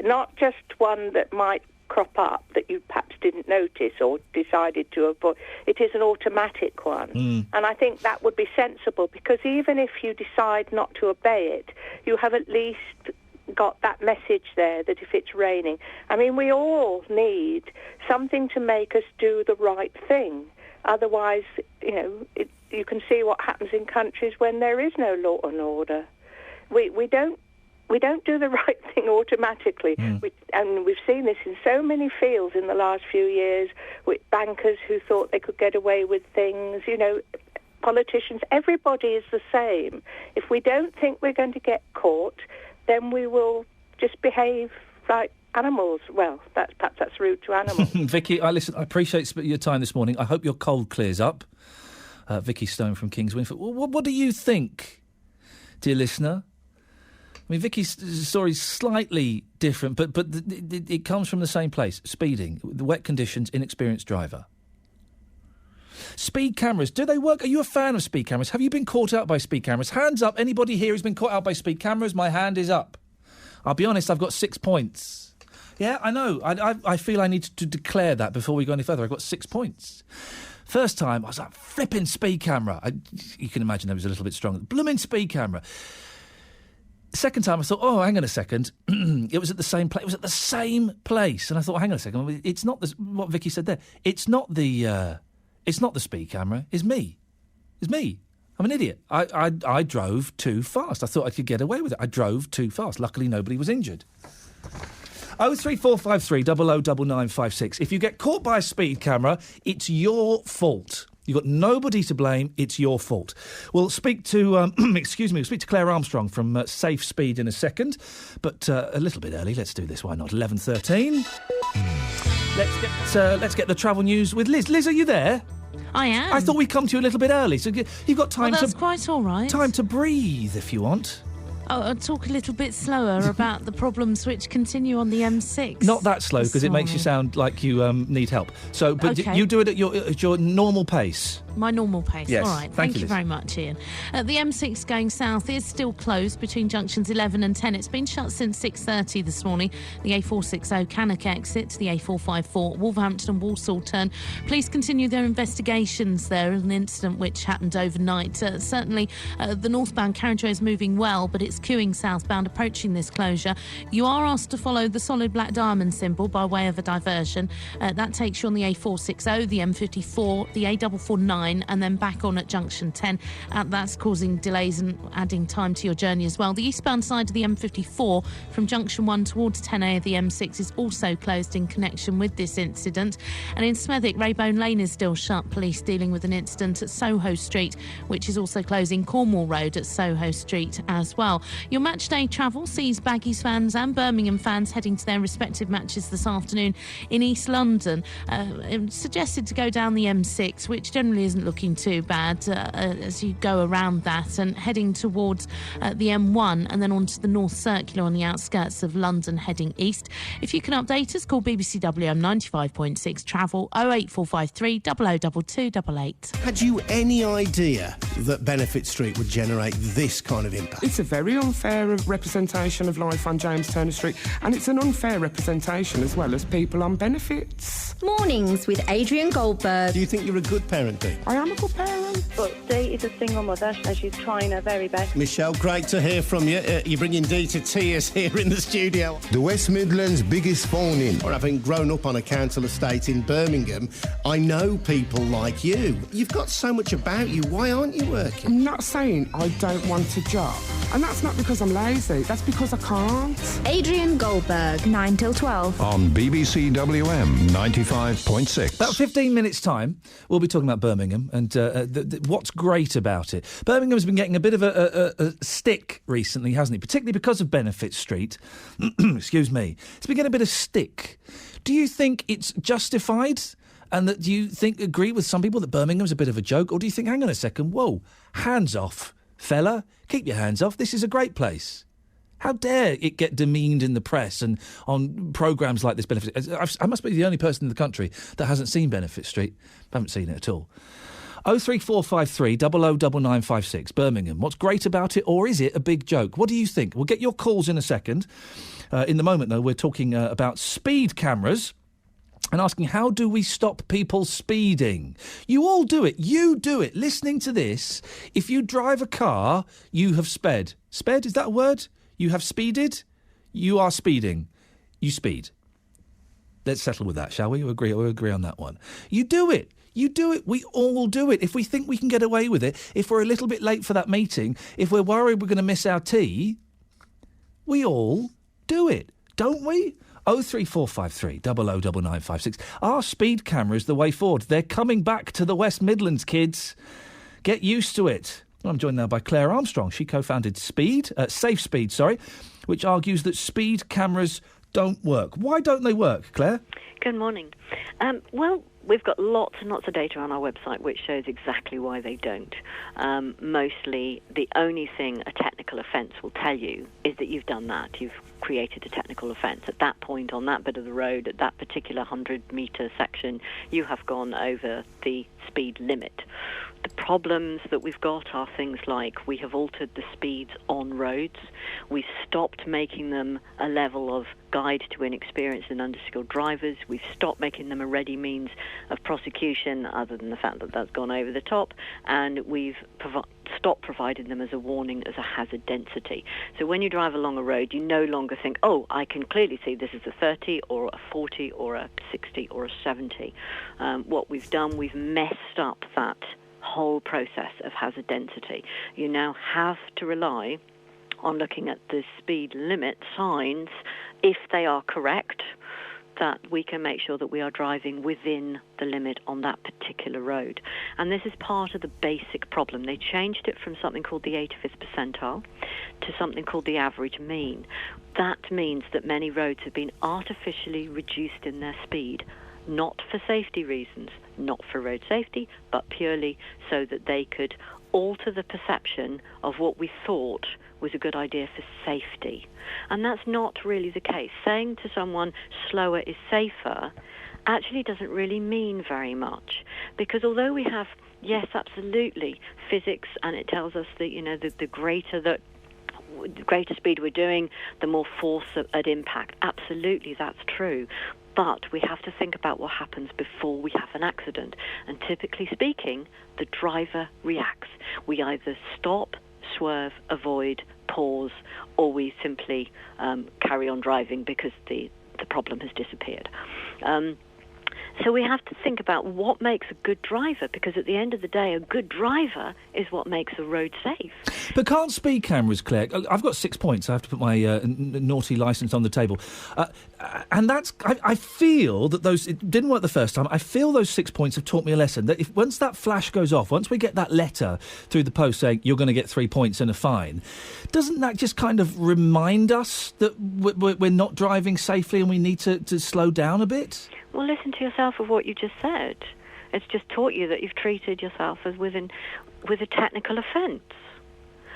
not just one that might crop up that you perhaps didn't notice or decided to avoid. It is an automatic one. And I think that would be sensible, because even if you decide not to obey it, you have at least got that message there that if it's raining, I mean, we all need something to make us do the right thing. Otherwise, you can see what happens in countries when there is no law and order. We don't do the right thing automatically. And we've seen this in so many fields in the last few years, with bankers who thought they could get away with things, politicians. Everybody is the same. If we don't think we're going to get caught, then we will just behave like animals. Well, perhaps that's rude to animals. Vicky, I appreciate your time this morning. I hope your cold clears up. Vicky Stone from Kings Winford. What do you think, dear listener? I mean, Vicky's story is slightly different, but it comes from the same place. Speeding, the wet conditions, inexperienced driver. Speed cameras, do they work? Are you a fan of speed cameras? Have you been caught out by speed cameras? Hands up, anybody here who's been caught out by speed cameras? My hand is up. I'll be honest, I've got 6 points. Yeah, I know. I feel I need to declare that before we go any further. I've got 6 points. First time, I was like, flipping speed camera. You can imagine I was a little bit stronger. Blooming speed camera. Second time, I thought, oh, hang on a second. It was at the same place. It was at the same place, and I thought, hang on a second. It's not what Vicky said there. It's not the speed camera. It's me. It's me. I'm an idiot. I drove too fast. I thought I could get away with it. I drove too fast. Luckily, nobody was injured. 03453 009956. If you get caught by a speed camera, it's your fault. You've got nobody to blame. It's your fault. We'll speak to, we'll speak to Claire Armstrong from Safe Speed in a second, but a little bit early. Let's do this. Why not? 11:13. Let's get the travel news with Liz. Liz, are you there? I am. I thought we'd come to you a little bit early, so you've got time. That's quite all right. Time to breathe if you want. I'll talk a little bit slower about the problems which continue on the M6. Not that slow, because it makes you sound like you need help. So, but okay. You do it at your normal pace. My normal pace. Yes. All right. Thank Thank you, you Liz. very much, Ian. The M6 going south is still closed between junctions 11 and 10. It's been shut since 6:30 this morning. The A460 Cannock exit, the A454 Wolverhampton and Walsall turn. Police continue their investigations there. An incident which happened overnight. Certainly, the northbound carriageway is moving well, but it's queuing southbound approaching this closure. You are asked to follow the solid black diamond symbol by way of a diversion. That takes you on the A460, the M54, the A449, and then back on at junction 10. That's causing delays and adding time to your journey as well. The eastbound side of the M54 from junction 1 towards 10A of the M6 is also closed in connection with this incident. And in Smethwick, Raybone Lane is still shut. Police dealing with an incident at Soho Street, which is also closing Cornwall Road at Soho Street as well. Your match day travel sees Baggies fans and Birmingham fans heading to their respective matches this afternoon in East London. Suggested to go down the M6, which generally isn't looking too bad as you go around that, and heading towards the M1 and then onto the North Circular on the outskirts of London heading east. If you can update us, call BBC WM 95.6 travel 08453 002288. Had you any idea that Benefit Street would generate this kind of impact? It's a very unfair representation of life on James Turner Street, and it's an unfair representation as well as people on benefits. Mornings with Adrian Goldberg. Do you think you're a good parent, Dee? I am a good parent. But Dee is a single mother and she's trying her very best. Michelle, great to hear from you. You're bringing Dee to tears here in the studio. The West Midlands' biggest phone-in. Or having grown up on a council estate in Birmingham, I know people like you. You've got so much about you. Why aren't you working? I'm not saying I don't want a job. And that's not because I'm lazy. That's because I can't. Adrian Goldberg, 9 till 12. On BBC WM 95.6. About 15 minutes' time, we'll be talking about Birmingham and what's great about it. Birmingham's been getting a bit of a stick recently, hasn't it? Particularly because of Benefit Street. Excuse me. It's been getting a bit of stick. Do you think it's justified? And that do you agree with some people that Birmingham's a bit of a joke? Or do you think, hang on a second, whoa, hands off, fella, keep your hands off, this is a great place? How dare it get demeaned in the press and on programmes like this Benefit? I must be the only person in the country that hasn't seen Benefit Street. I haven't seen it at all. 03453 009956, Birmingham. What's great about it, or is it a big joke? What do you think? We'll get your calls in a second. In the moment, though, we're talking about speed cameras and asking, how do we stop people speeding? You all do it. You do it. Listening to this, if you drive a car, you have sped. Sped, is that a word? You have speeded? You are speeding. You speed. Let's settle with that, shall we? We'll agree on that one. You do it. You do it. We all do it. If we think we can get away with it, if we're a little bit late for that meeting, if we're worried we're going to miss our tea, we all do it, don't we? 03453 009956. Are speed cameras the way forward? They're coming back to the West Midlands, kids. Get used to it. I'm joined now by Claire Armstrong. She co-founded Safe Speed, which argues that speed cameras don't work. Why don't they work, Claire? Good morning. Well, we've got lots and lots of data on our website which shows exactly why they don't. Mostly, the only thing a technical offence will tell you is that you've done that. You've created a technical offence. At that point, on that bit of the road, at that particular 100-metre section, you have gone over the speed limit. The problems that we've got are things like we have altered the speeds on roads. We've stopped making them a level of guide to inexperienced and underskilled drivers. We've stopped making them a ready means of prosecution, other than the fact that that's gone over the top. And we've stopped providing them as a warning as a hazard density. So when you drive along a road, you no longer think, oh, I can clearly see this is a 30 or a 40 or a 60 or a 70. What we've done, we've messed up that whole process of hazard density. You now have to rely on looking at the speed limit signs, if they are correct, that we can make sure that we are driving within the limit on that particular road. And this is part of the basic problem. They changed it from something called the 85th percentile to something called the average mean. That means that many roads have been artificially reduced in their speed, not for safety reasons, not for road safety, but purely so that they could alter the perception of what we thought was a good idea for safety. And that's not really the case. Saying to someone slower is safer actually doesn't really mean very much, because although we have Yes, absolutely. Physics, and it tells us that, the greater speed we're doing, the more force at impact. Absolutely, that's true. But we have to think about what happens before we have an accident. And typically speaking, the driver reacts. We either stop, swerve, avoid, pause, or we simply carry on driving because the problem has disappeared. So we have to think about what makes a good driver, because at the end of the day, a good driver is what makes a road safe. But can't speed cameras, Claire? I've got 6 points. I have to put my naughty licence on the table. And that's... I feel that those... It didn't work the first time. I feel those 6 points have taught me a lesson, that if once that flash goes off, once we get that letter through the post saying you're going to get 3 points and a fine, doesn't that just kind of remind us that we're not driving safely and we need to slow down a bit? Well, listen to yourself of what you just said. It's just taught you that you've treated yourself as with a technical offence.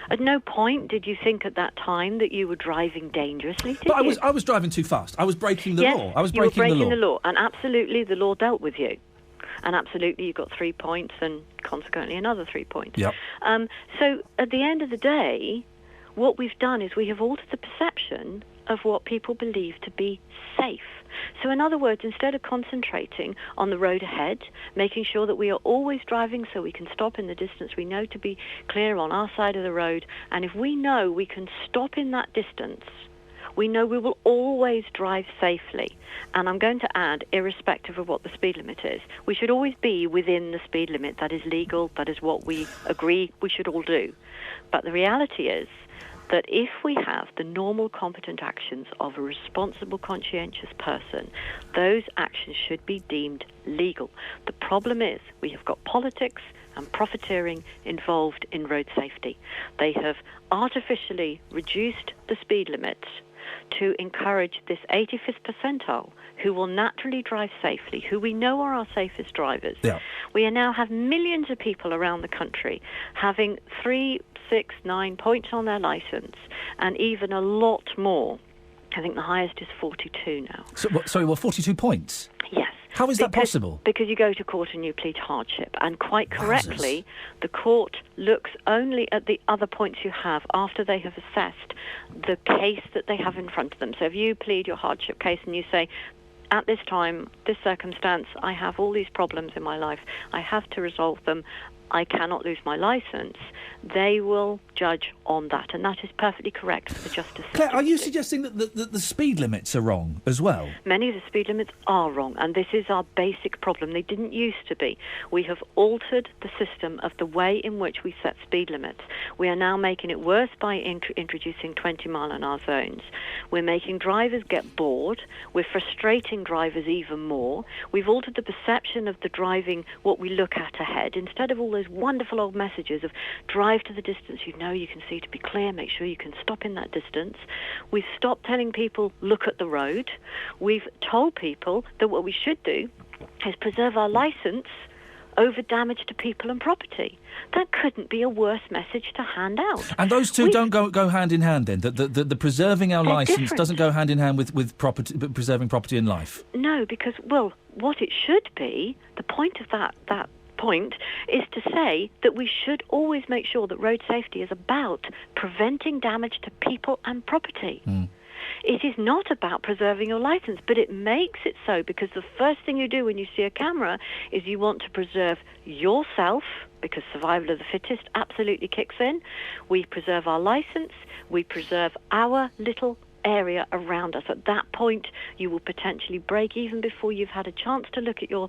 At no point did you think at that time that you were driving dangerously, did you? I was driving too fast. I was breaking the law. I was you were breaking the law. And absolutely the law dealt with you. And absolutely you got 3 points and consequently another 3 points. Yep. So at the end of the day, what we've done is we have altered the perception of what people believe to be safe. So in other words, instead of concentrating on the road ahead, making sure that we are always driving so we can stop in the distance we know to be clear on our side of the road, and if we know we can stop in that distance, we know we will always drive safely. And I'm going to add, irrespective of what the speed limit is, we should always be within the speed limit. That is legal. That is what we agree we should all do. But the reality is that if we have the normal competent actions of a responsible, conscientious person, those actions should be deemed legal. The problem is we have got politics and profiteering involved in road safety. They have artificially reduced the speed limits to encourage this 85th percentile who will naturally drive safely, who we know are our safest drivers. Yeah. We now have millions of people around the country having 3, 6, 9 points on their licence, and even a lot more. I think the highest is 42 now. So, 42 points? Yes. How is that possible? Because you go to court and you plead hardship. And quite correctly, the court looks only at the other points you have after they have assessed the case that they have in front of them. So if you plead your hardship case and you say, at this time, this circumstance, I have all these problems in my life, I have to resolve them, I cannot lose my licence, they will judge on that, and that is perfectly correct for the justice system. Claire, are you suggesting that the speed limits are wrong as well? Many of the speed limits are wrong, and this is our basic problem. They didn't used to be. We have altered the system of the way in which we set speed limits. We are now making it worse by introducing 20-mile-an-hour zones. We're making drivers get bored. We're frustrating drivers even more. We've altered the perception of the driving, what we look at ahead. Instead of all those wonderful old messages of drive to the distance you know you can see to be clear, make sure you can stop in that distance, we've stopped telling people look at the road. We've told people that what we should do is preserve our licence over damage to people and property. That couldn't be a worse message to hand out. And those two don't go hand in hand then? The preserving our licence doesn't go hand in hand with preserving property and life? No, because, well, what it should be, the point of that point is to say that we should always make sure that road safety is about preventing damage to people and property. It is not about preserving your licence, but it makes it so because the first thing you do when you see a camera is you want to preserve yourself, because survival of the fittest absolutely kicks in. We preserve our licence, we preserve our little area around us. At that point, you will potentially brake even before you've had a chance to look at your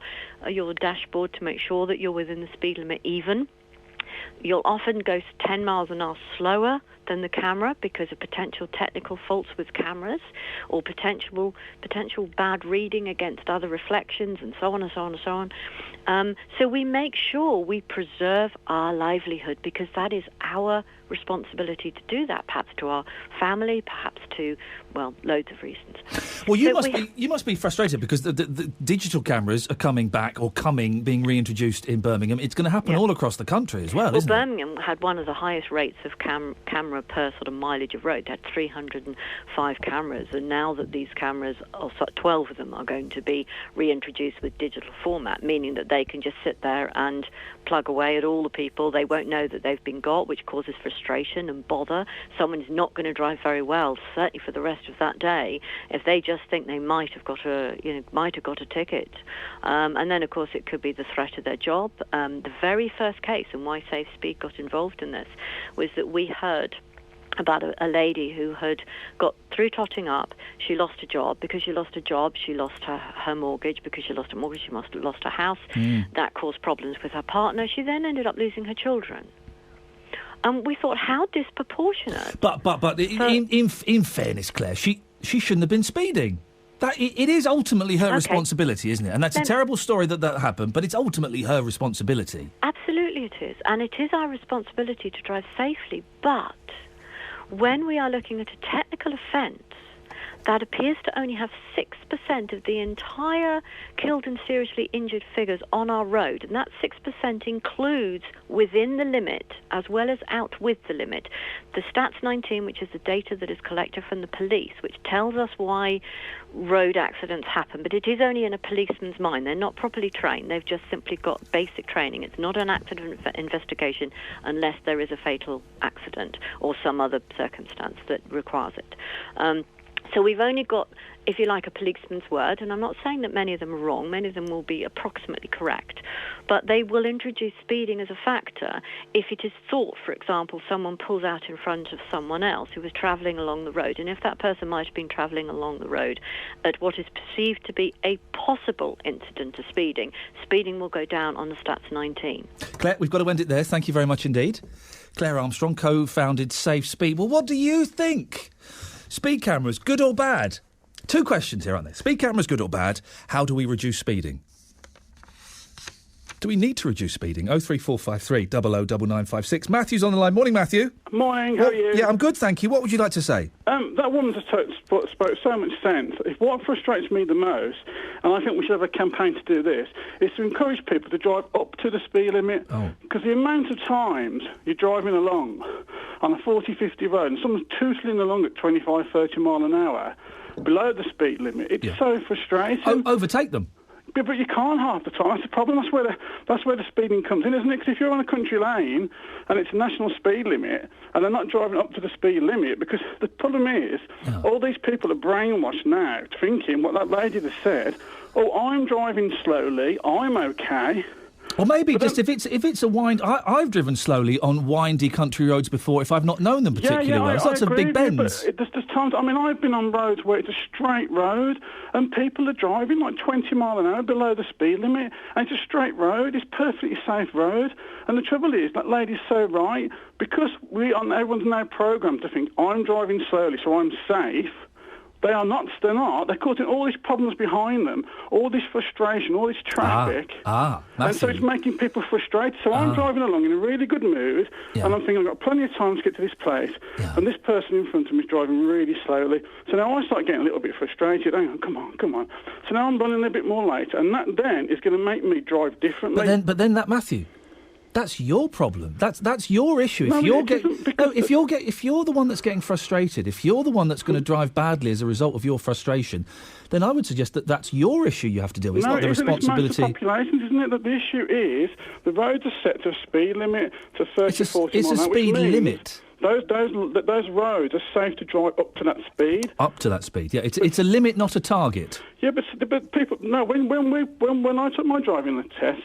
dashboard to make sure that you're within the speed limit even. You'll often go 10 miles an hour slower than the camera because of potential technical faults with cameras or potential bad reading against other reflections and so on and so on and so on. So we make sure we preserve our livelihood because that is our responsibility to do that, perhaps to our family, perhaps to, well, loads of reasons. Well, you must be frustrated because the digital cameras are coming back or being reintroduced in Birmingham. It's going to happen all across the country as well, isn't it? Birmingham had one of the highest rates of camera camera per sort of mileage of road. They had 305 cameras, and now that these cameras, 12 of them, are going to be reintroduced with digital format, meaning that they can just sit there and plug away at all the people. They won't know that they've been got, which causes frustration and bother. Someone's not going to drive very well, certainly for the rest of that day, if they just think they might have got a ticket. And then, of course, it could be the threat of their job. The very first case, and why Safe Speed got involved in this, was that we heard about a lady who had got through totting up. She lost a job. Because she lost a job, she lost her mortgage. Because she lost her mortgage, she lost her house. That caused problems with her partner. She then ended up losing her children. And we thought, how disproportionate. But in fairness, Claire, she shouldn't have been speeding. It is ultimately her responsibility, isn't it? And that's a terrible story that happened, but it's ultimately her responsibility. Absolutely it is. And it is our responsibility to drive safely. But when we are looking at a technical offence that appears to only have 6% of the entire killed and seriously injured figures on our road, and that 6% includes within the limit as well as out with the limit. The Stats 19, which is the data that is collected from the police, which tells us why road accidents happen, but it is only in a policeman's mind. They're not properly trained. They've just simply got basic training. It's not an accident investigation unless there is a fatal accident or some other circumstance that requires it. So we've only got, if you like, a policeman's word, and I'm not saying that many of them are wrong. Many of them will be approximately correct. But they will introduce speeding as a factor if it is thought, for example, someone pulls out in front of someone else who was travelling along the road, and if that person might have been travelling along the road at what is perceived to be a possible incident of speeding, speeding will go down on the Stats 19. Claire, we've got to end it there. Thank you very much indeed. Claire Armstrong co-founded Safe Speed. Well, what do you think? Speed cameras, good or bad? Two questions here, aren't there? Speed cameras, good or bad? How do we reduce speeding? Do we need to reduce speeding? 03453 009956. Matthew's on the line. Morning, Matthew. Morning, how are you? Yeah, I'm good, thank you. What would you like to say? That woman just spoke so much sense. What frustrates me the most, and I think we should have a campaign to do this, is to encourage people to drive up to the speed limit. Because the amount of times you're driving along on a 40, 50 road and someone's tootling along at 25, 30 mile an hour below the speed limit, it's so frustrating. Overtake them. Yeah, but you can't half the time. That's the problem. That's where the speeding comes in, isn't it? Because if you're on a country lane and it's a national speed limit and they're not driving up to the speed limit, because the problem is all these people are brainwashed now thinking what that lady just said, I'm driving slowly, I'm okay. Or maybe just if it's a wind... I've driven slowly on windy country roads before if I've not known them particularly well. There's lots of big bends. There's times... I mean, I've been on roads where it's a straight road and people are driving like 20 mile an hour below the speed limit, and it's a straight road. It's a perfectly safe road. And the trouble is, that lady's so right, because everyone's now programmed to think, I'm driving slowly, so I'm safe. They're not. They're causing all these problems behind them, all this frustration, all this traffic. And so it's making people frustrated. So I'm driving along in a really good mood, and I'm thinking I've got plenty of time to get to this place, and this person in front of me is driving really slowly. So now I start getting a little bit frustrated. Hang on, come on. So now I'm running a little bit more late, and that then is going to make me drive differently. But then that, Matthew... That's your problem. That's your issue. If you're the one that's getting frustrated, if you're the one that's going to drive badly as a result of your frustration, then I would suggest that that's your issue you have to deal with. It's not the responsibility. It's most populations, isn't it? That the issue is the roads are set to a speed limit to 30, 40 miles an hour. It's a speed limit. Those roads are safe to drive up to that speed. Up to that speed, yeah. It's a limit, not a target. Yeah, but people no. When I took my driving test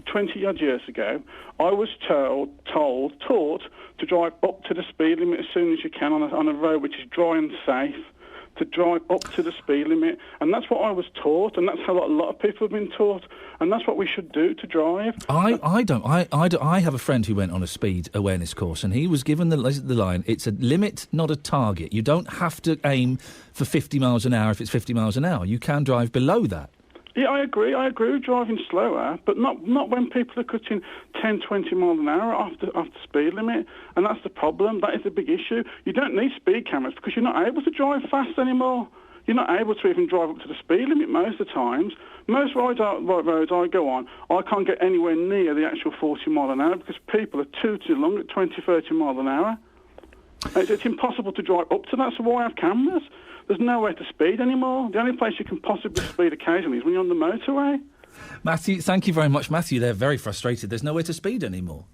20-odd years ago, I was taught to drive up to the speed limit as soon as you can on a road which is dry and safe, to drive up to the speed limit. And that's what I was taught, and that's how a lot of people have been taught, and that's what we should do to drive. I have a friend who went on a speed awareness course, and he was given the line, it's a limit, not a target. You don't have to aim for 50 miles an hour if it's 50 miles an hour. You can drive below that. Yeah, I agree with driving slower, but not when people are cutting 10, 20 miles an hour off the speed limit, and that's the problem. That is the big issue. You don't need speed cameras because you're not able to drive fast anymore. You're not able to even drive up to the speed limit most of the times. Most roads I go on, I can't get anywhere near the actual 40 mile an hour because people are tooting along at 20, 30 mile an hour. It's impossible to drive up to that, so why have cameras? There's nowhere to speed anymore. The only place you can possibly speed occasionally is when you're on the motorway. Matthew, thank you very much, Matthew. They're very frustrated. There's nowhere to speed anymore.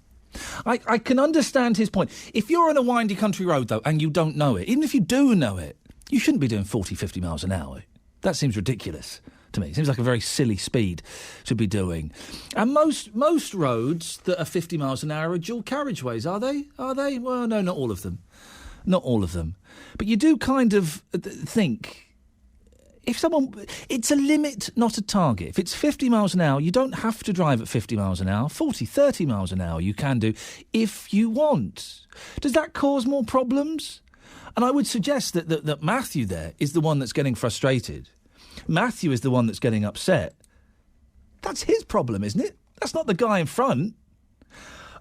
I can understand his point. If you're on a windy country road, though, and you don't know it, even if you do know it, you shouldn't be doing 40, 50 miles an hour. That seems ridiculous to me. It seems like a very silly speed to be doing. And most roads that are 50 miles an hour are dual carriageways, are they? Are they? Well, no, not all of them. Not all of them. But you do kind of think... It's a limit, not a target. If it's 50 miles an hour, you don't have to drive at 50 miles an hour. 40, 30 miles an hour you can do if you want. Does that cause more problems? And I would suggest that Matthew there is the one that's getting frustrated. Matthew is the one that's getting upset. That's his problem, isn't it? That's not the guy in front.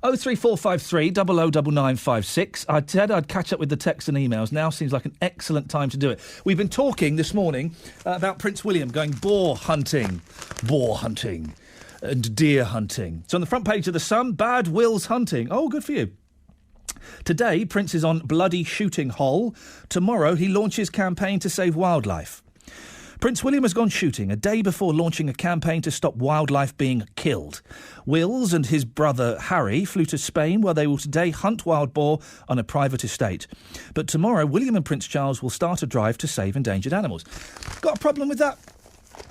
03453 009956. I said I'd catch up with the texts and emails. Now seems like an excellent time to do it. We've been talking this morning about Prince William going boar hunting and deer hunting. It's on the front page of The Sun, Bad Will's hunting. Oh, good for you. Today, Prince is on bloody shooting hole. Tomorrow, he launches campaign to save wildlife. Prince William has gone shooting a day before launching a campaign to stop wildlife being killed. Wills and his brother Harry flew to Spain, where they will today hunt wild boar on a private estate. But tomorrow, William and Prince Charles will start a drive to save endangered animals. Got a problem with that?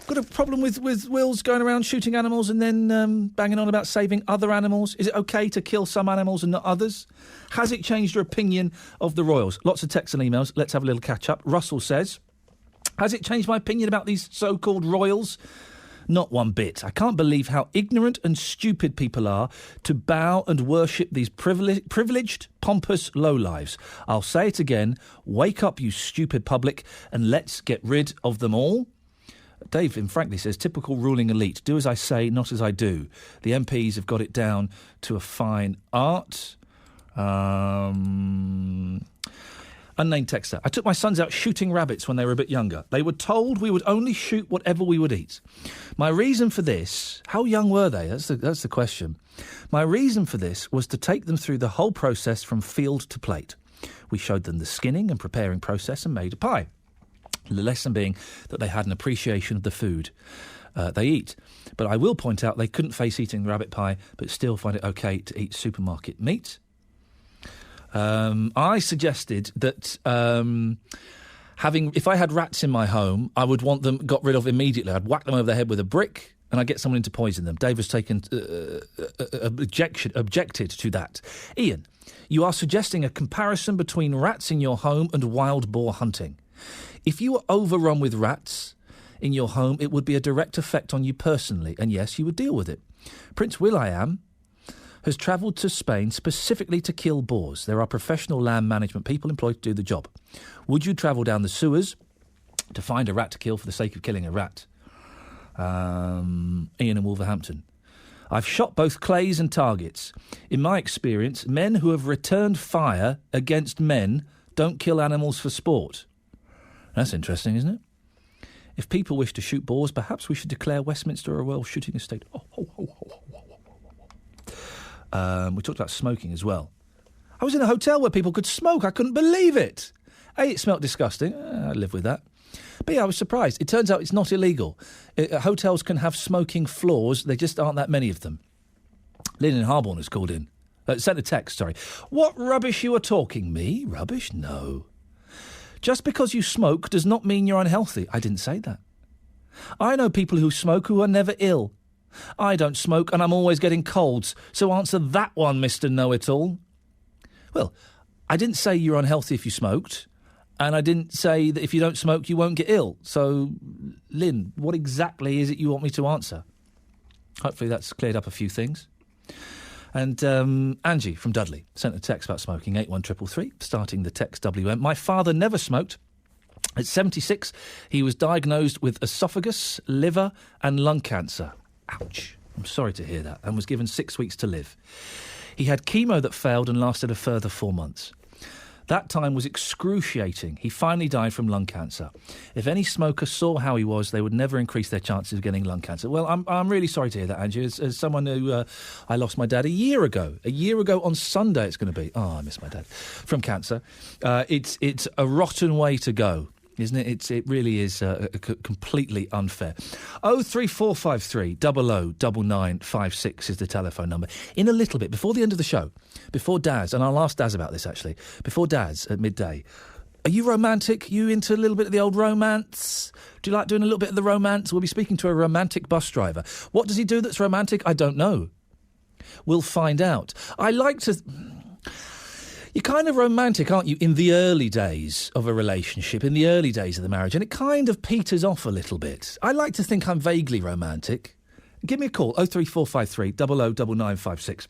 Got a problem with Wills going around shooting animals and then banging on about saving other animals? Is it OK to kill some animals and not others? Has it changed your opinion of the royals? Lots of texts and emails. Let's have a little catch-up. Russell says... Has it changed my opinion about these so-called royals? Not one bit. I can't believe how ignorant and stupid people are to bow and worship these privileged, pompous lowlives. I'll say it again. Wake up, you stupid public, and let's get rid of them all. Dave, frankly, says, typical ruling elite. Do as I say, not as I do. The MPs have got it down to a fine art. Unnamed texter. I took my sons out shooting rabbits when they were a bit younger. They were told we would only shoot whatever we would eat. My reason for this... How young were they? That's the question. My reason for this was to take them through the whole process from field to plate. We showed them the skinning and preparing process and made a pie. The lesson being that they had an appreciation of the food they eat. But I will point out they couldn't face eating rabbit pie, but still find it OK to eat supermarket meat. I suggested that if I had rats in my home, I would want them got rid of immediately. I'd whack them over the head with a brick and I'd get someone in to poison them. Dave has objected to that. Ian, you are suggesting a comparison between rats in your home and wild boar hunting. If you were overrun with rats in your home, it would be a direct effect on you personally, and yes, you would deal with it. Prince Will.i.am has travelled to Spain specifically to kill boars. There are professional land management people employed to do the job. Would you travel down the sewers to find a rat to kill for the sake of killing a rat? Ian in Wolverhampton. I've shot both clays and targets. In my experience, men who have returned fire against men don't kill animals for sport. That's interesting, isn't it? If people wish to shoot boars, perhaps we should declare Westminster a royal shooting estate. We talked about smoking as well. I was in a hotel where people could smoke. I couldn't believe it. It smelt disgusting. I live with that. But yeah, I was surprised. It turns out it's not illegal. Hotels can have smoking floors. There just aren't that many of them. Lynn in Harborne has called in. Sent a text, sorry. What rubbish you are talking? Me? Rubbish? No. Just because you smoke does not mean you're unhealthy. I didn't say that. I know people who smoke who are never ill. I don't smoke and I'm always getting colds. So answer that one, Mr. Know-It-All. Well, I didn't say you're unhealthy if you smoked. And I didn't say that if you don't smoke, you won't get ill. So, Lynn, what exactly is it you want me to answer? Hopefully that's cleared up a few things. And Angie from Dudley sent a text about smoking, 81333, starting the text WM. My father never smoked. At 76, he was diagnosed with esophagus, liver and lung cancer. Ouch. I'm sorry to hear that. And was given 6 weeks to live. He had chemo that failed and lasted a further 4 months. That time was excruciating. He finally died from lung cancer. If any smoker saw how he was, they would never increase their chances of getting lung cancer. Well, I'm really sorry to hear that, Angie. As someone who... I lost my dad a year ago. A year ago on Sunday it's going to be. Oh, I miss my dad. From cancer. It's a rotten way to go, isn't it? It really is completely unfair. 03453 00 9956 is the telephone number. In a little bit, before the end of the show, before Daz, and I'll ask Daz about this actually, before Daz at midday, are you romantic? You into a little bit of the old romance? Do you like doing a little bit of the romance? We'll be speaking to a romantic bus driver. What does he do that's romantic? I don't know. We'll find out. I like to... You're kind of romantic, aren't you, in the early days of a relationship, in the early days of the marriage, and it kind of peters off a little bit. I like to think I'm vaguely romantic. Give me a call, 03453 00 9956.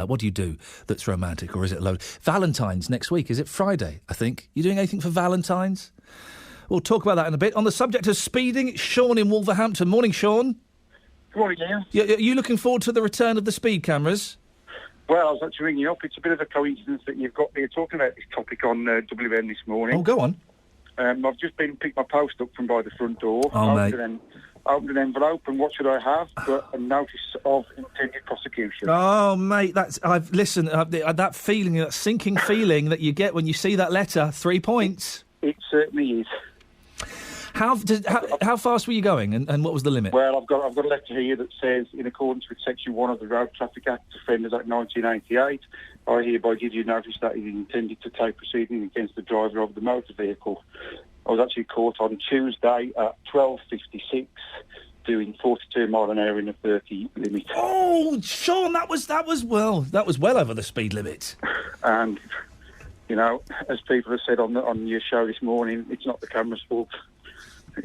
What do you do that's romantic, or is it low? Valentine's next week, is it Friday, I think? You doing anything for Valentine's? We'll talk about that in a bit. On the subject of speeding, Sean in Wolverhampton. Morning, Sean. Good morning, Iain. Are you looking forward to the return of the speed cameras? Well, I was actually ringing you up. It's a bit of a coincidence that you've got me talking about this topic on WN this morning. Oh, go on. I've just been picked my post up from by the front door. Oh, mate. Opened an envelope, and what should I have but a notice of intended prosecution? Oh, mate, that feeling, that sinking feeling that you get when you see that letter, 3 points. It certainly is. How fast were you going, and what was the limit? Well, I've got a letter here that says, in accordance with Section 1 of the Road Traffic Act, Offenders Act 1988, I hereby give you notice that it is intended to take proceedings against the driver of the motor vehicle. I was actually caught on Tuesday at 12:56 doing 42 mile an hour in a 30 limit. Oh, Sean, that was well over the speed limit. And, you know, as people have said on your show this morning, it's not the camera's fault.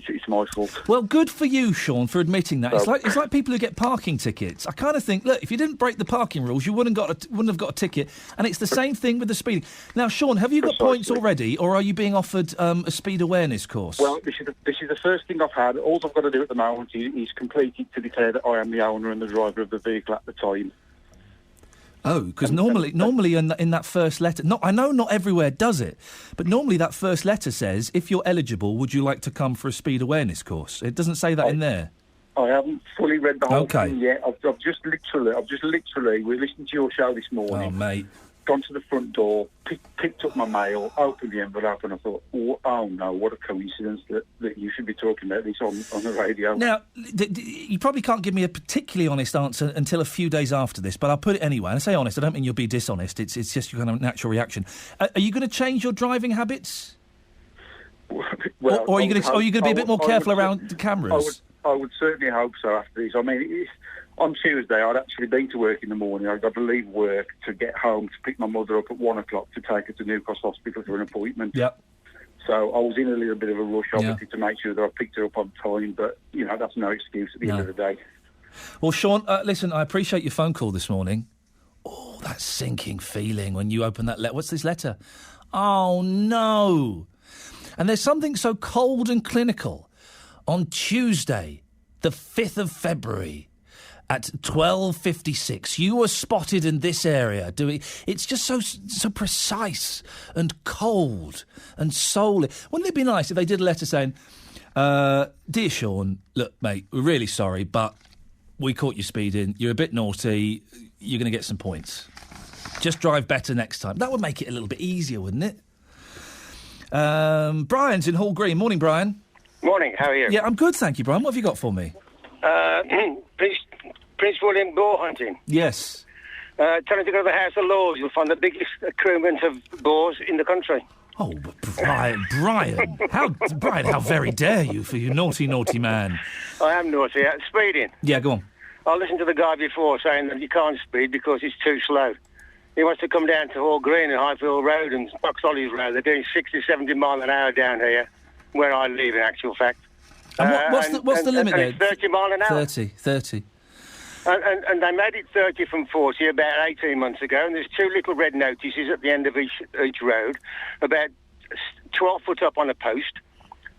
It's my fault. Well, good for you, Sean, for admitting that. It's like people who get parking tickets. I kind of think, look, if you didn't break the parking rules, you wouldn't have got a ticket. And it's the same thing with the speeding. Now, Sean, have you got points already, or are you being offered a speed awareness course? Well, this is the first thing I've had. All I've got to do at the moment is complete it to declare that I am the owner and the driver of the vehicle at the time. Oh, because normally in that first letter... I know not everywhere does it, but normally that first letter says, if you're eligible, would you like to come for a speed awareness course? It doesn't say that in there. I haven't fully read the whole thing yet. I've just literally, we listened to your show this morning. Oh, mate. Gone to the front door, picked up my mail, opened the envelope, and I thought, oh no, what a coincidence that you should be talking about this on the radio. Now, you probably can't give me a particularly honest answer until a few days after this, but I'll put it anyway. And I say honest, I don't mean you'll be dishonest. It's just your kind of natural reaction. Are you going to change your driving habits? Well, or are you going to be a bit more careful around the cameras? I would certainly hope so after this. I mean, on Tuesday, I'd actually been to work in the morning. I'd got to leave work to get home to pick my mother up at 1 o'clock to take her to Newcastle Hospital for an appointment. Yep. So I was in a little bit of a rush, obviously, to make sure that I picked her up on time. But, you know, that's no excuse at the end of the day. Well, Sean, listen, I appreciate your phone call this morning. Oh, that sinking feeling when you open that letter. What's this letter? Oh, no. And there's something so cold and clinical. On Tuesday, the 5th of February, at 12:56, you were spotted in this area doing... It's just so precise and cold and soulless. Wouldn't it be nice if they did a letter saying, Dear Sean, look, mate, we're really sorry, but we caught you speeding. You're a bit naughty. You're going to get some points. Just drive better next time. That would make it a little bit easier, wouldn't it? Brian's in Hall Green. Morning, Brian. Morning, how are you? Yeah, I'm good, thank you, Brian. What have you got for me? Prince William boar hunting. Yes. Tell him to go to the House of Lords. You'll find the biggest accruement of boars in the country. Oh, but Brian, how very dare you, for you naughty, naughty man. I am naughty. Speeding. Yeah, go on. I listened to the guy before saying that you can't speed because it's too slow. He wants to come down to Hall Green and Highfield Road and Boxhollies Road. They're doing 60, 70 mile an hour down here, where I live, in actual fact. And what's the limit there? It's 30 mile an hour. 30. And they made it 30 from 40 about 18 months ago, and there's two little red notices at the end of each road, about 12 foot up on a post,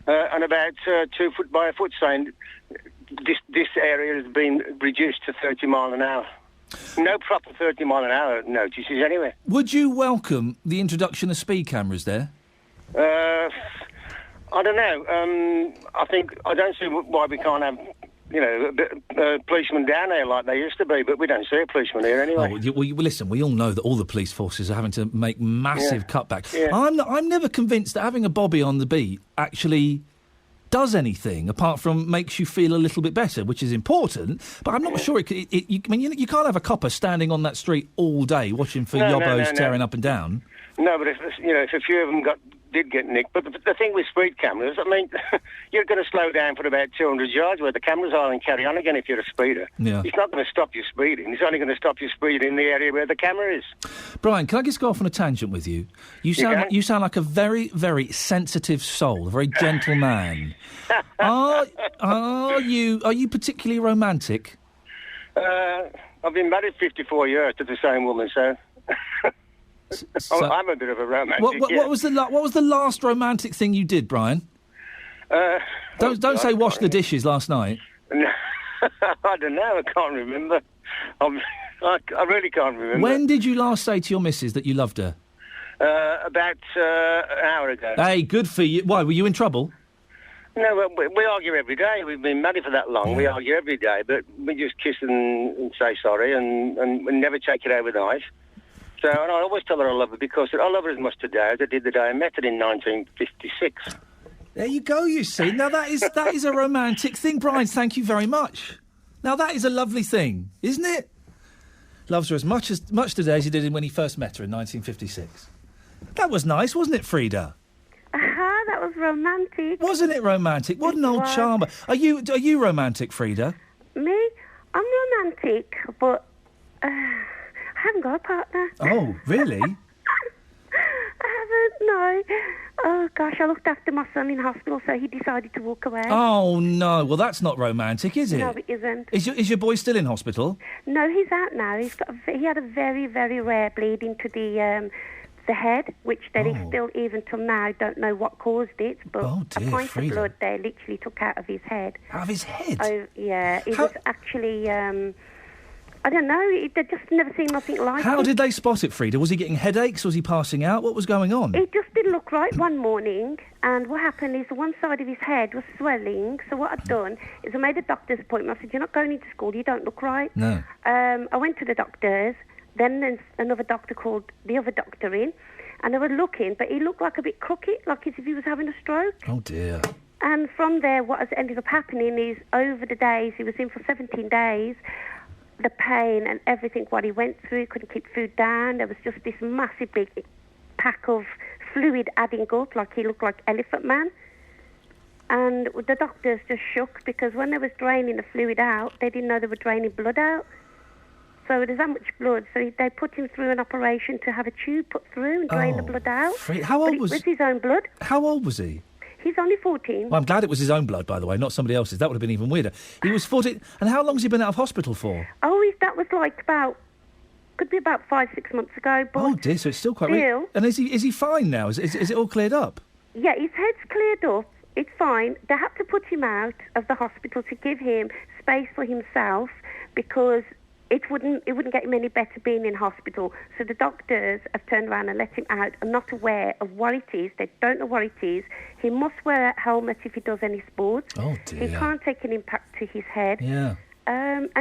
and about 2 foot by a foot, saying this area has been reduced to 30 mile an hour. No proper 30 mile an hour notices anywhere. Would you welcome the introduction of speed cameras there? I don't know. I don't see why we can't have, policemen down there like they used to be, but we don't see a policeman here anyway. Listen, we all know that all the police forces are having to make massive cutbacks. Yeah. I'm never convinced that having a bobby on the beat actually does anything apart from makes you feel a little bit better, which is important. But I'm not sure you can't have a copper standing on that street all day watching for yobbos tearing up and down. No, but if a few of them did get nicked. But the thing with speed cameras, I mean, you're going to slow down for about 200 yards where the cameras are and carry on again if you're a speeder. Yeah. It's not going to stop you speeding. It's only going to stop you speeding in the area where the camera is. Brian, can I just go off on a tangent with you? You sound like a very, very sensitive soul, a very gentle man. Are you particularly romantic? I've been married 54 years to the same woman, so... I'm a bit of a romantic. What was the last romantic thing you did, Brian? Don't say wash the dishes last night. No, I don't know. I can't remember. I really can't remember. When did you last say to your missus that you loved her? About an hour ago. Hey, good for you. Why, were you in trouble? No, we argue every day. We've been married for that long. Yeah. We argue every day, but we just kiss and say sorry and we never take it out with knife. So, and I always tell her I love her because I love her as much today as I did the day I met her in 1956. There you go, you see. Now, that is a romantic thing. Brian, thank you very much. Now, that is a lovely thing, isn't it? Loves her as much today as he did when he first met her in 1956. That was nice, wasn't it, Frida? That was romantic. Wasn't it romantic? What an old charmer. Are you romantic, Frida? Me? I'm romantic, but... I haven't got a partner. Oh, really? I haven't, no. Oh, gosh, I looked after my son in hospital, so he decided to walk away. Oh, no. Well, that's not romantic, is it? No, it isn't. Is your boy still in hospital? No, he's out now. He had a very, very rare bleed into the head, which they still, even till now, don't know what caused it. But a pint of blood they literally took out of his head. Out of his head? Oh, yeah. It was actually... I don't know. They just never seen nothing like it. How did they spot it, Frida? Was he getting headaches? Was he passing out? What was going on? It just didn't look right one morning, and what happened is one side of his head was swelling. So what I'd done is I made a doctor's appointment. I said, "You're not going into school. You don't look right." No. I went to the doctors. Then there's another doctor called the other doctor in, and they were looking, but he looked like a bit crooked, like as if he was having a stroke. Oh dear. And from there, what has ended up happening is over the days, he was in for 17 days. The pain and everything, what he went through, he couldn't keep food down. There was just this massive big pack of fluid adding up, like he looked like Elephant Man. And the doctors just shook because when they was draining the fluid out, they didn't know they were draining blood out. So there's that much blood. So they put him through an operation to have a tube put through and drain the blood out. How old was he? It was his own blood. How old was he? He's only 14. Well, I'm glad it was his own blood, by the way, not somebody else's. That would have been even weirder. He was 14. And how long has he been out of hospital for? Oh, that was like could be about 5-6 months ago. But oh, dear, so it's still quite... And is he fine now? Is it all cleared up? Yeah, his head's cleared up. It's fine. They had to put him out of the hospital to give him space for himself because... It wouldn't get him any better being in hospital. So the doctors have turned around and let him out. I'm not aware of what it is. They don't know what it is. He must wear a helmet if he does any sports. Oh, dear. He can't take an impact to his head. Yeah. And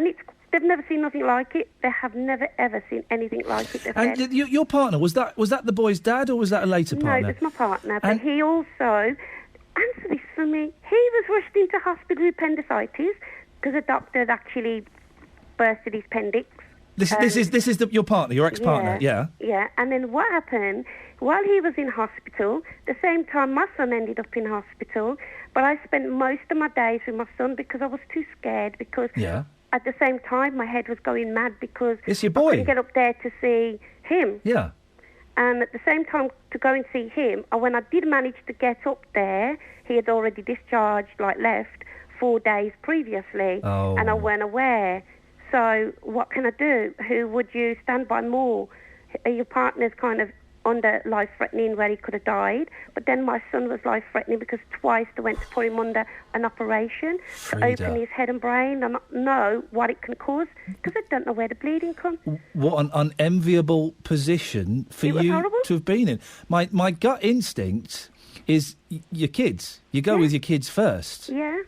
they've never seen nothing like it. They have never, ever seen anything like it. And your partner, was that the boy's dad or was that a later partner? No, it's my partner. But he also, answer this for me, he was rushed into hospital with appendicitis because a doctor had actually... bursted his appendix. This is your partner, your ex-partner, yeah? Yeah, and then what happened, while he was in hospital, the same time my son ended up in hospital, but I spent most of my days with my son because I was too scared because at the same time my head was going mad because it's your boy. I couldn't get up there to see him. Yeah. And at the same time to go and see him, when I did manage to get up there, he had already discharged, left 4 days previously, and I weren't aware. So what can I do? Who would you stand by more? Are your partners kind of under life-threatening where he could have died. But then my son was life-threatening because twice they went to put him under an operation to open his head and brain and not know what it can cause because they don't know where the bleeding comes. What an unenviable position for you to have been in. My gut instinct is your kids. You go with your kids first. Yeah.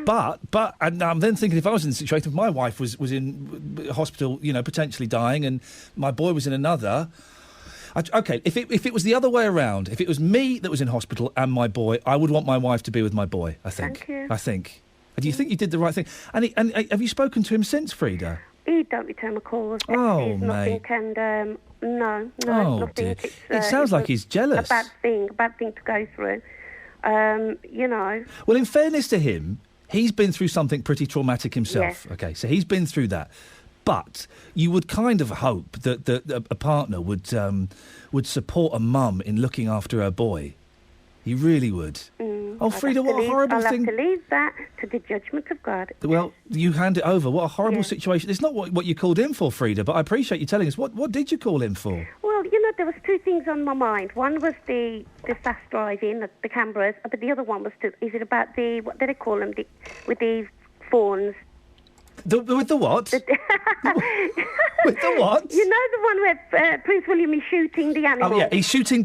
But and I'm then thinking, if I was in the situation, if my wife was in hospital, potentially dying, and my boy was in another. Okay, if it was the other way around, if it was me that was in hospital and my boy, I would want my wife to be with my boy. I think. Thank you. I think. Do you think you did the right thing? And have you spoken to him since, Frida? He don't return my calls. Oh, mate. And no, Oh, nothing. dear. It sounds like he's jealous. A bad thing to go through. Well, in fairness to him, he's been through something pretty traumatic himself. Yes. Okay, so he's been through that. But you would kind of hope that a partner would support a mum in looking after her boy. You really would. Oh, Frida, what a horrible thing. I'll have to leave that to the judgment of God. Well, you hand it over. What a horrible situation. It's not what you called in for, Frida, but I appreciate you telling us. What did you call in for? Well, there was two things on my mind. One was the fast driving, the cameras, but the other one was is it about what do they call them, with the phones? With the what? With the what? You know the one where Prince William is shooting the animals? Oh, yeah, he's shooting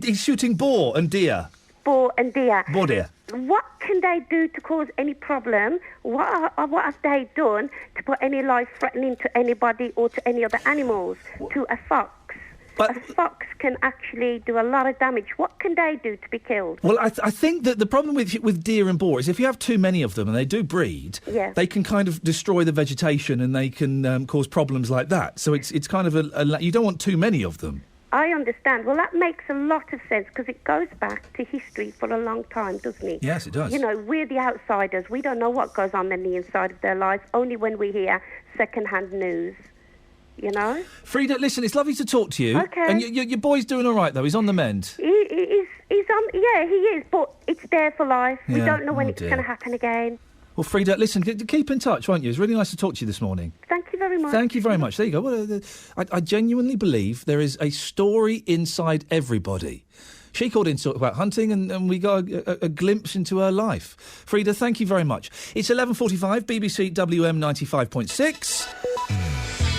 boar and deer. Boar and deer. Boar deer. What can they do to cause any problem? What have they done to put any life threatening to anybody or to any other animals? To a fox. A fox can actually do a lot of damage. What can they do to be killed? Well, I think that the problem with deer and boar is if you have too many of them and they do breed, they can kind of destroy the vegetation and they can cause problems like that. So it's kind of you don't want too many of them. I understand. Well, that makes a lot of sense because it goes back to history for a long time, doesn't it? Yes, it does. We're the outsiders. We don't know what goes on in the inside of their lives, only when we hear second-hand news. Frida, listen, it's lovely to talk to you. Okay. And your boy's doing all right, though. He's on the mend. He's on. Yeah, he is. But it's there for life. We don't know when it's going to happen again. Well, Frida, listen, keep in touch, won't you? It's really nice to talk to you this morning. Thank you very much. Thank you very much. There you go. Well, I genuinely believe there is a story inside everybody. She called in to talk about hunting and we got a glimpse into her life. Frida, thank you very much. It's 11:45, BBC WM 95.6.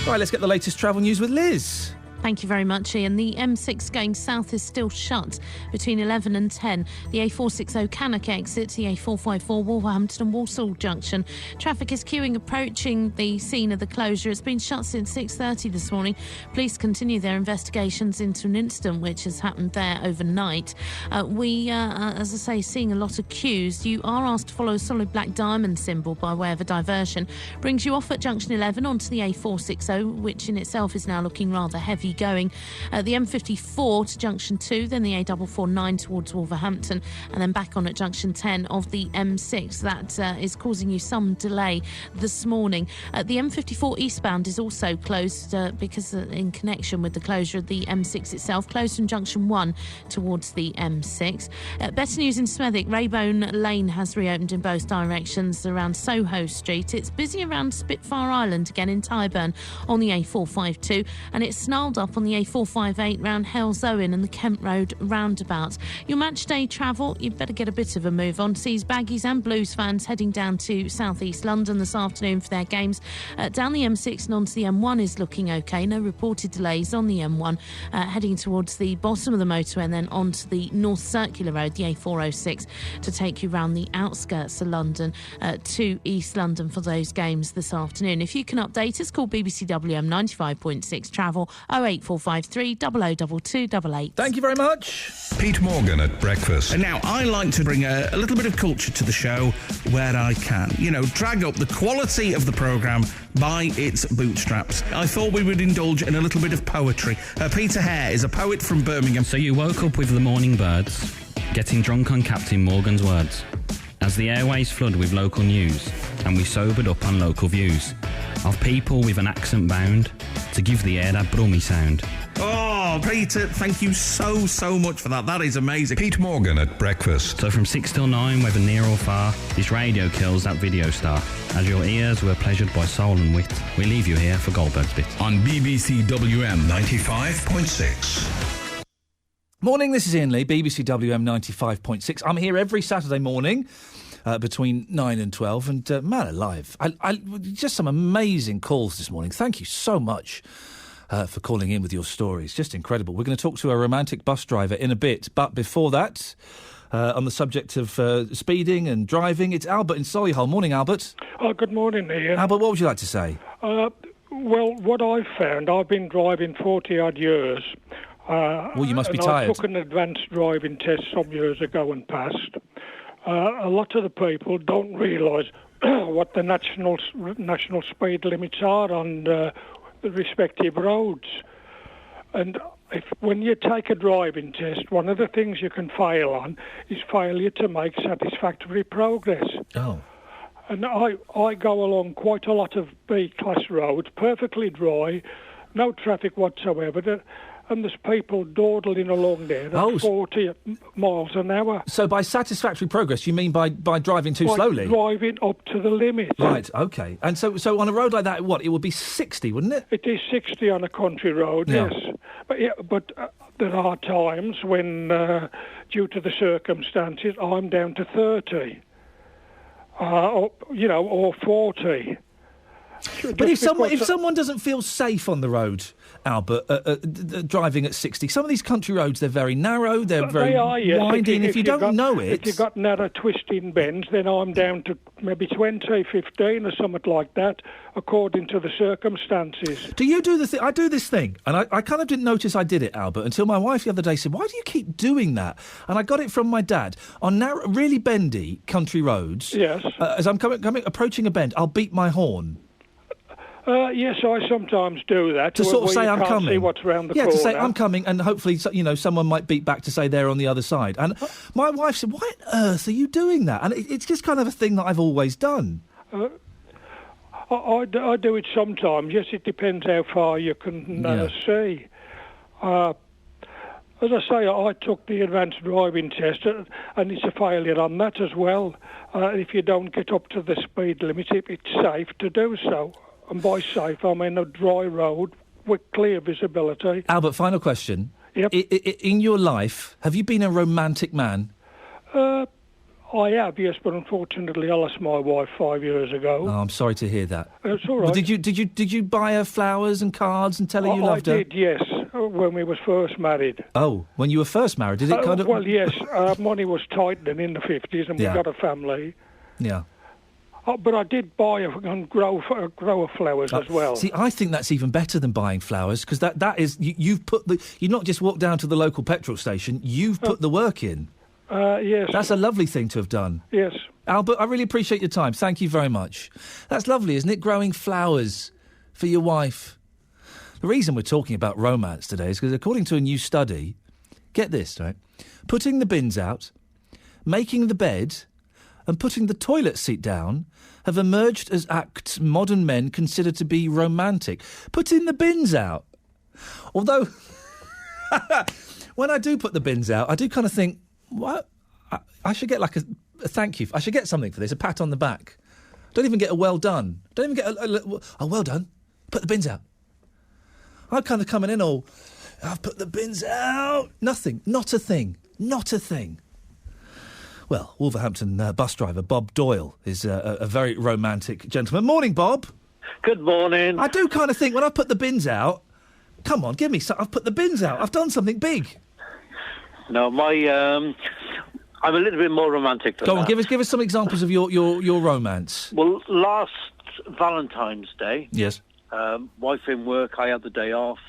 Right, let's get the latest travel news with Liz. Thank you very much, Ian. The M6 going south is still shut between 11 and 10. The A460 Cannock exit, the A454 Wolverhampton and Walsall junction. Traffic is queuing approaching the scene of the closure. It's been shut since 6:30 this morning. Police continue their investigations into an incident which has happened there overnight. We are, as I say, seeing a lot of queues. You are asked to follow a solid black diamond symbol by way of a diversion. Brings you off at junction 11 onto the A460, which in itself is now looking rather heavy going. The M54 to junction 2, then the A449 towards Wolverhampton, and then back on at junction 10 of the M6. That is causing you some delay this morning. The M54 eastbound is also closed because in connection with the closure of the M6 itself, closed from junction 1 towards the M6. Better news in Smethwick. Raybone Lane has reopened in both directions around Soho Street. It's busy around Spitfire Island again in Tyburn on the A452, and it's snarled up on the A458 round Hales Owen and the Kent Road roundabout. Your match day travel, you'd better get a bit of a move on. Sees Baggies and Blues fans heading down to South East London this afternoon for their games. Down the M6 and onto the M1 is looking OK. No reported delays on the M1. Heading towards the bottom of the motorway and then onto the North Circular Road, the A406, to take you round the outskirts of London to East London for those games this afternoon. If you can update us, call BBC WM 95.6 Travel 08453 002288. Thank you very much. Pete Morgan at breakfast. And now I like to bring a little bit of culture to the show where I can. Drag up the quality of the programme by its bootstraps. I thought we would indulge in a little bit of poetry. Peter Hare is a poet from Birmingham. So you woke up with the morning birds, getting drunk on Captain Morgan's words. As the airways flood with local news, and we sobered up on local views of people with an accent bound to give the air that brummy sound. Oh, Peter, thank you so much for that. That is amazing. Pete Morgan at breakfast. So from 6 till 9, whether near or far, this radio kills that video star. As your ears were pleasured by soul and wit, we leave you here for Goldberg's bit. On BBC WM 95.6. Morning, this is Iain Lee, BBC WM 95.6. I'm here every Saturday morning between 9 and 12, and man alive, I just some amazing calls this morning. Thank you so much for calling in with your stories. Just incredible. We're going to talk to a romantic bus driver in a bit, but before that, on the subject of speeding and driving, it's Albert in Solihull. Morning, Albert. Oh, good morning, Ian. Albert, what would you like to say? Well, what I've found, I've been driving 40-odd years. Well, you must be and tired. I took an advanced driving test some years ago and passed. A lot of the people don't realise what the national speed limits are on the respective roads. And when you take a driving test, one of the things you can fail on is failure to make satisfactory progress. Oh. And I go along quite a lot of B-class roads, perfectly dry, no traffic whatsoever, and there's people dawdling along there at 40 miles an hour. So by satisfactory progress, you mean by driving too slowly? Driving up to the limit. Right, OK. And so on a road like that, what, it would be 60, wouldn't it? It is 60 on a country road, Yeah. yes. But there are times when, due to the circumstances, I'm down to 30. Or 40. But if someone doesn't feel safe on the road, Albert, driving at 60, some of these country roads, they're very narrow, they're very winding. If you don't know it... If you've got narrow twisting bends, then I'm down to maybe 20, 15 or something like that, according to the circumstances. Do you do the thing? I do this thing, and I kind of didn't notice I did it, Albert, until my wife the other day said, why do you keep doing that? And I got it from my dad. On narrow, really bendy country roads, yes. As I'm approaching a bend, I'll beat my horn. Yes, I sometimes do that. To sort of say I'm coming. See what's round the corner. Yeah, to say I'm coming, and hopefully, someone might beat back to say they're on the other side. And my wife said, "Why on earth are you doing that?" And it's just kind of a thing that I've always done. I do it sometimes. Yes, it depends how far you can see. As I say, I took the advanced driving test, and it's a failure on that as well. If you don't get up to the speed limit, it's safe to do so. And by safe, I mean a dry road with clear visibility. Albert, final question. Yep. In your life, have you been a romantic man? I have, yes, but unfortunately I lost my wife 5 years ago. Oh, I'm sorry to hear that. It's all right. Well, did you buy her flowers and cards and tell her you loved her? I did, yes, when we were first married. Oh, when you were first married, did it kind of... Well, yes, money was tight then in the 50s and we got a family. Yeah. But I did buy and grow flowers as well. See, I think that's even better than buying flowers, because that is... You've not just walked down to the local petrol station, you've put the work in. Yes. That's a lovely thing to have done. Yes. Albert, I really appreciate your time. Thank you very much. That's lovely, isn't it? Growing flowers for your wife. The reason we're talking about romance today is because according to a new study, get this, right? Putting the bins out, making the bed, and putting the toilet seat down have emerged as acts modern men consider to be romantic. Putting the bins out. Although, when I do put the bins out, I do kind of think, what? I should get like a thank you. I should get something for this, a pat on the back. Don't even get a well done. Don't even get a well done. Put the bins out. I'm kind of coming in all, I've put the bins out. Nothing. Not a thing. Not a thing. Well, Wolverhampton bus driver Bob Doyle is a very romantic gentleman. Morning, Bob. Good morning. I do kind of think when I put the bins out, come on, give me some. I've put the bins out. I've done something big. No, I'm a little bit more romantic than Go on, that. give us some examples of your romance. Well, last Valentine's Day, yes, wife in work, I had the day off,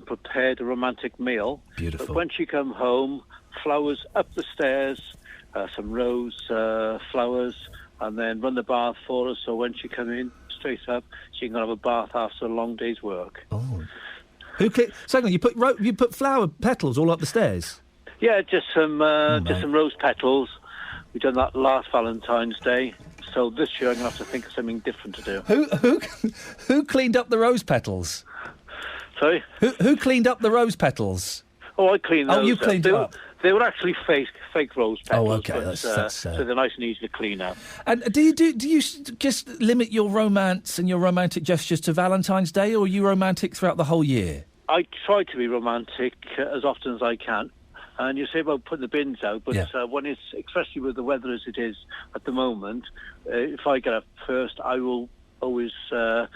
prepared a romantic meal. Beautiful. But when she come home, flowers up the stairs, some rose flowers, and then run the bath for her, so when she come in, straight up, she can have a bath after a long day's work. Oh. Second, you put flower petals all up the stairs? Yeah, just some rose petals. We done that last Valentine's Day, so this year I'm going to have to think of something different to do. Who cleaned up the rose petals? Sorry? Who cleaned up the rose petals? Oh, I cleaned those. Oh, you cleaned it up. They were actually fake rose petals. Oh, okay, but, so they're nice and easy to clean up. And do you just limit your romance and your romantic gestures to Valentine's Day, or are you romantic throughout the whole year? I try to be romantic as often as I can. And you say about putting the bins out, but when it's, especially with the weather as it is at the moment, if I get up first, I will always try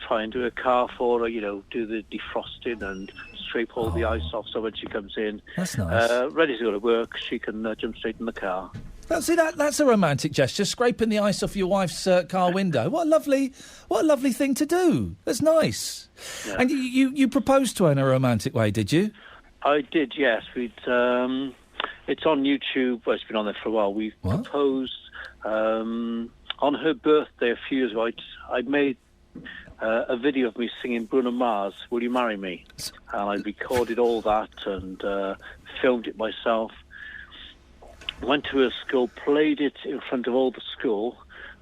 and do a car for her, do the defrosting and scrape all the ice off, so when she comes in, that's nice. Ready to go to work, she can jump straight in the car. That's a romantic gesture, scraping the ice off your wife's car window. What a lovely thing to do. That's nice. Yeah. And you proposed to her in a romantic way, did you? I did, yes. It's on YouTube. Well, it's been on there for a while. We proposed on her birthday a few years ago. I made a video of me singing Bruno Mars, Will You Marry Me? And I recorded all that and filmed it myself. Went to her school, played it in front of all the school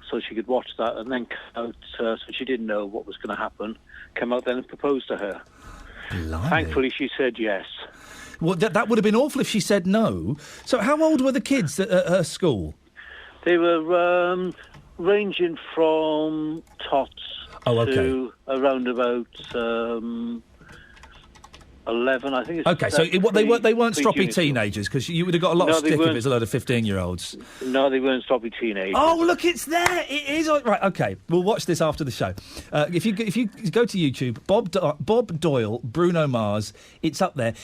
so she could watch that, and then come out, so she didn't know what was going to happen, come out then and propose to her. Blimey. Thankfully, she said yes. Well, that would have been awful if she said no. So how old were the kids at her school? They were ranging from tots to around about 11, I think. Okay, so they weren't stroppy teenagers, because you would have got a lot of stick if it was a load of 15-year-olds. No, they weren't stroppy teenagers. Oh, look, it's there. It is. Right, OK. We'll watch this after the show. If you go to YouTube, Bob Doyle, Bruno Mars, it's up there.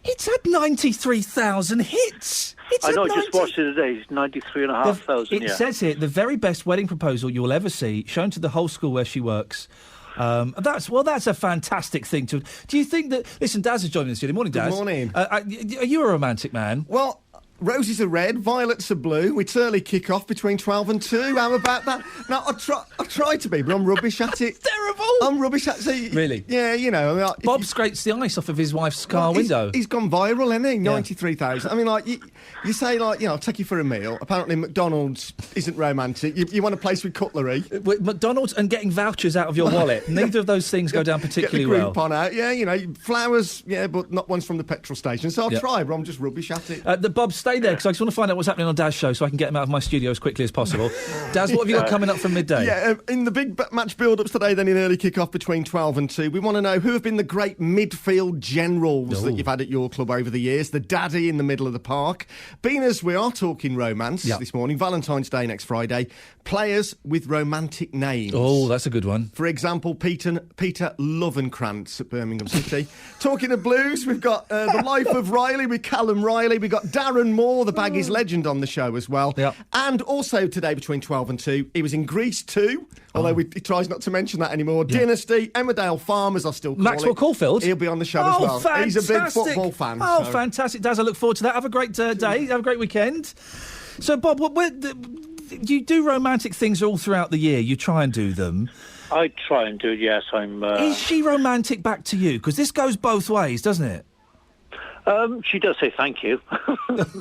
It's had 93,000 hits. I know, I just watched it today. It's 93,500, It says here, the very best wedding proposal you'll ever see, shown to the whole school where she works. That's a fantastic thing to... Do you think that... Listen, Daz is joining us today. Morning, Daz. Good morning. Are you a romantic man? Well, roses are red, violets are blue. It's early kick-off between 12 and 2. How about that? No, I try to be, but I'm rubbish at it. Terrible! I'm rubbish at it. Really? Yeah, Bob scrapes the ice off of his wife's car window. He's gone viral, hasn't he? 93,000. I mean, you say, I'll take you for a meal. Apparently McDonald's isn't romantic. You want a place with cutlery. McDonald's and getting vouchers out of your wallet. Neither of those things go down particularly well. Get the Groupon out. Yeah, flowers, but not ones from the petrol station. So I'll try, but I'm just rubbish at it. Bob, stay there, because I just want to find out what's happening on Daz's show so I can get him out of my studio as quickly as possible. Daz, what have you got coming up from midday? Yeah, in the big match build-ups today, then in early kick-off between 12 and 2, we want to know who have been the great midfield generals that you've had at your club over the years, the daddy in the middle of the park. Being as we are talking romance this morning, Valentine's Day next Friday, players with romantic names. Oh, that's a good one. For example, Peter Lovenkrantz at Birmingham City. Talking of blues, we've got The Life of Riley with Callum Riley. We've got Darren Moore, the Baggies legend, on the show as well. Yep. And also today between 12 and 2, he was in Grease 2, although he tries not to mention that anymore. Yeah. Dynasty, Emmerdale Farmers, I still call Maxwell it. Caulfield. He'll be on the show as well. Fantastic. He's a big football fan. Oh, fantastic. Daz, I look forward to that. Have a great day. Have a great weekend. So, Bob, you do romantic things all throughout the year. You try and do them. I try and do it, yes. Is she romantic back to you? Because this goes both ways, doesn't it? She does say thank you.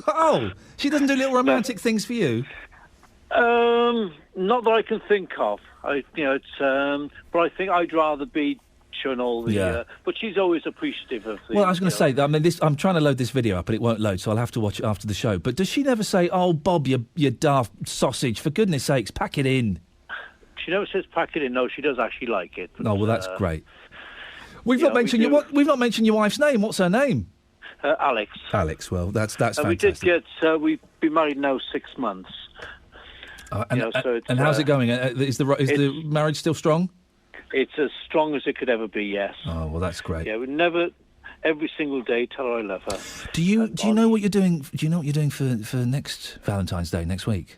Oh, she doesn't do little romantic things for you? Not that I can think of. But I think I'd rather be showing all the... but she's always appreciative of the... Well, I was going to say, I'm trying to load this video up, but it won't load, so I'll have to watch it after the show. But does she never say, oh, Bob, you daft sausage, for goodness sakes, pack it in? She never says pack it in. No, she does actually like it. But, well, that's great. We've not mentioned your wife's name. What's her name? Alex. Alex, well, that's fantastic. We did we've been married now 6 months. And how's it going? Is the marriage still strong? It's as strong as it could ever be, yes. Oh, well, that's great. Yeah, we never, every single day, tell her I love her. Do you know what you're doing? Do you know what you're doing for next Valentine's Day, next week?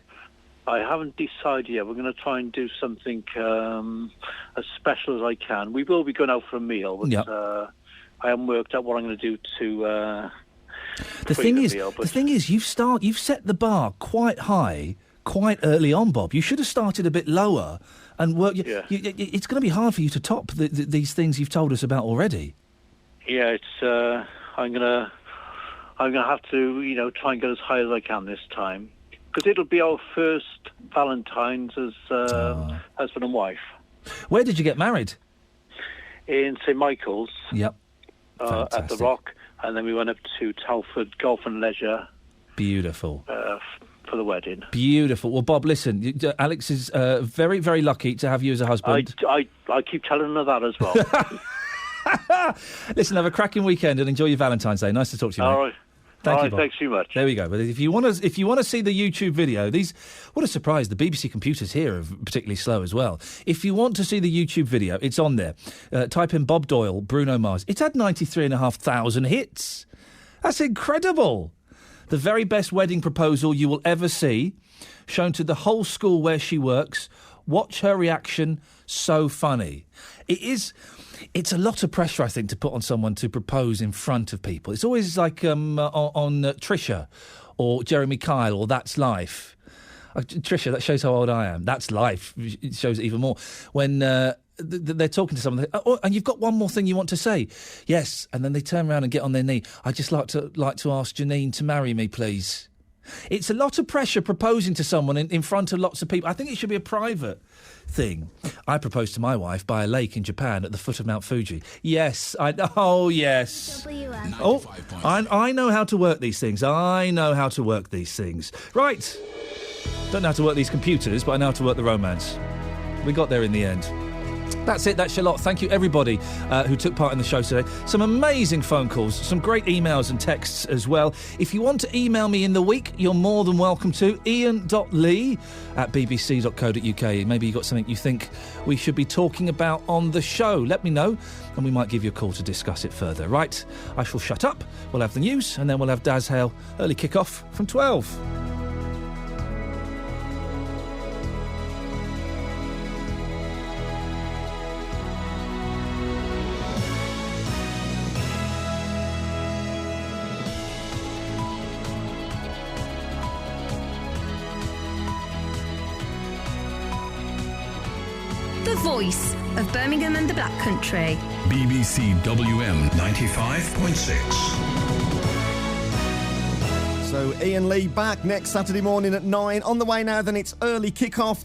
I haven't decided yet. We're going to try and do something as special as I can. We will be going out for a meal, but I haven't worked out what I'm going to do to... The thing is, you've set the bar quite high, quite early on, Bob. You should have started a bit lower and work. It's going to be hard for you to top these things you've told us about already. Yeah, it's. I'm gonna have to, try and get as high as I can this time, because it'll be our first Valentine's as husband and wife. Where did you get married? In St Michael's. Yep. At the Rock, and then we went up to Telford Golf and Leisure. Beautiful. For the wedding. Beautiful. Well, Bob, listen, Alex is very, very lucky to have you as a husband. I keep telling her that as well. Listen, have a cracking weekend and enjoy your Valentine's Day. Nice to talk to you, mate. All right. Thank All you, right, Bob. thanks too much. There we go. But if you want to see the YouTube video, what a surprise! The BBC computers here are particularly slow as well. If you want to see the YouTube video, it's on there. Type in Bob Doyle, Bruno Mars. It's had 93,500 hits. That's incredible. The very best wedding proposal you will ever see, shown to the whole school where she works. Watch her reaction. So funny. It's a lot of pressure, I think, to put on someone to propose in front of people. It's always like on Trisha or Jeremy Kyle or That's Life. Trisha, that shows how old I am. That's Life. It shows it even more. When they're talking to someone, and you've got one more thing you want to say. Yes, and then they turn around and get on their knee. I'd just like to ask Janine to marry me, please. It's a lot of pressure proposing to someone in front of lots of people. I think it should be a private thing. I proposed to my wife by a lake in Japan at the foot of Mount Fuji. Yes, yes. I know how to work these things. Right. Don't know how to work these computers, but I know how to work the romance. We got there in the end. That's it. That's your lot. Thank you, everybody who took part in the show today. Some amazing phone calls, some great emails and texts as well. If you want to email me in the week, you're more than welcome to. ian.lee@bbc.co.uk. Maybe you've got something you think we should be talking about on the show. Let me know, and we might give you a call to discuss it further. Right, I shall shut up. We'll have the news, and then we'll have Daz Hale early kick-off from 12. The voice of Birmingham and the Black Country. BBC WM 95.6. So Iain Lee back next Saturday morning at 9. On the way now, then it's early kick-off.